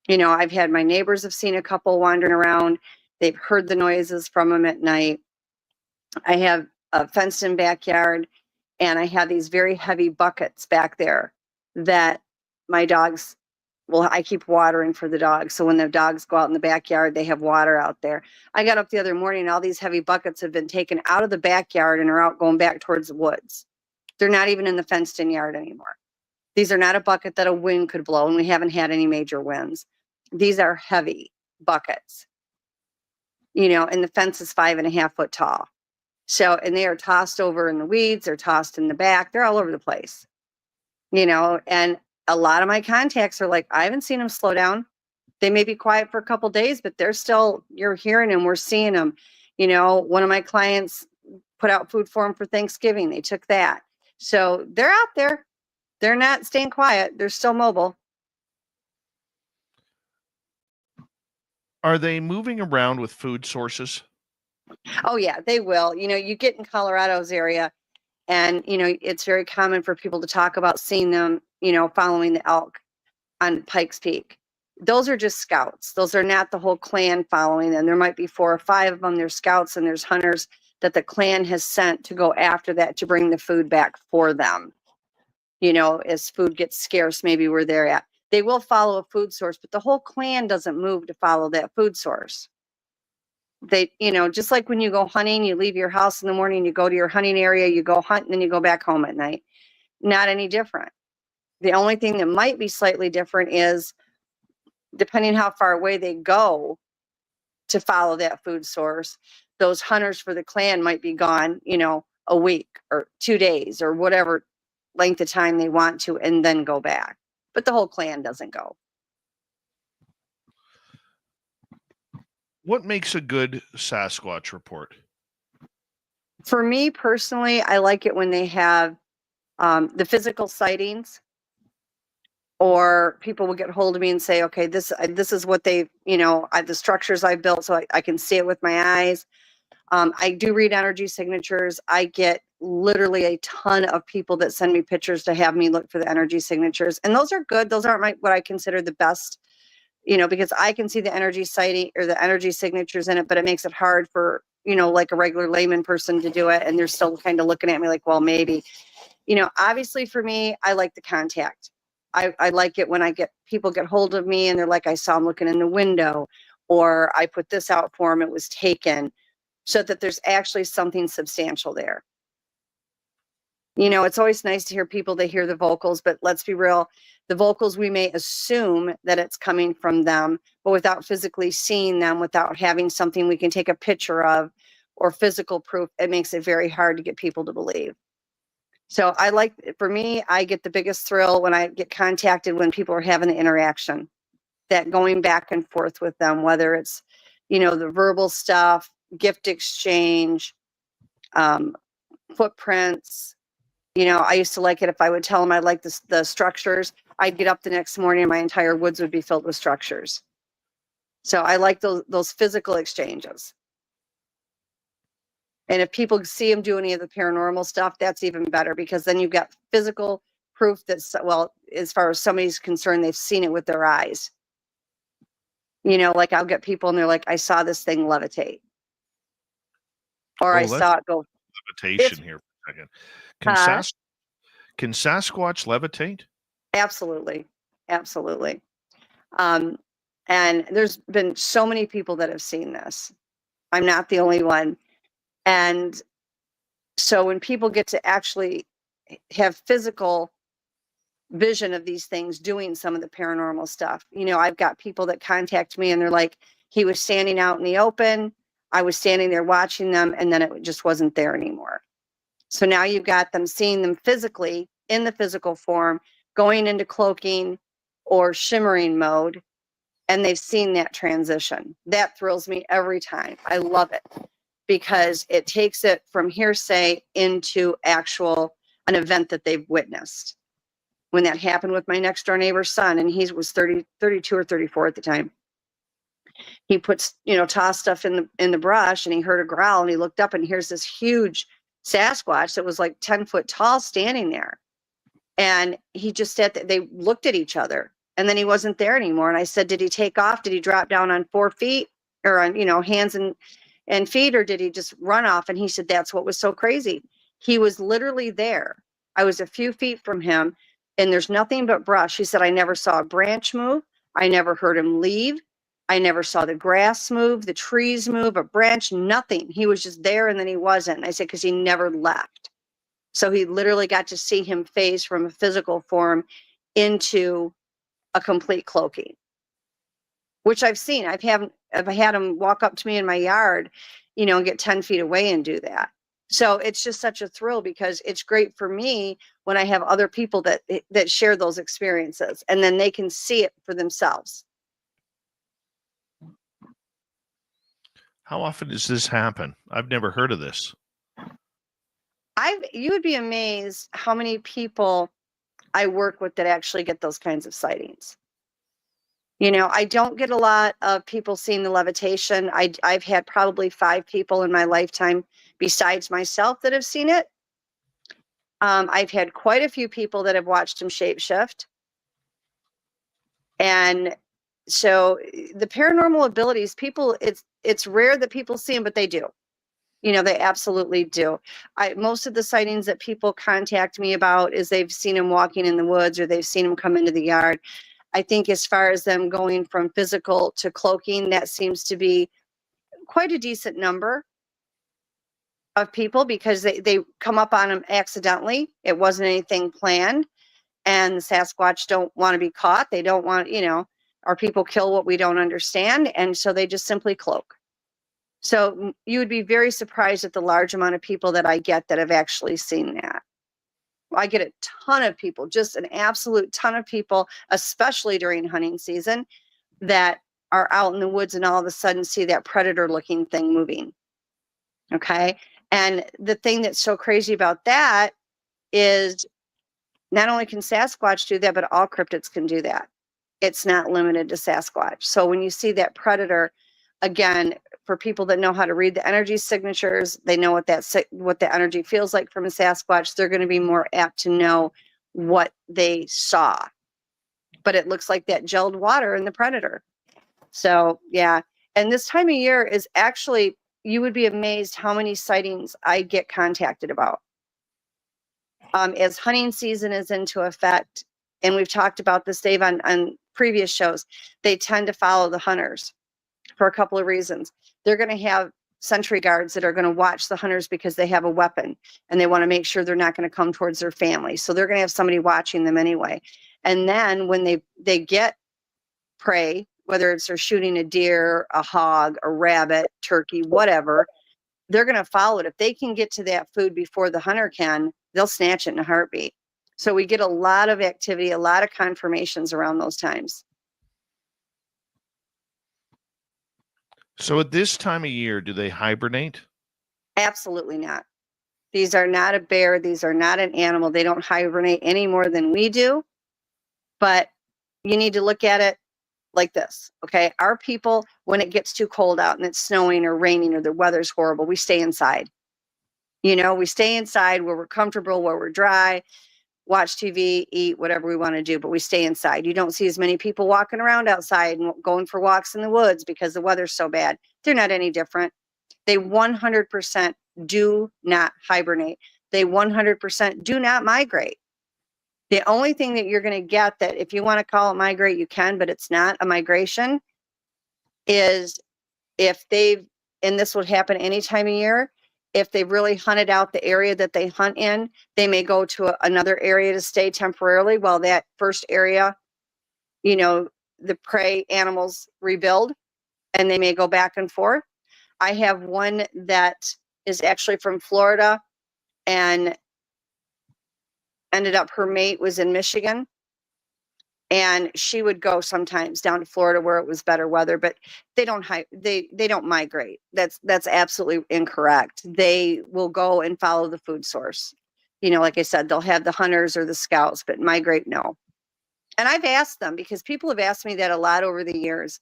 I've had my neighbors have seen a couple wandering around. They've heard the noises from them at night. I have a fenced-in backyard, and I have these very heavy buckets back there that my dogs, well, I keep watering for the dogs. So when the dogs go out in the backyard, they have water out there. I got up the other morning, and all these heavy buckets have been taken out of the backyard and are out going back towards the woods. They're not even in the fenced-in yard anymore. These are not a bucket that a wind could blow, and we haven't had any major winds. These are heavy buckets, and the fence is 5.5 foot tall. So, and they are tossed over in the weeds, they're tossed in the back, they're all over the place, and a lot of my contacts are like, I haven't seen them slow down. They may be quiet for a couple days, but they're still, you're hearing them, we're seeing them. One of my clients put out food for them for Thanksgiving. They took that. So they're out there. They're not staying quiet. They're still mobile. Are they moving around with food sources? Oh yeah, they will. You get in Colorado's area, and it's very common for people to talk about seeing them, following the elk on Pikes Peak. Those are just scouts. Those are not the whole clan following them. There might be 4 or 5 of them. There's scouts and there's hunters that the clan has sent to go after that, to bring the food back for them. As food gets scarce, maybe where they're at. They will follow a food source, but the whole clan doesn't move to follow that food source. They, just like when you go hunting, you leave your house in the morning, you go to your hunting area, you go hunt, and then you go back home at night. Not any different. The only thing that might be slightly different is, depending how far away they go to follow that food source, those hunters for the clan might be gone, a week or 2 days or whatever length of time they want to, and then go back. But the whole clan doesn't go. What makes a good Sasquatch report? For me personally, I like it when they have the physical sightings, or people will get hold of me and say, okay, this is what they, the structures I built, so I can see it with my eyes. I do read energy signatures. I get literally a ton of people that send me pictures to have me look for the energy signatures. And those are good. Those aren't what I consider the best, because I can see the energy sighting or the energy signatures in it, but it makes it hard for, like a regular layman person to do it. And they're still kind of looking at me like, well, maybe, obviously for me, I like the contact. I like it when people get hold of me and they're like, I saw them looking in the window, or I put this out for them, it was taken, so that there's actually something substantial there. It's always nice to hear people that hear the vocals, but let's be real. The vocals, we may assume that it's coming from them, but without physically seeing them, without having something we can take a picture of or physical proof, it makes it very hard to get people to believe. So for me, I get the biggest thrill when I get contacted when people are having the interaction, that going back and forth with them, whether it's, the verbal stuff, gift exchange, footprints. I used to like it if I would tell them I like the structures. I'd get up the next morning and my entire woods would be filled with structures. So I like those physical exchanges. And if people see them do any of the paranormal stuff, that's even better, because then you've got physical proof that, well, as far as somebody's concerned, they've seen it with their eyes. Like I'll get people and they're like, I saw this thing levitate. Or I saw it go. Levitation here for a second. Can Sasquatch levitate? Absolutely. Absolutely. And there's been so many people that have seen this. I'm not the only one. And so when people get to actually have physical vision of these things doing some of the paranormal stuff, I've got people that contact me and they're like, he was standing out in the open, I was standing there watching them, and then it just wasn't there anymore. So now you've got them seeing them physically in the physical form, going into cloaking or shimmering mode, and they've seen that transition. That thrills me every time. I love it, because it takes it from hearsay into an event that they've witnessed. When that happened with my next door neighbor's son, and he was 32 or 34 at the time. He puts, tossed stuff in the brush, and he heard a growl, and he looked up, and here's this huge Sasquatch that was like 10 foot tall standing there. And he just said that they looked at each other, and then he wasn't there anymore. And I said, did he take off? Did he drop down on 4 feet or on, hands and and feed, or did he just run off? And he said, that's what was so crazy. He was literally there. I was a few feet from him, and there's nothing but brush. He said, I never saw a branch move. I never heard him leave. I never saw the grass move, the trees move, a branch, nothing. He was just there, and then he wasn't. I said, because he never left. So he literally got to see him phase from a physical form into a complete cloaking, which I've seen. I've had him walk up to me in my yard, and get 10 feet away and do that. So it's just such a thrill, because it's great for me when I have other people that share those experiences, and then they can see it for themselves. How often does this happen? I've never heard of this. You would be amazed how many people I work with that actually get those kinds of sightings. I don't get a lot of people seeing the levitation. I've had probably 5 people in my lifetime besides myself that have seen it. I've had quite a few people that have watched him shapeshift. And so the paranormal abilities, people, it's rare that people see them, but they do. They absolutely do. Most of the sightings that people contact me about is they've seen him walking in the woods, or they've seen him come into the yard. I think as far as them going from physical to cloaking, that seems to be quite a decent number of people, because they come up on them accidentally. It wasn't anything planned. And the Sasquatch don't want to be caught. They don't want, our people kill what we don't understand. And so they just simply cloak. So you would be very surprised at the large amount of people that I get that have actually seen that. I get a ton of people, just an absolute ton of people, especially during hunting season, that are out in the woods and all of a sudden see that predator looking thing moving. Okay. And the thing that's so crazy about that is not only can Sasquatch do that, but all cryptids can do that. It's not limited to Sasquatch. So when you see that predator, again, for people that know how to read the energy signatures, they know what the energy feels like from a Sasquatch, they're going to be more apt to know what they saw. But it looks like that gelled water in the predator. So, yeah. And this time of year is actually, you would be amazed how many sightings I get contacted about. As hunting season is into effect, and we've talked about this, Dave, on previous shows, they tend to follow the hunters for a couple of reasons. They're going to have sentry guards that are going to watch the hunters because they have a weapon, and they want to make sure they're not going to come towards their family. So they're going to have somebody watching them anyway. And then when they get prey, whether it's they're shooting a deer, a hog, a rabbit, turkey, whatever, they're going to follow it. If they can get to that food before the hunter can, they'll snatch it in a heartbeat. So we get a lot of activity, a lot of confirmations around those times. So at this time of year, do they hibernate? Absolutely not. These are not a bear. These are not an animal. They don't hibernate any more than we do. But you need to look at it like this, okay? Our people, when it gets too cold out and it's snowing or raining or the weather's horrible, we stay inside. We stay inside where we're comfortable, where we're dry, watch TV, eat, whatever we want to do, but we stay inside. You don't see as many people walking around outside and going for walks in the woods because the weather's so bad. They're not any different. They 100% do not hibernate. They 100% do not migrate. The only thing that you're going to get, that if you want to call it migrate, you can, but it's not a migration, is if and this would happen any time of year, if they've really hunted out the area that they hunt in, they may go to another area to stay temporarily while that first area, the prey animals rebuild, and they may go back and forth. I have one that is actually from Florida, and ended up, her mate was in Michigan, and she would go sometimes down to Florida where it was better weather, but they don't migrate. That's absolutely incorrect. They will go and follow the food source. Like I said, they'll have the hunters or the scouts, but migrate, no. And I've asked them, because people have asked me that a lot over the years,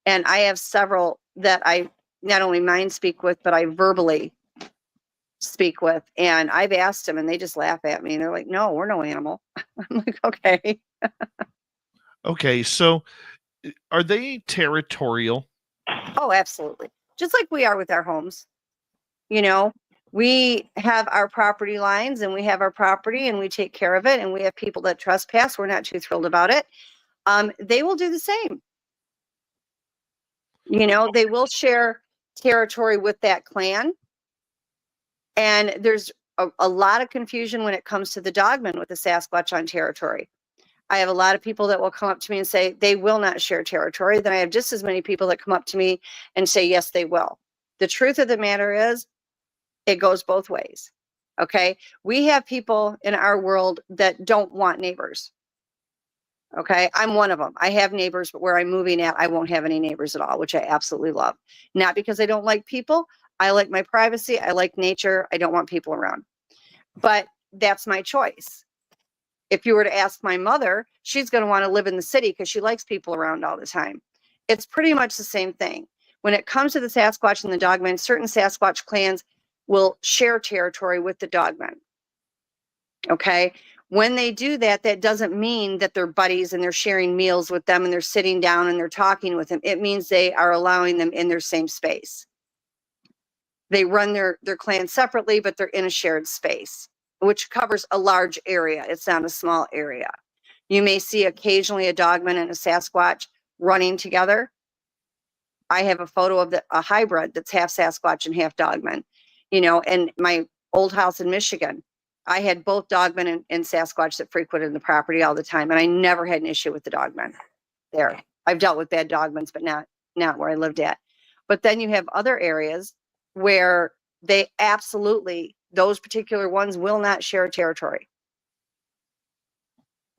and I have several that I not only mind speak with, but I verbally speak with, and I've asked them, and they just laugh at me, and they're like, no, we're no animal. I'm like, okay. Okay, so are they territorial? Oh, absolutely. just like we are with our homes. You know, we have our property lines and we have our property and we take care of it, and we have people that trespass. We're not too thrilled about it. They will do the same. You know, they will share territory with that clan. And there's a lot of confusion when it comes to the dogmen with the Sasquatch on territory. I have a lot of people that will come up to me and say they will not share territory. Then I have just as many people that come up to me and say, yes, they will. The truth of the matter is, it goes both ways. Okay. We have people in our world that don't want neighbors. Okay. I'm one of them. I have neighbors, but where I'm moving at, I won't have any neighbors at all, which I absolutely love. Not because I don't like people. I like my privacy. I like nature. I don't want people around. But that's my choice. If you were to ask my mother, she's going to want to live in the city because she likes people around all the time. It's pretty much the same thing. When it comes to the Sasquatch and the dogmen, certain Sasquatch clans will share territory with the dogmen. Okay. When they do that, that doesn't mean that they're buddies and they're sharing meals with them and they're sitting down and they're talking with them. It means they are allowing them in their same space. They run their clan separately, but they're in a shared space, which covers a large area. It's not a small area. You may see occasionally a dogman and a Sasquatch running together. I have a photo of a hybrid that's half Sasquatch and half dogman. You know, and my old house in Michigan, I had both dogmen and Sasquatch that frequented the property all the time, and I never had an issue with the dogmen there. I've dealt with bad dogmans, but not where I lived at. But then you have other areas where they absolutely, those particular ones will not share territory.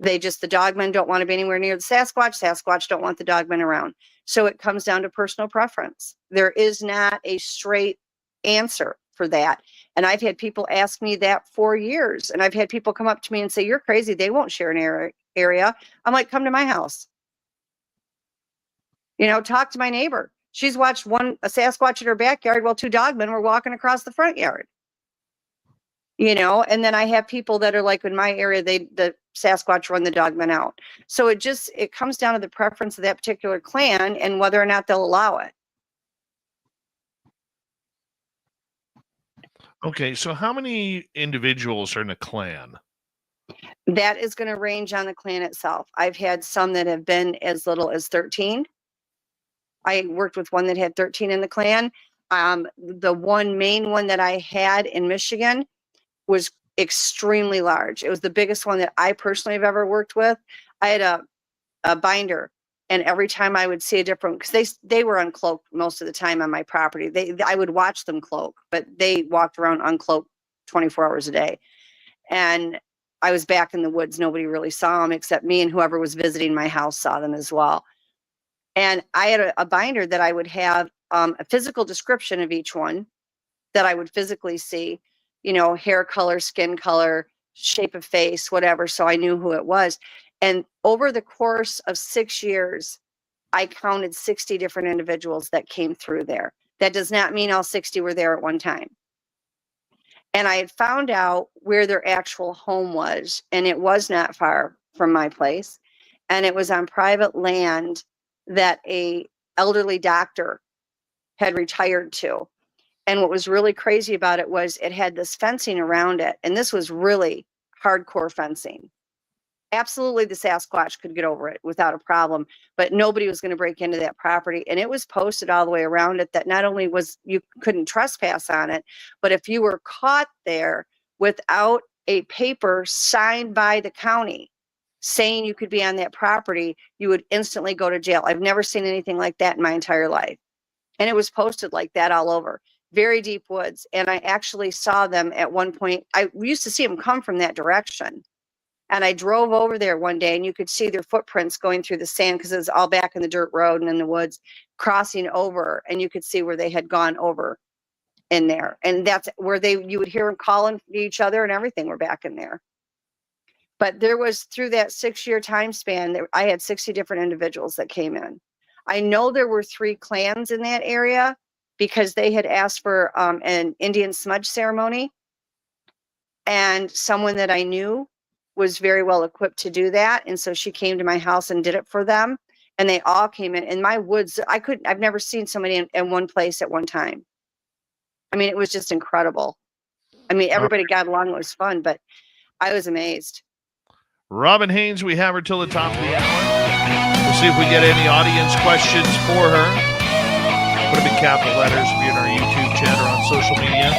The dogmen don't want to be anywhere near the Sasquatch. Sasquatch don't want the dogmen around. So it comes down to personal preference. There is not a straight answer for that. And I've had people ask me that for years. And I've had people come up to me and say, you're crazy. They won't share an area. I'm like, come to my house. You know, talk to my neighbor. She's watched a Sasquatch in her backyard while two dogmen were walking across the front yard. You know, and then I have people that are like, in my area, the Sasquatch run the dogmen out. So it comes down to the preference of that particular clan and whether or not they'll allow it. Okay, so how many individuals are in a clan? That is going to range on the clan itself. I've had some that have been as little as 13. I worked with one that had 13 in the clan. The one main one that I had in Michigan was extremely large. It was the biggest one that I personally have ever worked with. I had a binder, and every time I would see a different, because they were uncloaked most of the time on my property. I would watch them cloak, but they walked around uncloaked 24 hours a day. And I was back in the woods. Nobody really saw them except me, and whoever was visiting my house saw them as well. And I had a binder that I would have a physical description of each one that I would physically see, you know, hair color, skin color, shape of face, whatever. So I knew who it was. And over the course of 6 years, I counted 60 different individuals that came through there. That does not mean all 60 were there at one time. And I had found out where their actual home was, and it was not far from my place. And it was on private land that a elderly doctor had retired to. And what was really crazy about it was it had this fencing around it. And this was really hardcore fencing. Absolutely, the Sasquatch could get over it without a problem, but nobody was going to break into that property. And it was posted all the way around it that not only was you couldn't trespass on it, but if you were caught there without a paper signed by the county saying you could be on that property, you would instantly go to jail. I've never seen anything like that in my entire life. And it was posted like that all over. Very deep woods. And I actually saw them at one point. I used to see them come from that direction. And I drove over there one day, and you could see their footprints going through the sand because it was all back in the dirt road and in the woods, crossing over. And you could see where they had gone over in there. And that's where you would hear them calling each other and everything were back in there. But there was, through that 6-year time span, I had 60 different individuals that came in. I know there were 3 clans in that area because they had asked for an Indian smudge ceremony. And someone that I knew was very well equipped to do that. And so she came to my house and did it for them. and they all came in. And my woods, I've never seen so many in one place at one time. I mean, it was just incredible. I mean, everybody got along. It was fun, but I was amazed. Robin Haynes, we have her till the top of the hour. We'll see if we get any audience questions for her. Put them in capital letters. Be in our YouTube chat or on social media.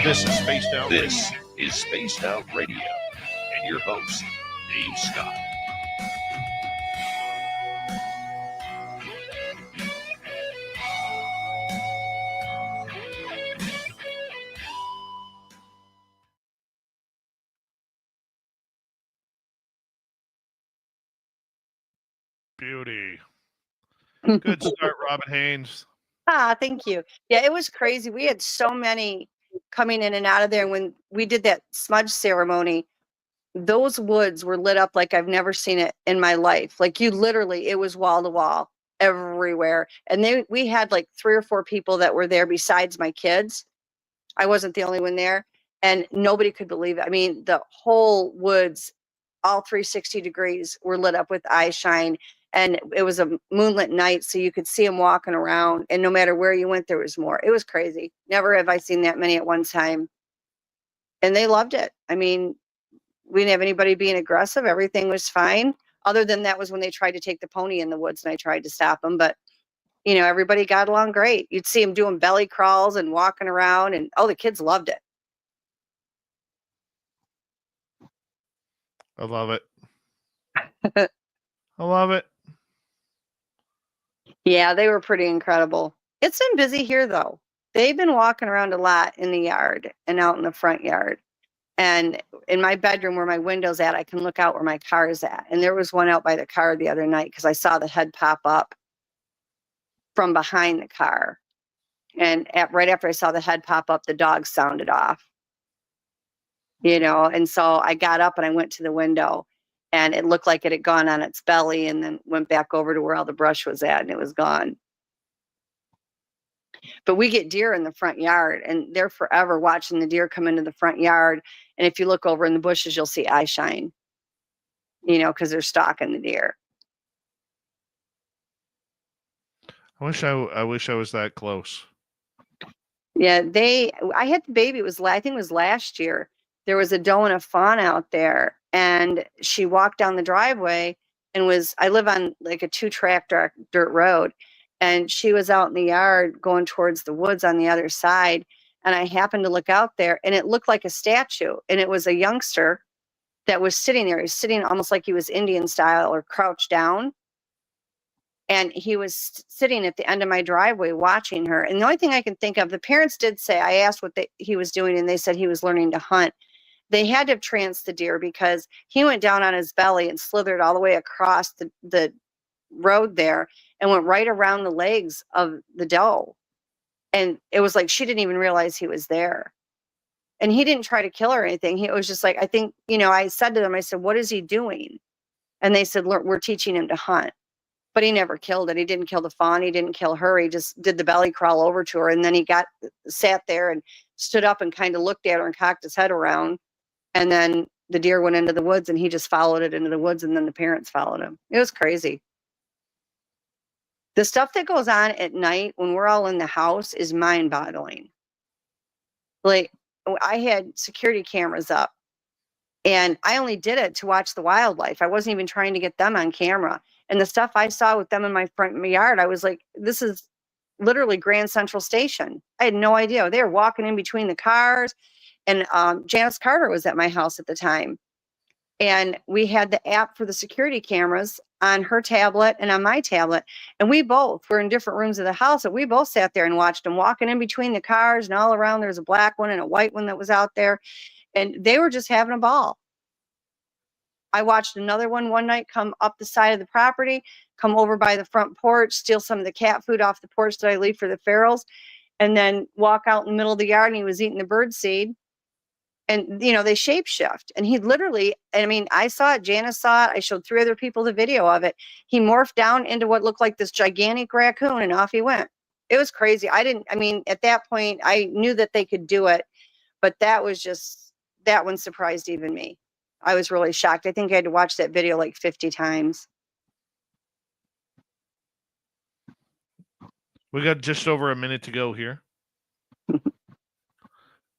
This is Spaced Out Radio. This is Spaced Out Radio, and your host, Dave Scott. Beauty. Good start, Robin Haynes. Thank you. Yeah, it was crazy. We had so many coming in and out of there. When we did that smudge ceremony, those woods were lit up like I've never seen it in my life. Like you literally, it was wall to wall everywhere. And we had like 3 or 4 people that were there besides my kids. I wasn't the only one there, and nobody could believe it. I mean, the whole woods, all 360 degrees, were lit up with eye shine. And it was a moonlit night, so you could see them walking around. And no matter where you went, there was more. It was crazy. Never have I seen that many at one time. And they loved it. I mean, we didn't have anybody being aggressive. Everything was fine. Other than that was when they tried to take the pony in the woods, and I tried to stop them. But, you know, everybody got along great. You'd see them doing belly crawls and walking around. And, the kids loved it. I love it. I love it. Yeah, they were pretty incredible. It's been busy here, though. They've been walking around a lot in the yard and out in the front yard. And in my bedroom where my window's at, I can look out where my car is at. And there was one out by the car the other night because I saw the head pop up from behind the car. And right after I saw the head pop up, the dog sounded off. You know, and so I got up and I went to the window. And it looked like it had gone on its belly and then went back over to where all the brush was at, and it was gone. But we get deer in the front yard, and they're forever watching the deer come into the front yard. And if you look over in the bushes, you'll see eye shine, you know, because they're stalking the deer. I wish I was that close. Yeah, I had the baby. I think it was last year. There was a doe and a fawn out there, and she walked down the driveway and I live on like a 2-track dirt road, and she was out in the yard going towards the woods on the other side. And I happened to look out there, and it looked like a statue, and it was a youngster that was sitting there. He was sitting almost like he was Indian style or crouched down. And he was sitting at the end of my driveway watching her. And the only thing I can think of, the parents did say, I asked what he was doing, and they said he was learning to hunt. They had to have tranced the deer because he went down on his belly and slithered all the way across the road there and went right around the legs of the doe. And it was like she didn't even realize he was there. And he didn't try to kill her or anything. It was just like, I think, you know, I said to them, I said, what is he doing? And they said, look, we're teaching him to hunt. But he never killed it. He didn't kill the fawn. He didn't kill her. He just did the belly crawl over to her. And then he sat there and stood up and kind of looked at her and cocked his head around. And then the deer went into the woods, and he just followed it into the woods. And then the parents followed him. It was crazy. The stuff that goes on at night when we're all in the house is mind-boggling. Like, I had security cameras up, and I only did it to watch the wildlife. I wasn't even trying to get them on camera. And the stuff I saw with them in my front yard, I was like, this is literally Grand Central Station. I had no idea. They were walking in between the cars. And Janice Carter was at my house at the time. And we had the app for the security cameras on her tablet and on my tablet. And we both were in different rooms of the house. And we both sat there and watched them walking in between the cars, and all around there's a black one and a white one that was out there. And they were just having a ball. I watched another one night come up the side of the property, come over by the front porch, steal some of the cat food off the porch that I leave for the ferals, and then walk out in the middle of the yard, and he was eating the bird seed. And, you know, they shapeshift. And he literally, I mean, I saw it, Janice saw it, I showed 3 other people the video of it. He morphed down into what looked like this gigantic raccoon, and off he went. It was crazy. At that point, I knew that they could do it, but that one surprised even me. I was really shocked. I think I had to watch that video like 50 times. We got just over a minute to go here.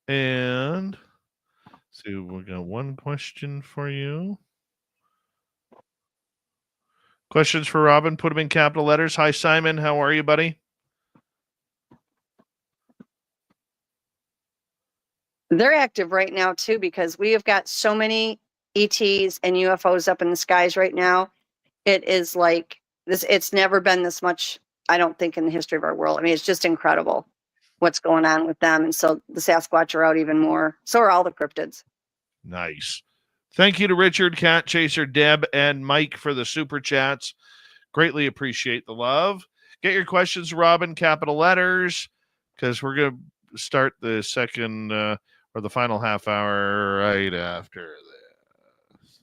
And see, we got one question for you. Questions for Robin? Put them in capital letters. Hi, Simon. How are you, buddy? They're active right now too, because we have got so many ETs and UFOs up in the skies right now. It is like this. It's never been this much, I don't think, in the history of our world. I mean, it's just incredible what's going on with them. And so the Sasquatch are out even more. So are all the cryptids. Nice. Thank you to Richard, Cat Chaser, Deb, and Mike for the super chats. Greatly appreciate the love. Get your questions, Robin, capital letters, because we're going to start the second or the final half hour right after this.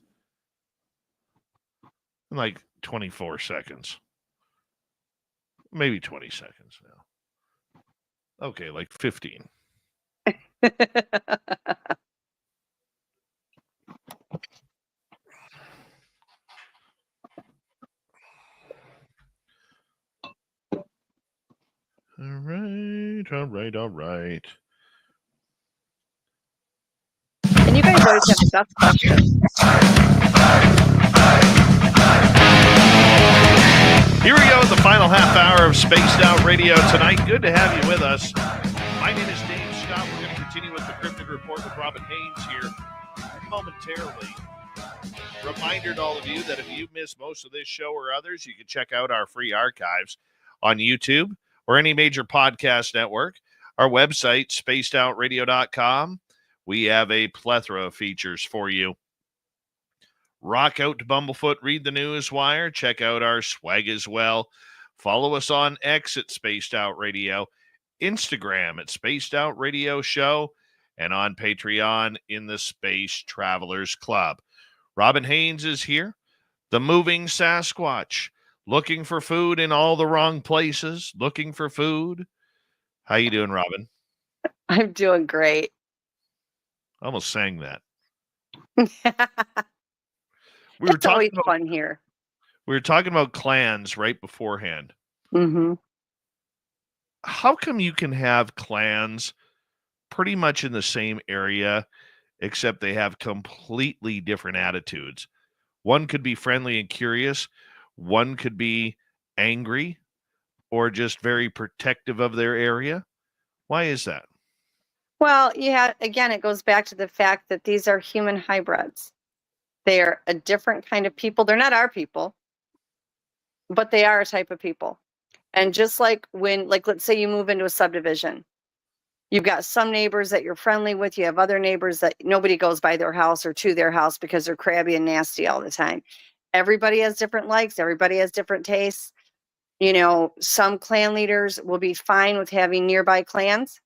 In like 24 seconds. Maybe 20 seconds now. Okay, like 15. All right. And you guys always have the best questions. Here we go, the final half hour of Spaced Out Radio tonight. Good to have you with us. My name is Dave Scott. We're going to continue with the Crypted Report with Robin Haynes here momentarily. Reminder to all of you that if you missed most of this show or others, you can check out our free archives on YouTube or any major podcast network. Our website, spacedoutradio.com. We have a plethora of features for you. Rock out to Bumblefoot, read the news wire, check out our swag as well. Follow us on X at Spaced Out Radio, Instagram at Spaced Out Radio Show, and on Patreon in the Space Travelers Club. Robin Haynes is here, the moving Sasquatch, looking for food in all the wrong places, looking for food. How you doing, Robin? I'm doing great. I almost sang that. It's always fun here. We were talking about clans right beforehand. Mm-hmm. How come you can have clans pretty much in the same area, except they have completely different attitudes? One could be friendly and curious. One could be angry or just very protective of their area. Why is that? Well, yeah, again, it goes back to the fact that these are human hybrids. They are a different kind of people. They're not our people, but they are a type of people. And just like when, like, let's say you move into a subdivision, you've got some neighbors that you're friendly with. You have other neighbors that nobody goes by their house or to their house because they're crabby and nasty all the time. Everybody has different likes. Everybody has different tastes. You know, some clan leaders will be fine with having nearby clans.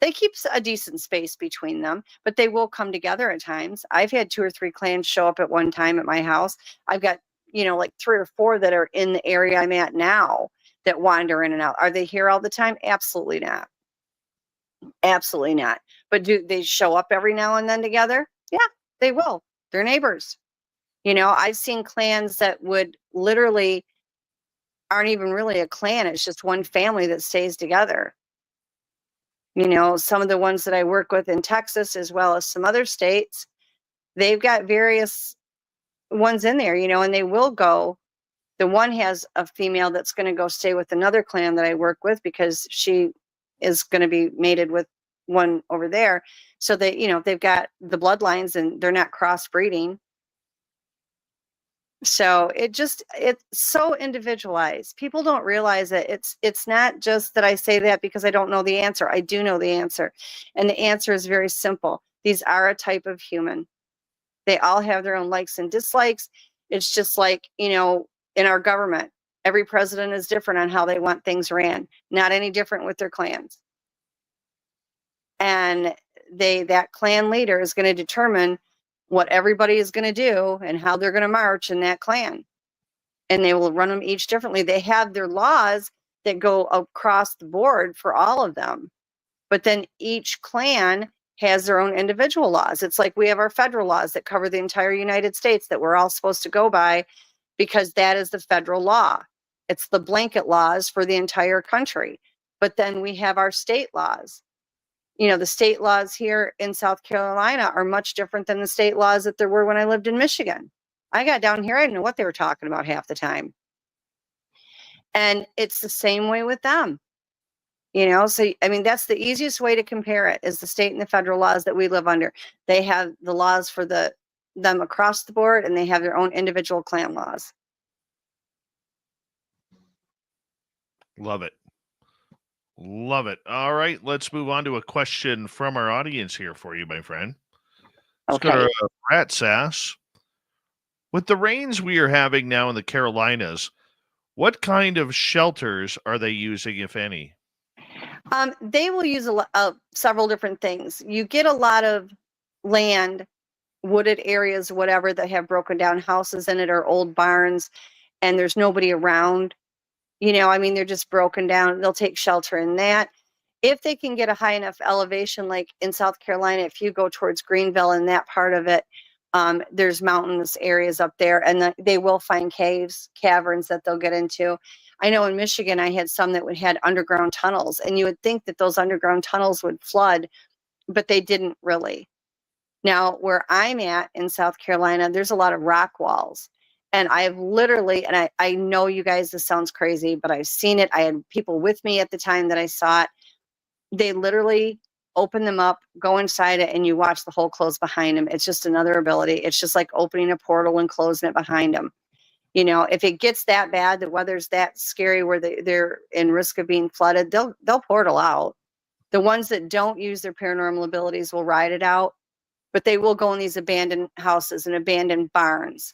They keep a decent space between them, but they will come together at times. I've had 2 or 3 clans show up at one time at my house. I've got, you know, like 3 or 4 that are in the area I'm at now that wander in and out. Are they here all the time? Absolutely not. Absolutely not. But do they show up every now and then together? Yeah, they will. They're neighbors. You know, I've seen clans that would literally aren't even really a clan. It's just one family that stays together. You know, some of the ones that I work with in Texas, as well as some other states, they've got various ones in there, you know, and they will go. The one has a female that's going to go stay with another clan that I work with because she is going to be mated with one over there. So they, you know, they've got the bloodlines and they're not crossbreeding. So it's so individualized. People don't realize that it's not just that I say that because I don't know the answer. I do know the answer. And the answer is very simple. These are a type of human. They all have their own likes and dislikes. It's just like, you know, in our government, every president is different on how they want things ran. Not any different with their clans. And that clan leader is going to determine what everybody is going to do and how they're going to march in that clan. And they will run them each differently. They have their laws that go across the board for all of them. But then each clan has their own individual laws. It's like we have our federal laws that cover the entire United States that we're all supposed to go by because that is the federal law. It's the blanket laws for the entire country. But then we have our state laws. You know, the state laws here in South Carolina are much different than the state laws that there were when I lived in Michigan. I got down here, I didn't know what they were talking about half the time. And it's the same way with them. You know, so I mean, that's the easiest way to compare it is the state and the federal laws that we live under. They have the laws for them across the board, and they have their own individual clan laws. Love it. Love it. All right, let's move on to a question from our audience here for you, my friend. Let's go to Rat Sass. With the rains we are having now in the Carolinas, what kind of shelters are they using, if any? They will use several different things. You get a lot of land, wooded areas, whatever, that have broken down houses in it or old barns, and there's nobody around. You know, I mean, they're just broken down. They'll take shelter in that. If they can get a high enough elevation, like in South Carolina, if you go towards Greenville and that part of it, there's mountainous areas up there, and they will find caves, caverns that they'll get into. I know in Michigan, I had some that had underground tunnels, and you would think that those underground tunnels would flood, but they didn't really. Now, where I'm at in South Carolina, there's a lot of rock walls. And I've literally, and I know you guys, this sounds crazy, but I've seen it. I had people with me at the time that I saw it. They literally open them up, go inside it, and you watch the hole close behind them. It's just another ability. It's just like opening a portal and closing it behind them. You know, if it gets that bad, the weather's that scary where they're in risk of being flooded, they'll portal out. The ones that don't use their paranormal abilities will ride it out, but they will go in these abandoned houses and abandoned barns,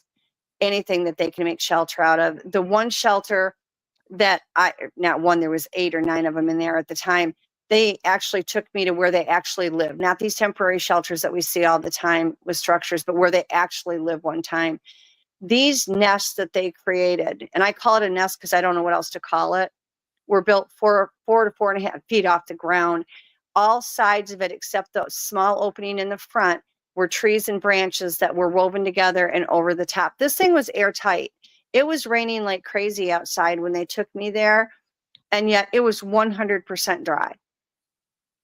anything that they can make shelter out of. The one shelter that not one, there was 8 or 9 of them in there at the time. They actually took me to where they actually live, not these temporary shelters that we see all the time with structures, but where they actually live one time. These nests that they created, and I call it a nest because I don't know what else to call it, were built 4 to 4.5 feet off the ground. All sides of it, except the small opening in the front, were trees and branches that were woven together and over the top. This thing was airtight. It was raining like crazy outside when they took me there, and yet it was 100% dry.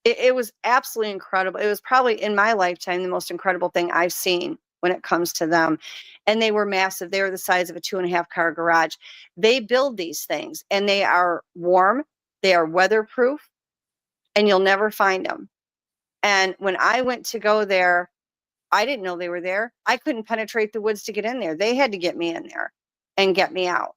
It was absolutely incredible. It was probably in my lifetime the most incredible thing I've seen when it comes to them. And they were massive. They were the size of a 2.5 car garage. They build these things, and they are warm. They are weatherproof, and you'll never find them. And when I went to go there, I didn't know they were there. I couldn't penetrate the woods to get in there. They had to get me in there and get me out.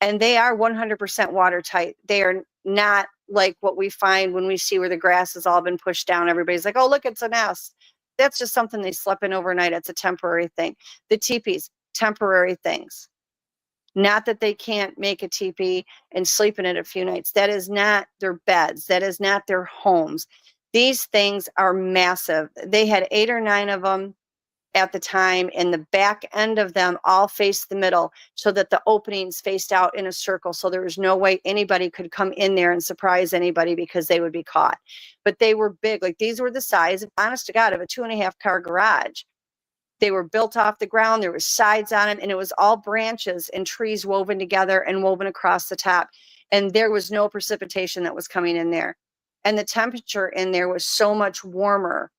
And they are 100% watertight. They are not like what we find when we see where the grass has all been pushed down. Everybody's like, oh, look, it's a nest. That's just something they slept in overnight. It's a temporary thing. The teepees, temporary things. Not that they can't make a teepee and sleep in it a few nights. That is not their beds. That is not their homes. These things are massive. They had 8 or 9 of them at the time, and the back end of them all faced the middle so that the openings faced out in a circle. So there was no way anybody could come in there and surprise anybody because they would be caught. But they were big. Like, these were the size, honest to God, of a 2.5 car garage. They were built off the ground. There was sides on them, and it was all branches and trees woven together and woven across the top. And there was no precipitation that was coming in there. And the temperature in there was so much warmer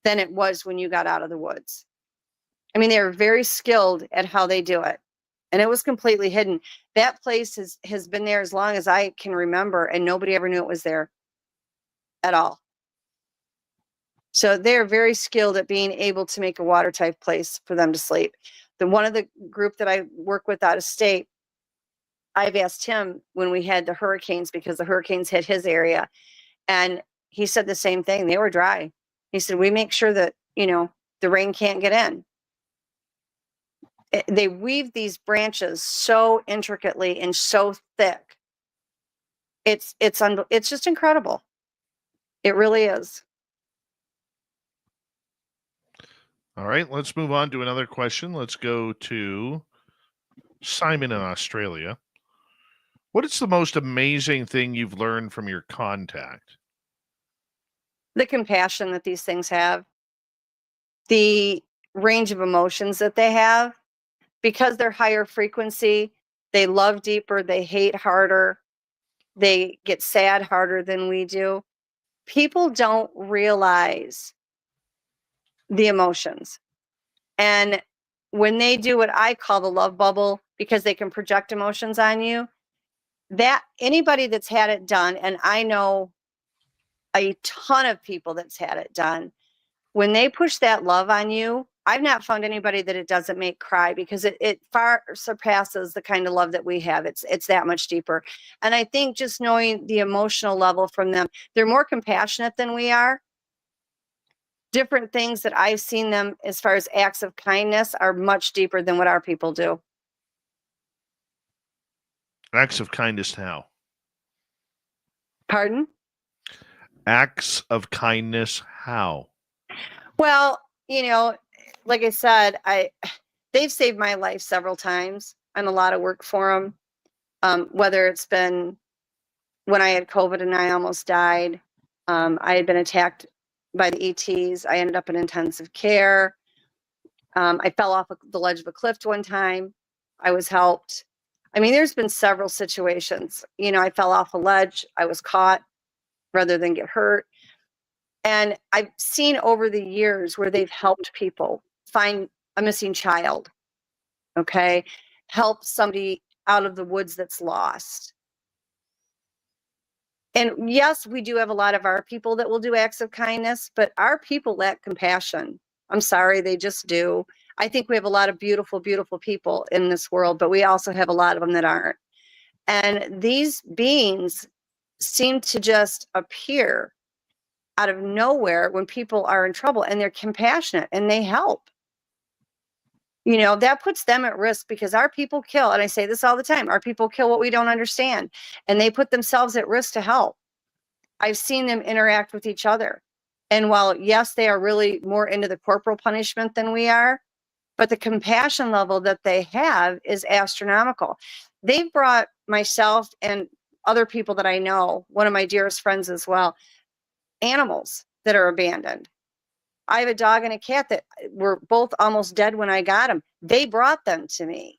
than it was when you got out of the woods. I mean, they were very skilled at how they do it. And it was completely hidden. That place has been there as long as I can remember, and nobody ever knew it was there at all. So they're very skilled at being able to make a watertight place for them to sleep. One of the group that I work with out of state, I've asked him when we had the hurricanes, because the hurricanes hit his area, and he said the same thing. They were dry. He said, we make sure that, the rain can't get in. They weave these branches so intricately and so thick. It's just incredible. It really is. All right, let's move on to another question. Let's go to Simon in Australia. What is the most amazing thing you've learned from your contact? The compassion that these things have, the range of emotions that they have, because they're higher frequency, They love deeper. They hate harder. They get sad harder than we do. People don't realize the emotions. And when they do what I call the love bubble, because they can project emotions on you, that anybody that's had it done, and I know a ton of people that's had it done, when they push that love on you, I've not found anybody that it doesn't make cry, because it far surpasses the kind of love that we have. It's that much deeper. And I think just knowing the emotional level from them, they're more compassionate than we are. Different things that I've seen them as far as acts of kindness are much deeper than what our people do. Acts of kindness how? Pardon? Acts of kindness how? Well, like I said, they've saved my life several times. I'm a lot of work for them. Whether it's been when I had COVID and I almost died, I had been attacked by the ETs. I ended up in intensive care. I fell off the ledge of a cliff one time. I was helped. I mean, there's been several situations. I fell off a ledge. I was caught rather than get hurt. And I've seen over the years where they've helped people find a missing child, okay? Help somebody out of the woods that's lost. And yes, we do have a lot of our people that will do acts of kindness, but our people lack compassion. I'm sorry, they just do. I think we have a lot of beautiful, beautiful people in this world, but we also have a lot of them that aren't. And these beings seem to just appear out of nowhere when people are in trouble, and they're compassionate and they help. That puts them at risk, because our people kill, and I say this all the time, our people kill what we don't understand, and they put themselves at risk to help. I've seen them interact with each other. And while, yes, they are really more into the corporal punishment than we are, but the compassion level that they have is astronomical. They've brought myself and other people that I know, one of my dearest friends as well, animals that are abandoned. I have a dog and a cat that were both almost dead when I got them. They brought them to me.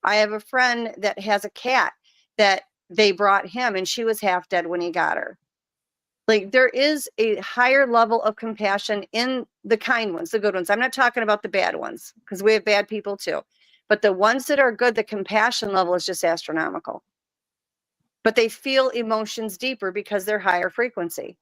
I have a friend that has a cat that they brought him, and she was half dead when he got her. Like, there is a higher level of compassion in the kind ones, the good ones. I'm not talking about the bad ones, because we have bad people too. But the ones that are good, the compassion level is just astronomical. But they feel emotions deeper because they're higher frequency.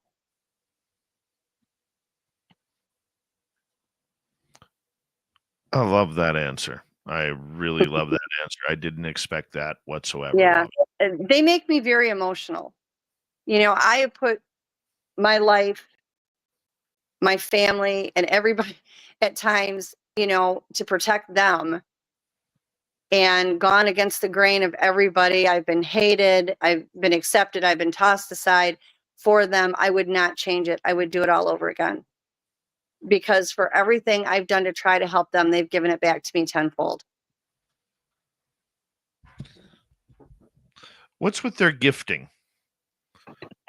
I love that answer. I really love that answer. I didn't expect that whatsoever. Yeah, they make me very emotional. I have put my life, my family, and everybody at times, to protect them, and gone against the grain of everybody. I've been hated. I've been accepted. I've been tossed aside for them. I would not change it. I would do it all over again. Because for everything I've done to try to help them, they've given it back to me tenfold. What's with their gifting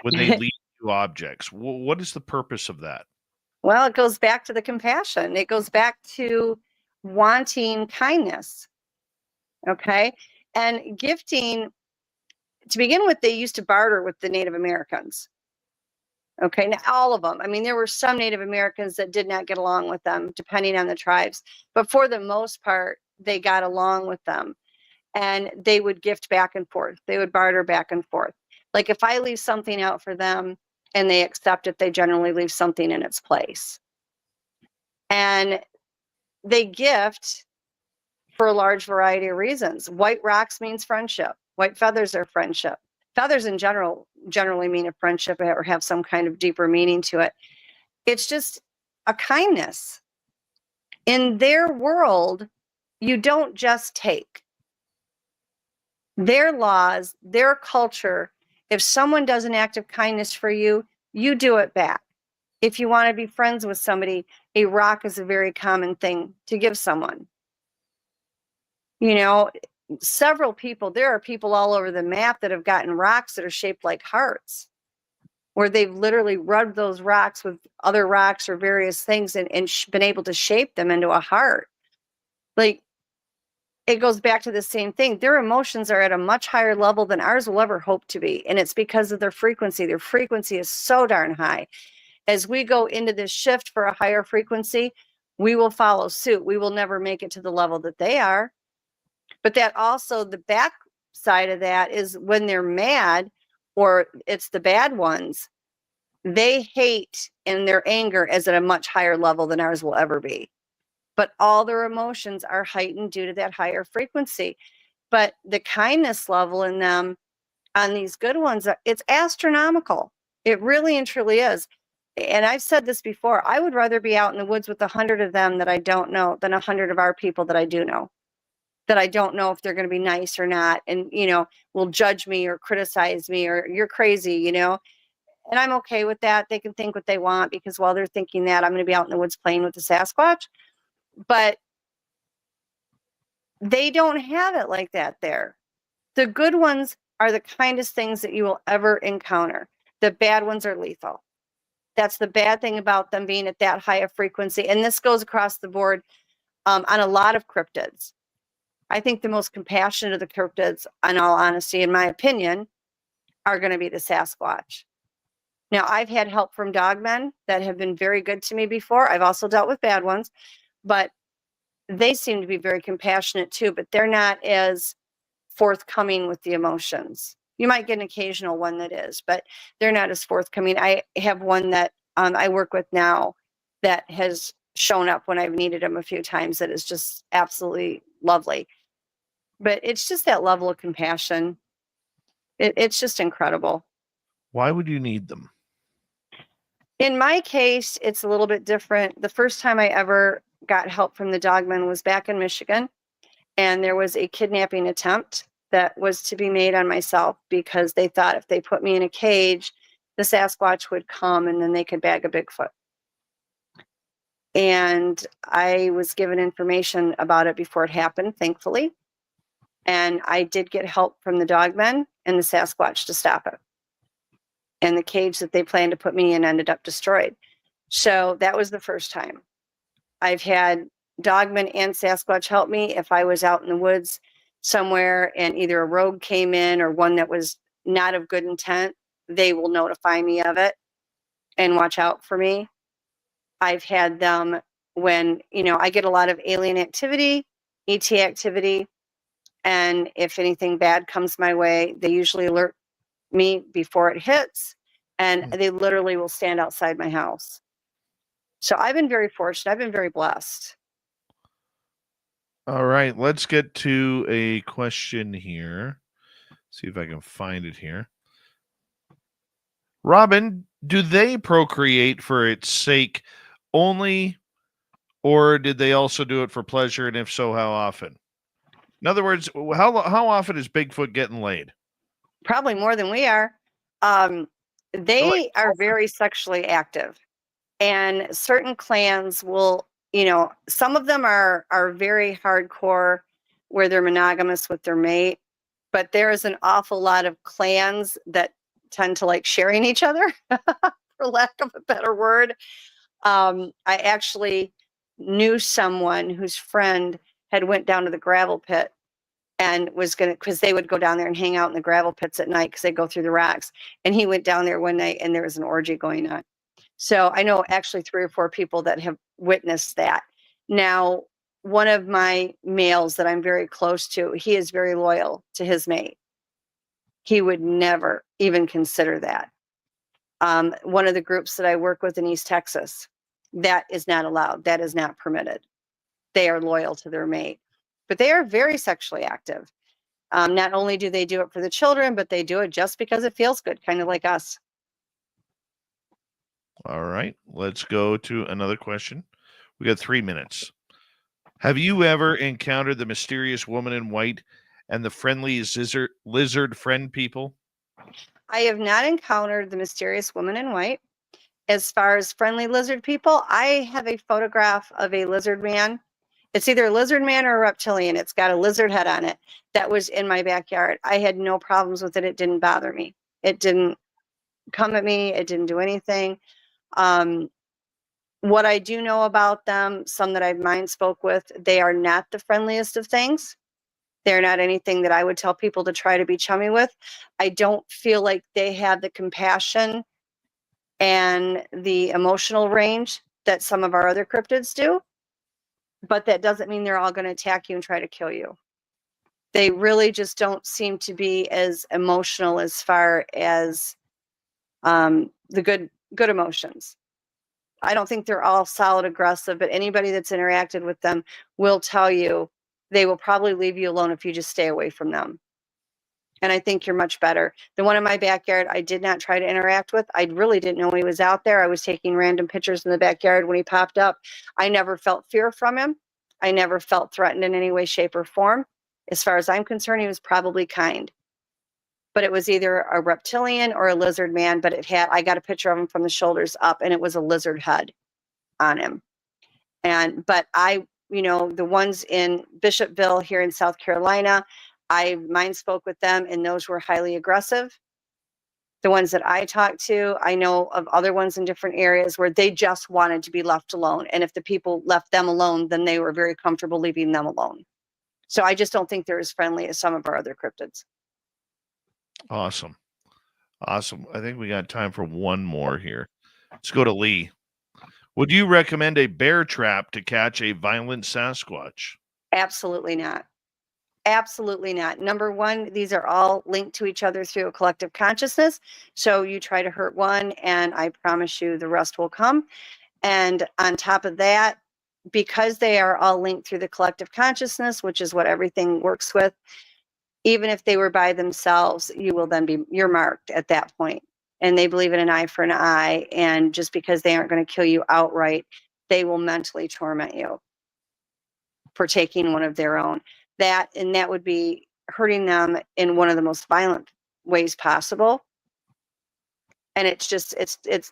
when they leave you objects? What is the purpose of that? Well, it goes back to the compassion. It goes back to wanting kindness. Okay. And gifting, to begin with, they used to barter with the Native Americans. Okay. Now, all of them. I mean, there were some Native Americans that did not get along with them, depending on the tribes. But for the most part, they got along with them. And they would gift back and forth. They would barter back and forth. Like, if I leave something out for them and they accept it, they generally leave something in its place. And they gift for a large variety of reasons. White rocks means friendship. White feathers are friendship. Feathers in generally mean a friendship or have some kind of deeper meaning to it. It's just a kindness. In their world, you don't just take. Their laws, their culture, if someone does an act of kindness for you, you do it back. If you want to be friends with somebody, a rock is a very common thing to give someone. Several people, there are people all over the map that have gotten rocks that are shaped like hearts, where they've literally rubbed those rocks with other rocks or various things and been able to shape them into a heart. Like, it goes back to the same thing. Their emotions are at a much higher level than ours will ever hope to be. And it's because of their frequency. Their frequency is so darn high. As we go into this shift for a higher frequency, we will follow suit. We will never make it to the level that they are. But that also, the back side of that is when they're mad, or it's the bad ones, they hate and their anger is at a much higher level than ours will ever be. But all their emotions are heightened due to that higher frequency. But the kindness level in them on these good ones, it's astronomical. It really and truly is. And I've said this before, I would rather be out in the woods with 100 of them that I don't know than 100 of our people that I do know, that I don't know if they're going to be nice or not, and, will judge me or criticize me or you're crazy, and I'm okay with that. They can think what they want, because while they're thinking that, I'm going to be out in the woods playing with the Sasquatch. But they don't have it like that there. The good ones are the kindest things that you will ever encounter. The bad ones are lethal. That's the bad thing about them being at that high of frequency. And this goes across the board on a lot of cryptids. I think the most compassionate of the cryptids, in all honesty, in my opinion, are going to be the Sasquatch. Now, I've had help from dogmen that have been very good to me before. I've also dealt with bad ones, but they seem to be very compassionate too, but they're not as forthcoming with the emotions. You might get an occasional one that is, but they're not as forthcoming. I have one that I work with now that has shown up when I've needed him a few times, that is just absolutely lovely. But it's just that level of compassion. It's just incredible. Why would you need them? In my case, it's a little bit different. The first time I ever got help from the dogman was back in Michigan, and there was a kidnapping attempt that was to be made on myself, because they thought if they put me in a cage, the Sasquatch would come and then they could bag a Bigfoot. And I was given information about it before it happened, thankfully. And I did get help from the dogmen and the Sasquatch to stop it. And the cage that they planned to put me in ended up destroyed. So that was the first time. I've had dogmen and Sasquatch help me if I was out in the woods somewhere and either a rogue came in or one that was not of good intent. They will notify me of it and watch out for me. I've had them when, I get a lot of alien activity, ET activity, and if anything bad comes my way, they usually alert me before it hits, and they literally will stand outside my house. So I've been very fortunate. I've been very blessed. All right, let's get to a question here. See if I can find it here. Robin, do they procreate for its sake only, or did they also do it for pleasure? And if so, how often? In other words, how often is Bigfoot getting laid? Probably more than we are. They are very sexually active, and certain clans will, some of them are very hardcore where they're monogamous with their mate, but there is an awful lot of clans that tend to like sharing each other, for lack of a better word. I actually knew someone whose friend had went down to the gravel pit and was going to, because they would go down there and hang out in the gravel pits at night because they go through the rocks. And he went down there one night and there was an orgy going on. So I know actually 3 or 4 people that have witnessed that. Now, one of my males that I'm very close to, he is very loyal to his mate. He would never even consider that. One of the groups that I work with in East Texas, that is not allowed. That is not permitted. They are loyal to their mate, but they are very sexually active. Not only do they do it for the children, but they do it just because it feels good, kind of like us. All right, let's go to another question. We got 3 minutes. Have you ever encountered the mysterious woman in white and the friendly lizard friend people? I have not encountered the mysterious woman in white. As far as friendly lizard people, I have a photograph of a lizard man. It's either a lizard man or a reptilian. It's got a lizard head on it. That was in my backyard. I had no problems with it. It didn't bother me. It didn't come at me. It didn't do anything. What I do know about them, some that I've mind spoke with, they are not the friendliest of things. They're not anything that I would tell people to try to be chummy with. I don't feel like they have the compassion and the emotional range that some of our other cryptids do. But that doesn't mean they're all going to attack you and try to kill you. They really just don't seem to be as emotional as far as the good emotions. I don't think they're all solid aggressive, but anybody that's interacted with them will tell you they will probably leave you alone if you just stay away from them. And I think you're much better. The one in my backyard, I did not try to interact with. I really didn't know he was out there. I was taking random pictures in the backyard when he popped up. I never felt fear from him. I never felt threatened in any way, shape, or form. As far as I'm concerned, he was probably kind. But it was either a reptilian or a lizard man, but I got a picture of him from the shoulders up, and it was a lizard head on him. But the ones in Bishopville here in South Carolina, I mind spoke with them, and those were highly aggressive. The ones that I talked to, I know of other ones in different areas where they just wanted to be left alone. And if the people left them alone, then they were very comfortable leaving them alone. So I just don't think they're as friendly as some of our other cryptids. Awesome. I think we got time for one more here. Let's go to Lee. Would you recommend a bear trap to catch a violent Sasquatch? Absolutely not. Absolutely not. Number one, these are all linked to each other through a collective consciousness. So you try to hurt one, and I promise you the rest will come. And on top of that, because they are all linked through the collective consciousness, which is what everything works with, even if they were by themselves, you're marked at that point. And they believe in an eye for an eye. And just because they aren't going to kill you outright, they will mentally torment you for taking one of their own. That would be hurting them in one of the most violent ways possible. And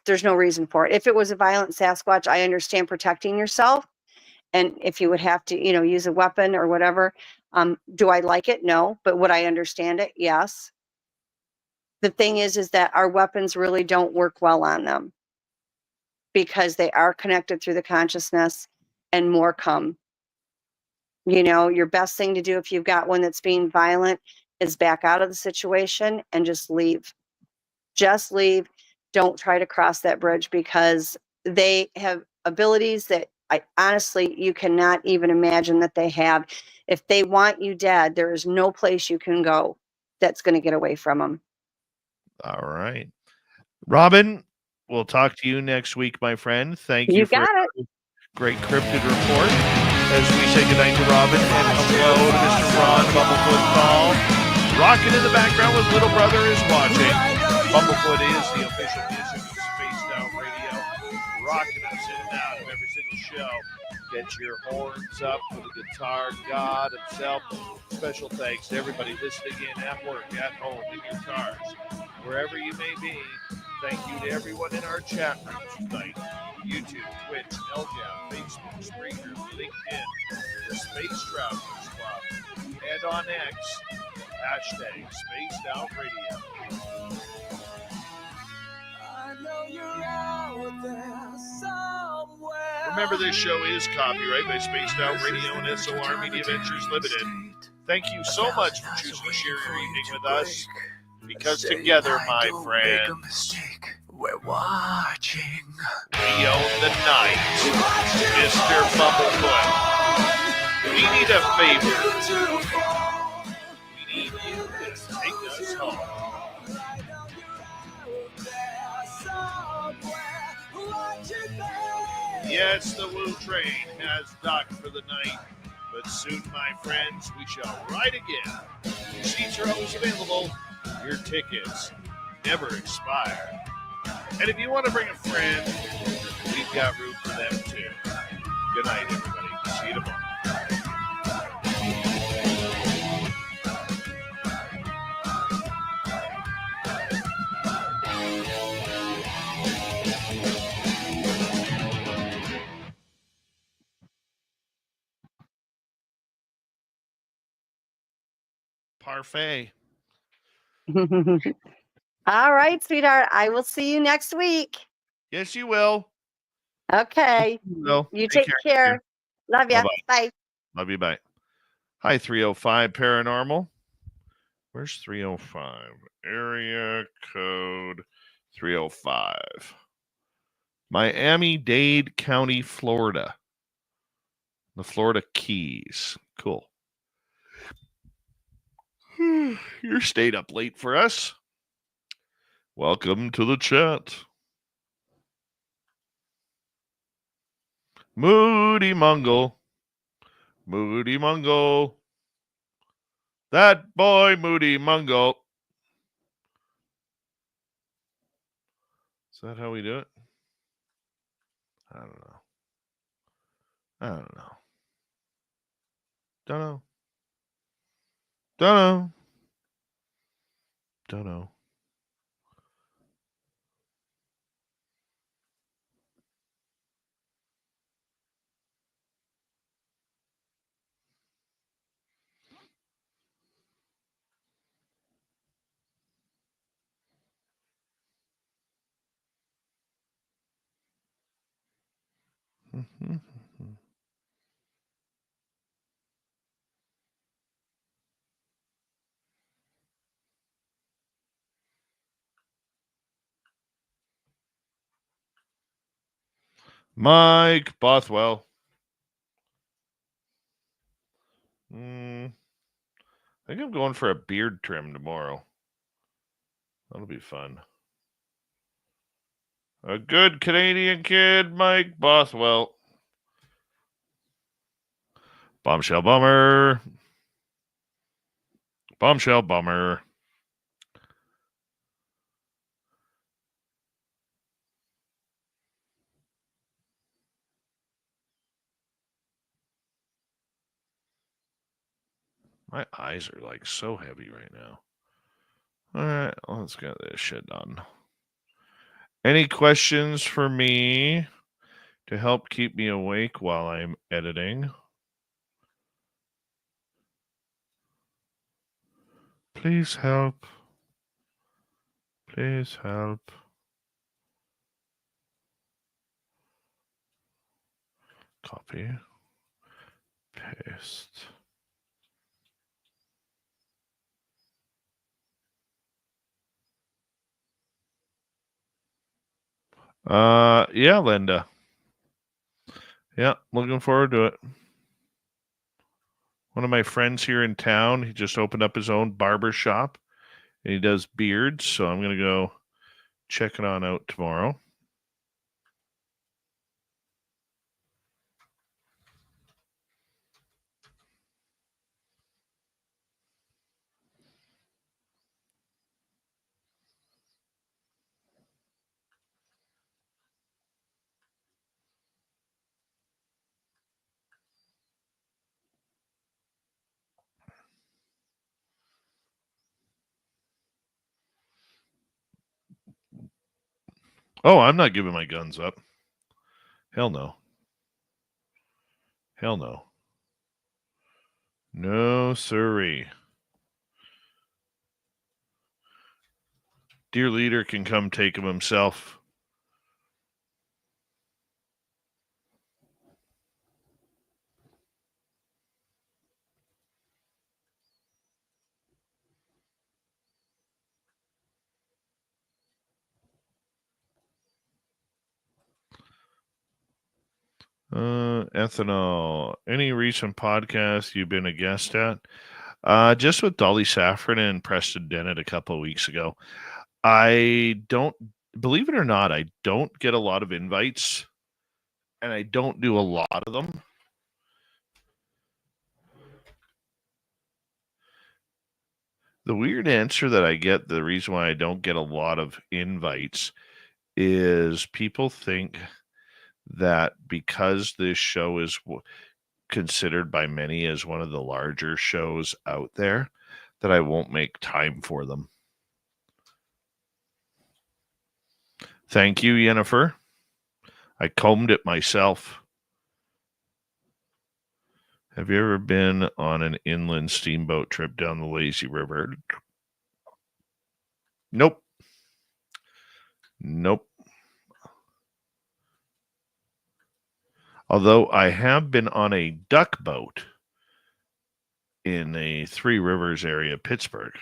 there's no reason for it. If it was a violent Sasquatch, I understand protecting yourself. And if you would have to, use a weapon or whatever, do I like it? No. But would I understand it? Yes. The thing is that our weapons really don't work well on them because they are connected through the consciousness, and more come. Your best thing to do if you've got one that's being violent is back out of the situation and just leave. Just leave. Don't try to cross that bridge because they have abilities that honestly, you cannot even imagine that they have. If they want you dead, there is no place you can go that's going to get away from them. All right. Robin, we'll talk to you next week, my friend. Thank you for a great cryptid report. As we say goodnight to Robin and hello to Mr. Ron Bumblefoot Call. Rocking in the background with Little Brother is watching. Bumblefoot is the official music of Spaced Out Radio. Rocking us in and out of every single show. Get your horns up for the guitar god himself. Special thanks to everybody listening in at work, at home, in your cars, wherever you may be. Thank you to everyone in our chat rooms tonight. YouTube, Twitch, LGAP, Facebook, Spreaker, LinkedIn, the Space Travelers Club, and on X, hashtag Spaced Out Radio. Remember, this show is copyright by Spaced Out Radio and SOR Media Ventures Limited. Thank you so much for choosing to share your evening with us, because together, my friends, we're watching. We own the night, Mr. Bumblefoot. We need a favor. We need you to take us home. Yes, the Woo train has docked for the night, but soon, my friends, we shall ride again. Your seats are always available. Your tickets never expire. And if you want to bring a friend, we've got room for them too. Good night, everybody. See you tomorrow. Parfait. All right, sweetheart. I will see you next week. Yes, you will. Okay. Well, You take care. Love ya. Bye-bye. Bye. Love you. Bye. Hi, 305 Paranormal. Where's 305? Area code 305. Miami-Dade County, Florida. The Florida Keys. Cool. You're stayed up late for us. Welcome to the chat. Moody Mungle. Moody Mungle. That boy, Moody Mungle. Is that how we do it? I don't know. I don't know. Don't know. Don't know. Don't know. Mike Bothwell. I think I'm going for a beard trim tomorrow. That'll be fun. A good Canadian kid, Mike Bothwell. Bombshell Bummer. Bombshell Bummer. My eyes are like so heavy right now. All right, let's get this shit done. Any questions for me to help keep me awake while I'm editing? Please help. Please help. Copy. Paste. Yeah, Linda. Yeah, looking forward to it. One of my friends here in town, he just opened up his own barber shop and he does beards, so I'm going to go check it on out tomorrow. Oh, I'm not giving my guns up. Hell no. Hell no. No, sirree. Dear leader can come take him himself. Ethanol. Any recent podcast you've been a guest at? Just with Dolly Saffron and Preston Dennett a couple of weeks ago. I don't, believe it or not, I don't get a lot of invites, and I don't do a lot of them. The weird answer that I get, the reason why I don't get a lot of invites, is people think that because this show is considered by many as one of the larger shows out there, that I won't make time for them. Thank you, Yennefer. I combed it myself. Have you ever been on an inland steamboat trip down the lazy river? Nope. Nope. Although I have been on a duck boat in the Three Rivers area of Pittsburgh.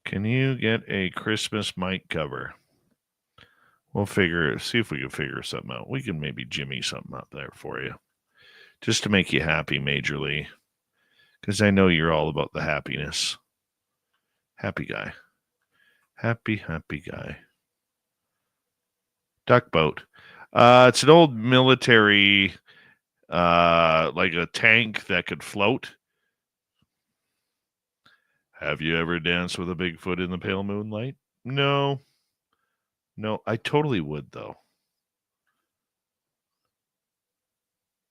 Can you get a Christmas mic cover? We'll see if we can figure something out. We can maybe jimmy something up there for you. Just to make you happy, majorly. Because I know you're all about the happiness. Happy guy. Happy guy. Duck boat. It's an old military, like a tank that could float. Have you ever danced with a Bigfoot in the pale moonlight? No. No, I totally would, though.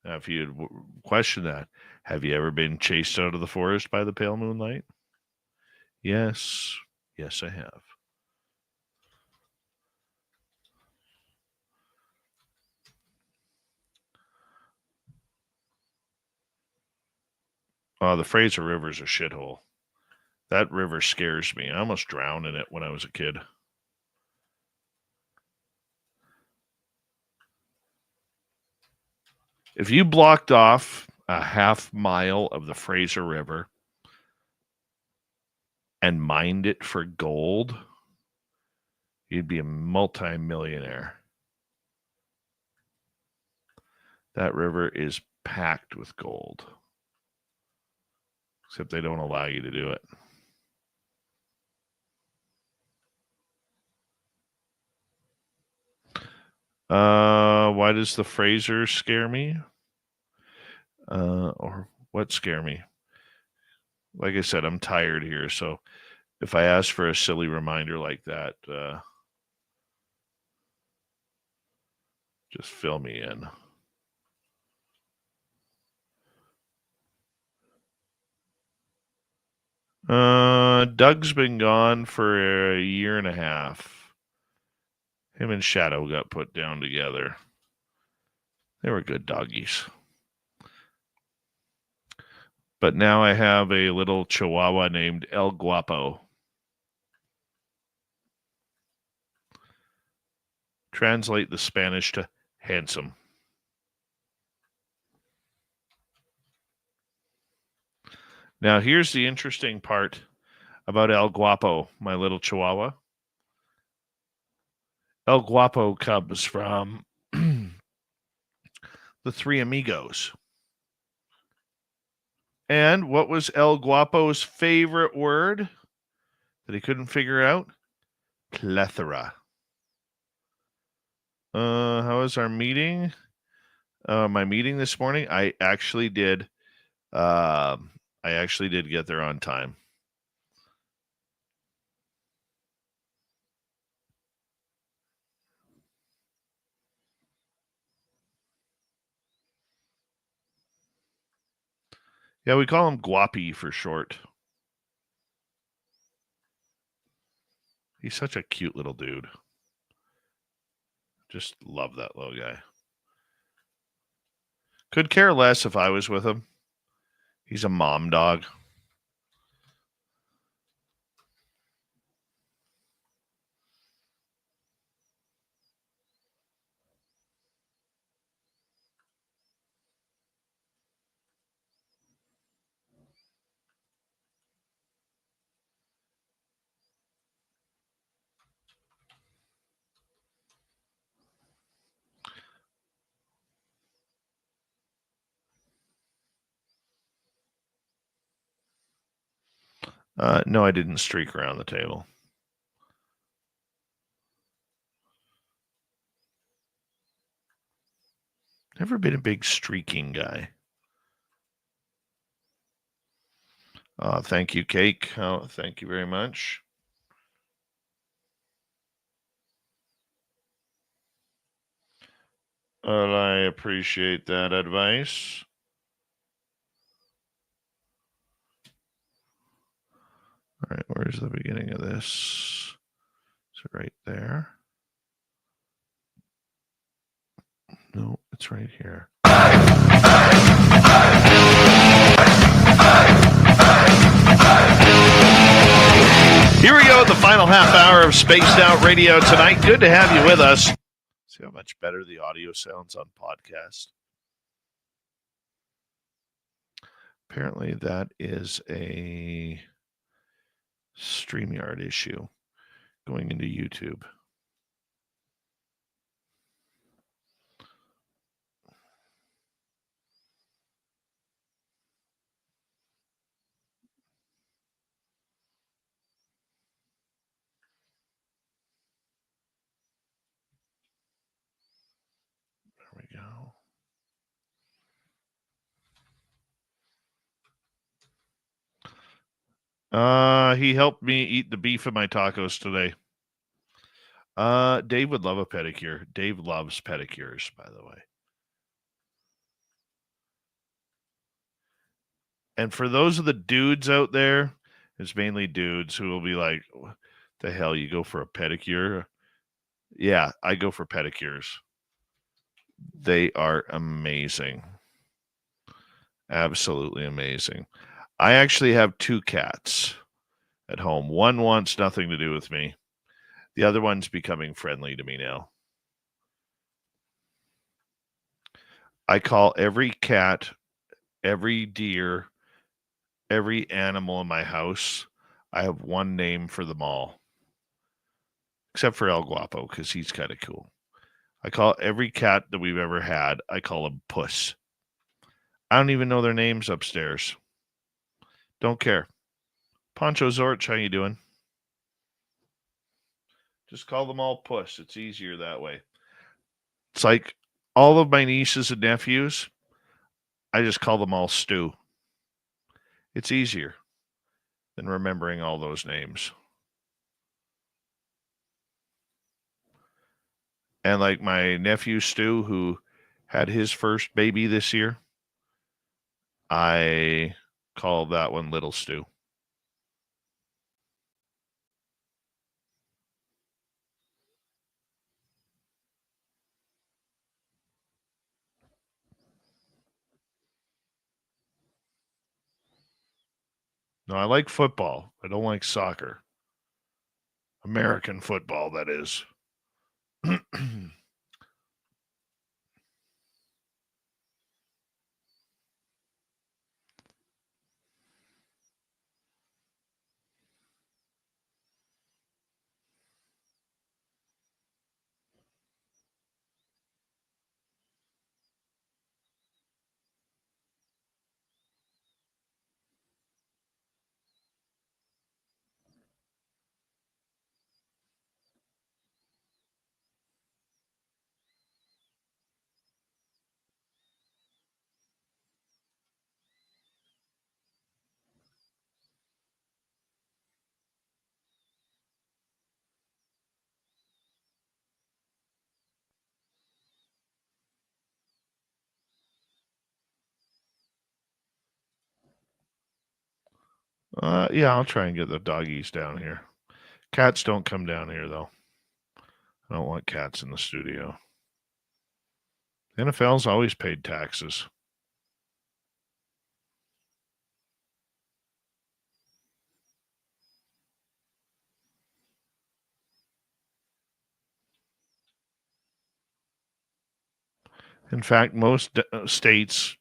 Now, if you'd question that, have you ever been chased out of the forest by the pale moonlight? Yes. Yes, I have. Oh, the Fraser River's a shithole. That river scares me. I almost drowned in it when I was a kid. If you blocked off a half mile of the Fraser River and mined it for gold, you'd be a multi-millionaire. That river is packed with gold. Except they don't allow you to do it. Why does the Fraser scare me? Or what scare me? Like I said, I'm tired here, so if I ask for a silly reminder like that, just fill me in. Doug's been gone for a year and a half. Him and Shadow got put down together. They were good doggies. But now I have a little chihuahua named El Guapo. Translate the Spanish to handsome. Now, here's the interesting part about El Guapo, my little chihuahua. El Guapo comes from the Three Amigos. And what was El Guapo's favorite word that he couldn't figure out? Plethora. How was our meeting? My meeting this morning, I actually did get there on time. Yeah, we call him Guapi for short. He's such a cute little dude. Just love that little guy. Could care less if I was with him. He's a mom dog. No, I didn't streak around the table. Never been a big streaking guy. Thank you, Cake. Thank you very much. Well, I appreciate that advice. All right, where's the beginning of this? Is it right there? No, it's right here. Here we go, the final half hour of Spaced Out Radio tonight. Good to have you with us. See how much better the audio sounds on podcast. Apparently, that is a StreamYard issue going into YouTube. There we go. He helped me eat the beef of my tacos today. Dave would love a pedicure. Dave loves pedicures, by the way. And for those of the dudes out there, it's mainly dudes who will be like, what the hell, you go for a pedicure? Yeah, I go for pedicures. They are amazing. Absolutely amazing. I actually have 2 cats at home. One wants nothing to do with me. The other one's becoming friendly to me now. I call every cat, every deer, every animal in my house, I have one name for them all. Except for El Guapo, because he's kind of cool. I call every cat that we've ever had, I call him Puss. I don't even know their names upstairs. Don't care. Poncho Zorch, how you doing? Just call them all Puss. It's easier that way. It's like all of my nieces and nephews, I just call them all Stu. It's easier than remembering all those names. And like my nephew Stu, who had his first baby this year, I call that one Little Stu. No, I like football. I don't like soccer. American football, that is. Yeah, I'll try and get the doggies down here. Cats don't come down here, though. I don't want cats in the studio. The NFL's always paid taxes. In fact, most states,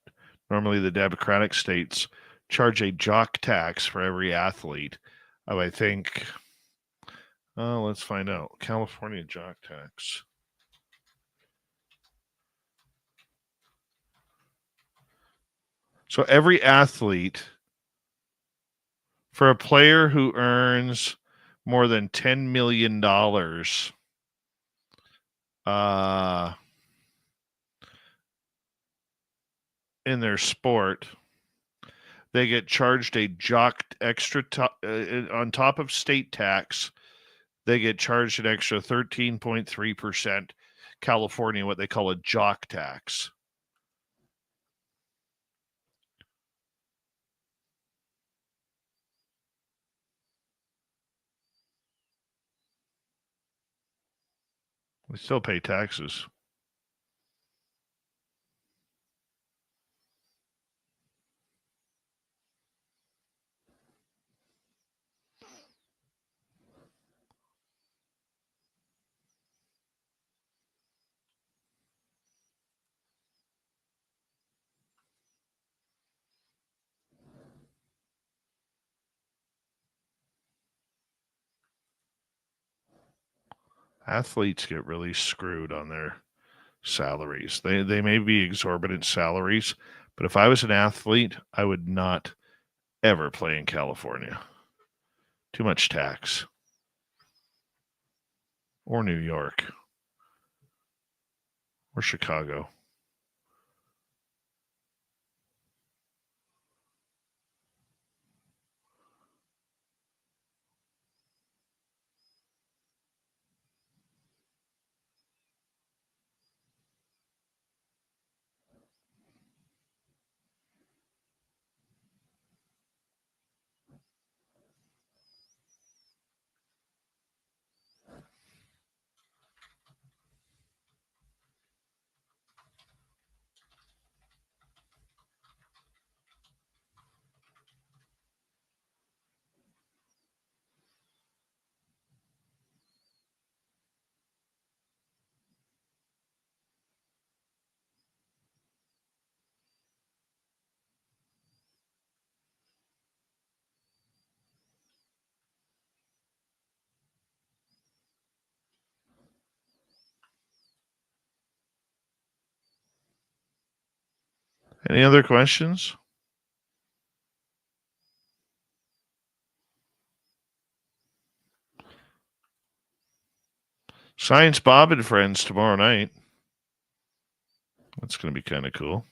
normally the Democratic states, charge a jock tax for every athlete of, I think, let's find out. California jock tax. So every athlete, for a player who earns more than $10 million, in their sport, they get charged a jock extra on top of state tax. They get charged an extra 13.3% California, what they call a jock tax. We still pay taxes. Athletes get really screwed on their salaries. They may be exorbitant salaries, but if I was an athlete, I would not ever play in California. Too much tax. Or New York. Or Chicago. Any other questions? Science Bob and Friends tomorrow night. That's going to be kind of cool.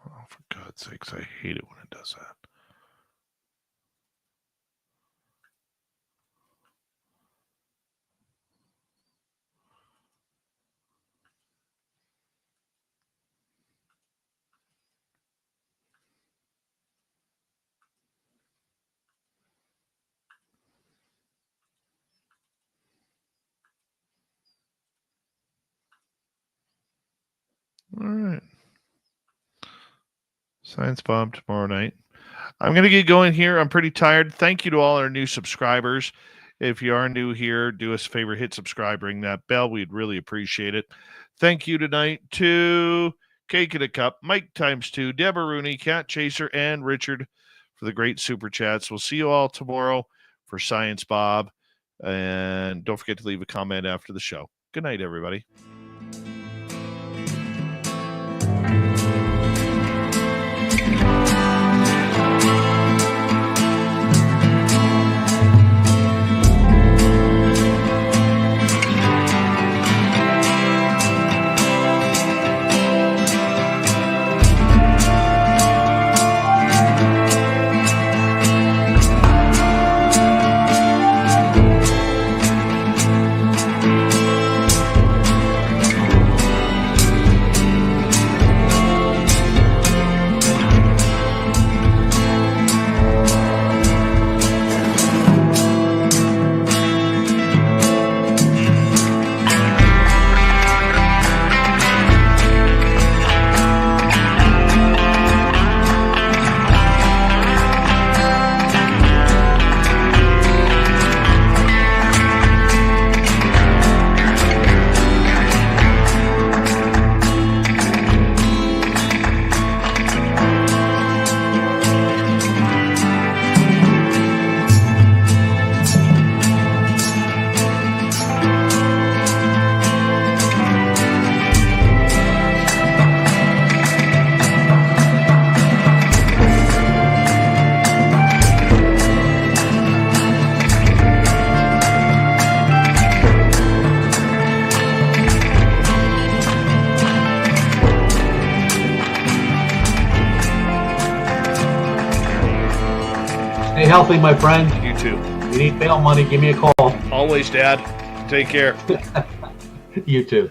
Oh, for God's sakes, I hate it when it does that. All right. Science Bob tomorrow night. I'm going to get going here. I'm pretty tired. Thank you to all our new subscribers. If you are new here, do us a favor, hit subscribe, ring that bell. We'd really appreciate it. Thank you tonight to Cake in a Cup, Mike ×2, Deborah Rooney, Cat Chaser, and Richard for the great super chats. We'll see you all tomorrow for Science Bob. And don't forget to leave a comment after the show. Good night, everybody. Stay healthy, my friend. You too. If you need bail money, give me a call. Always, Dad. Take care. You too.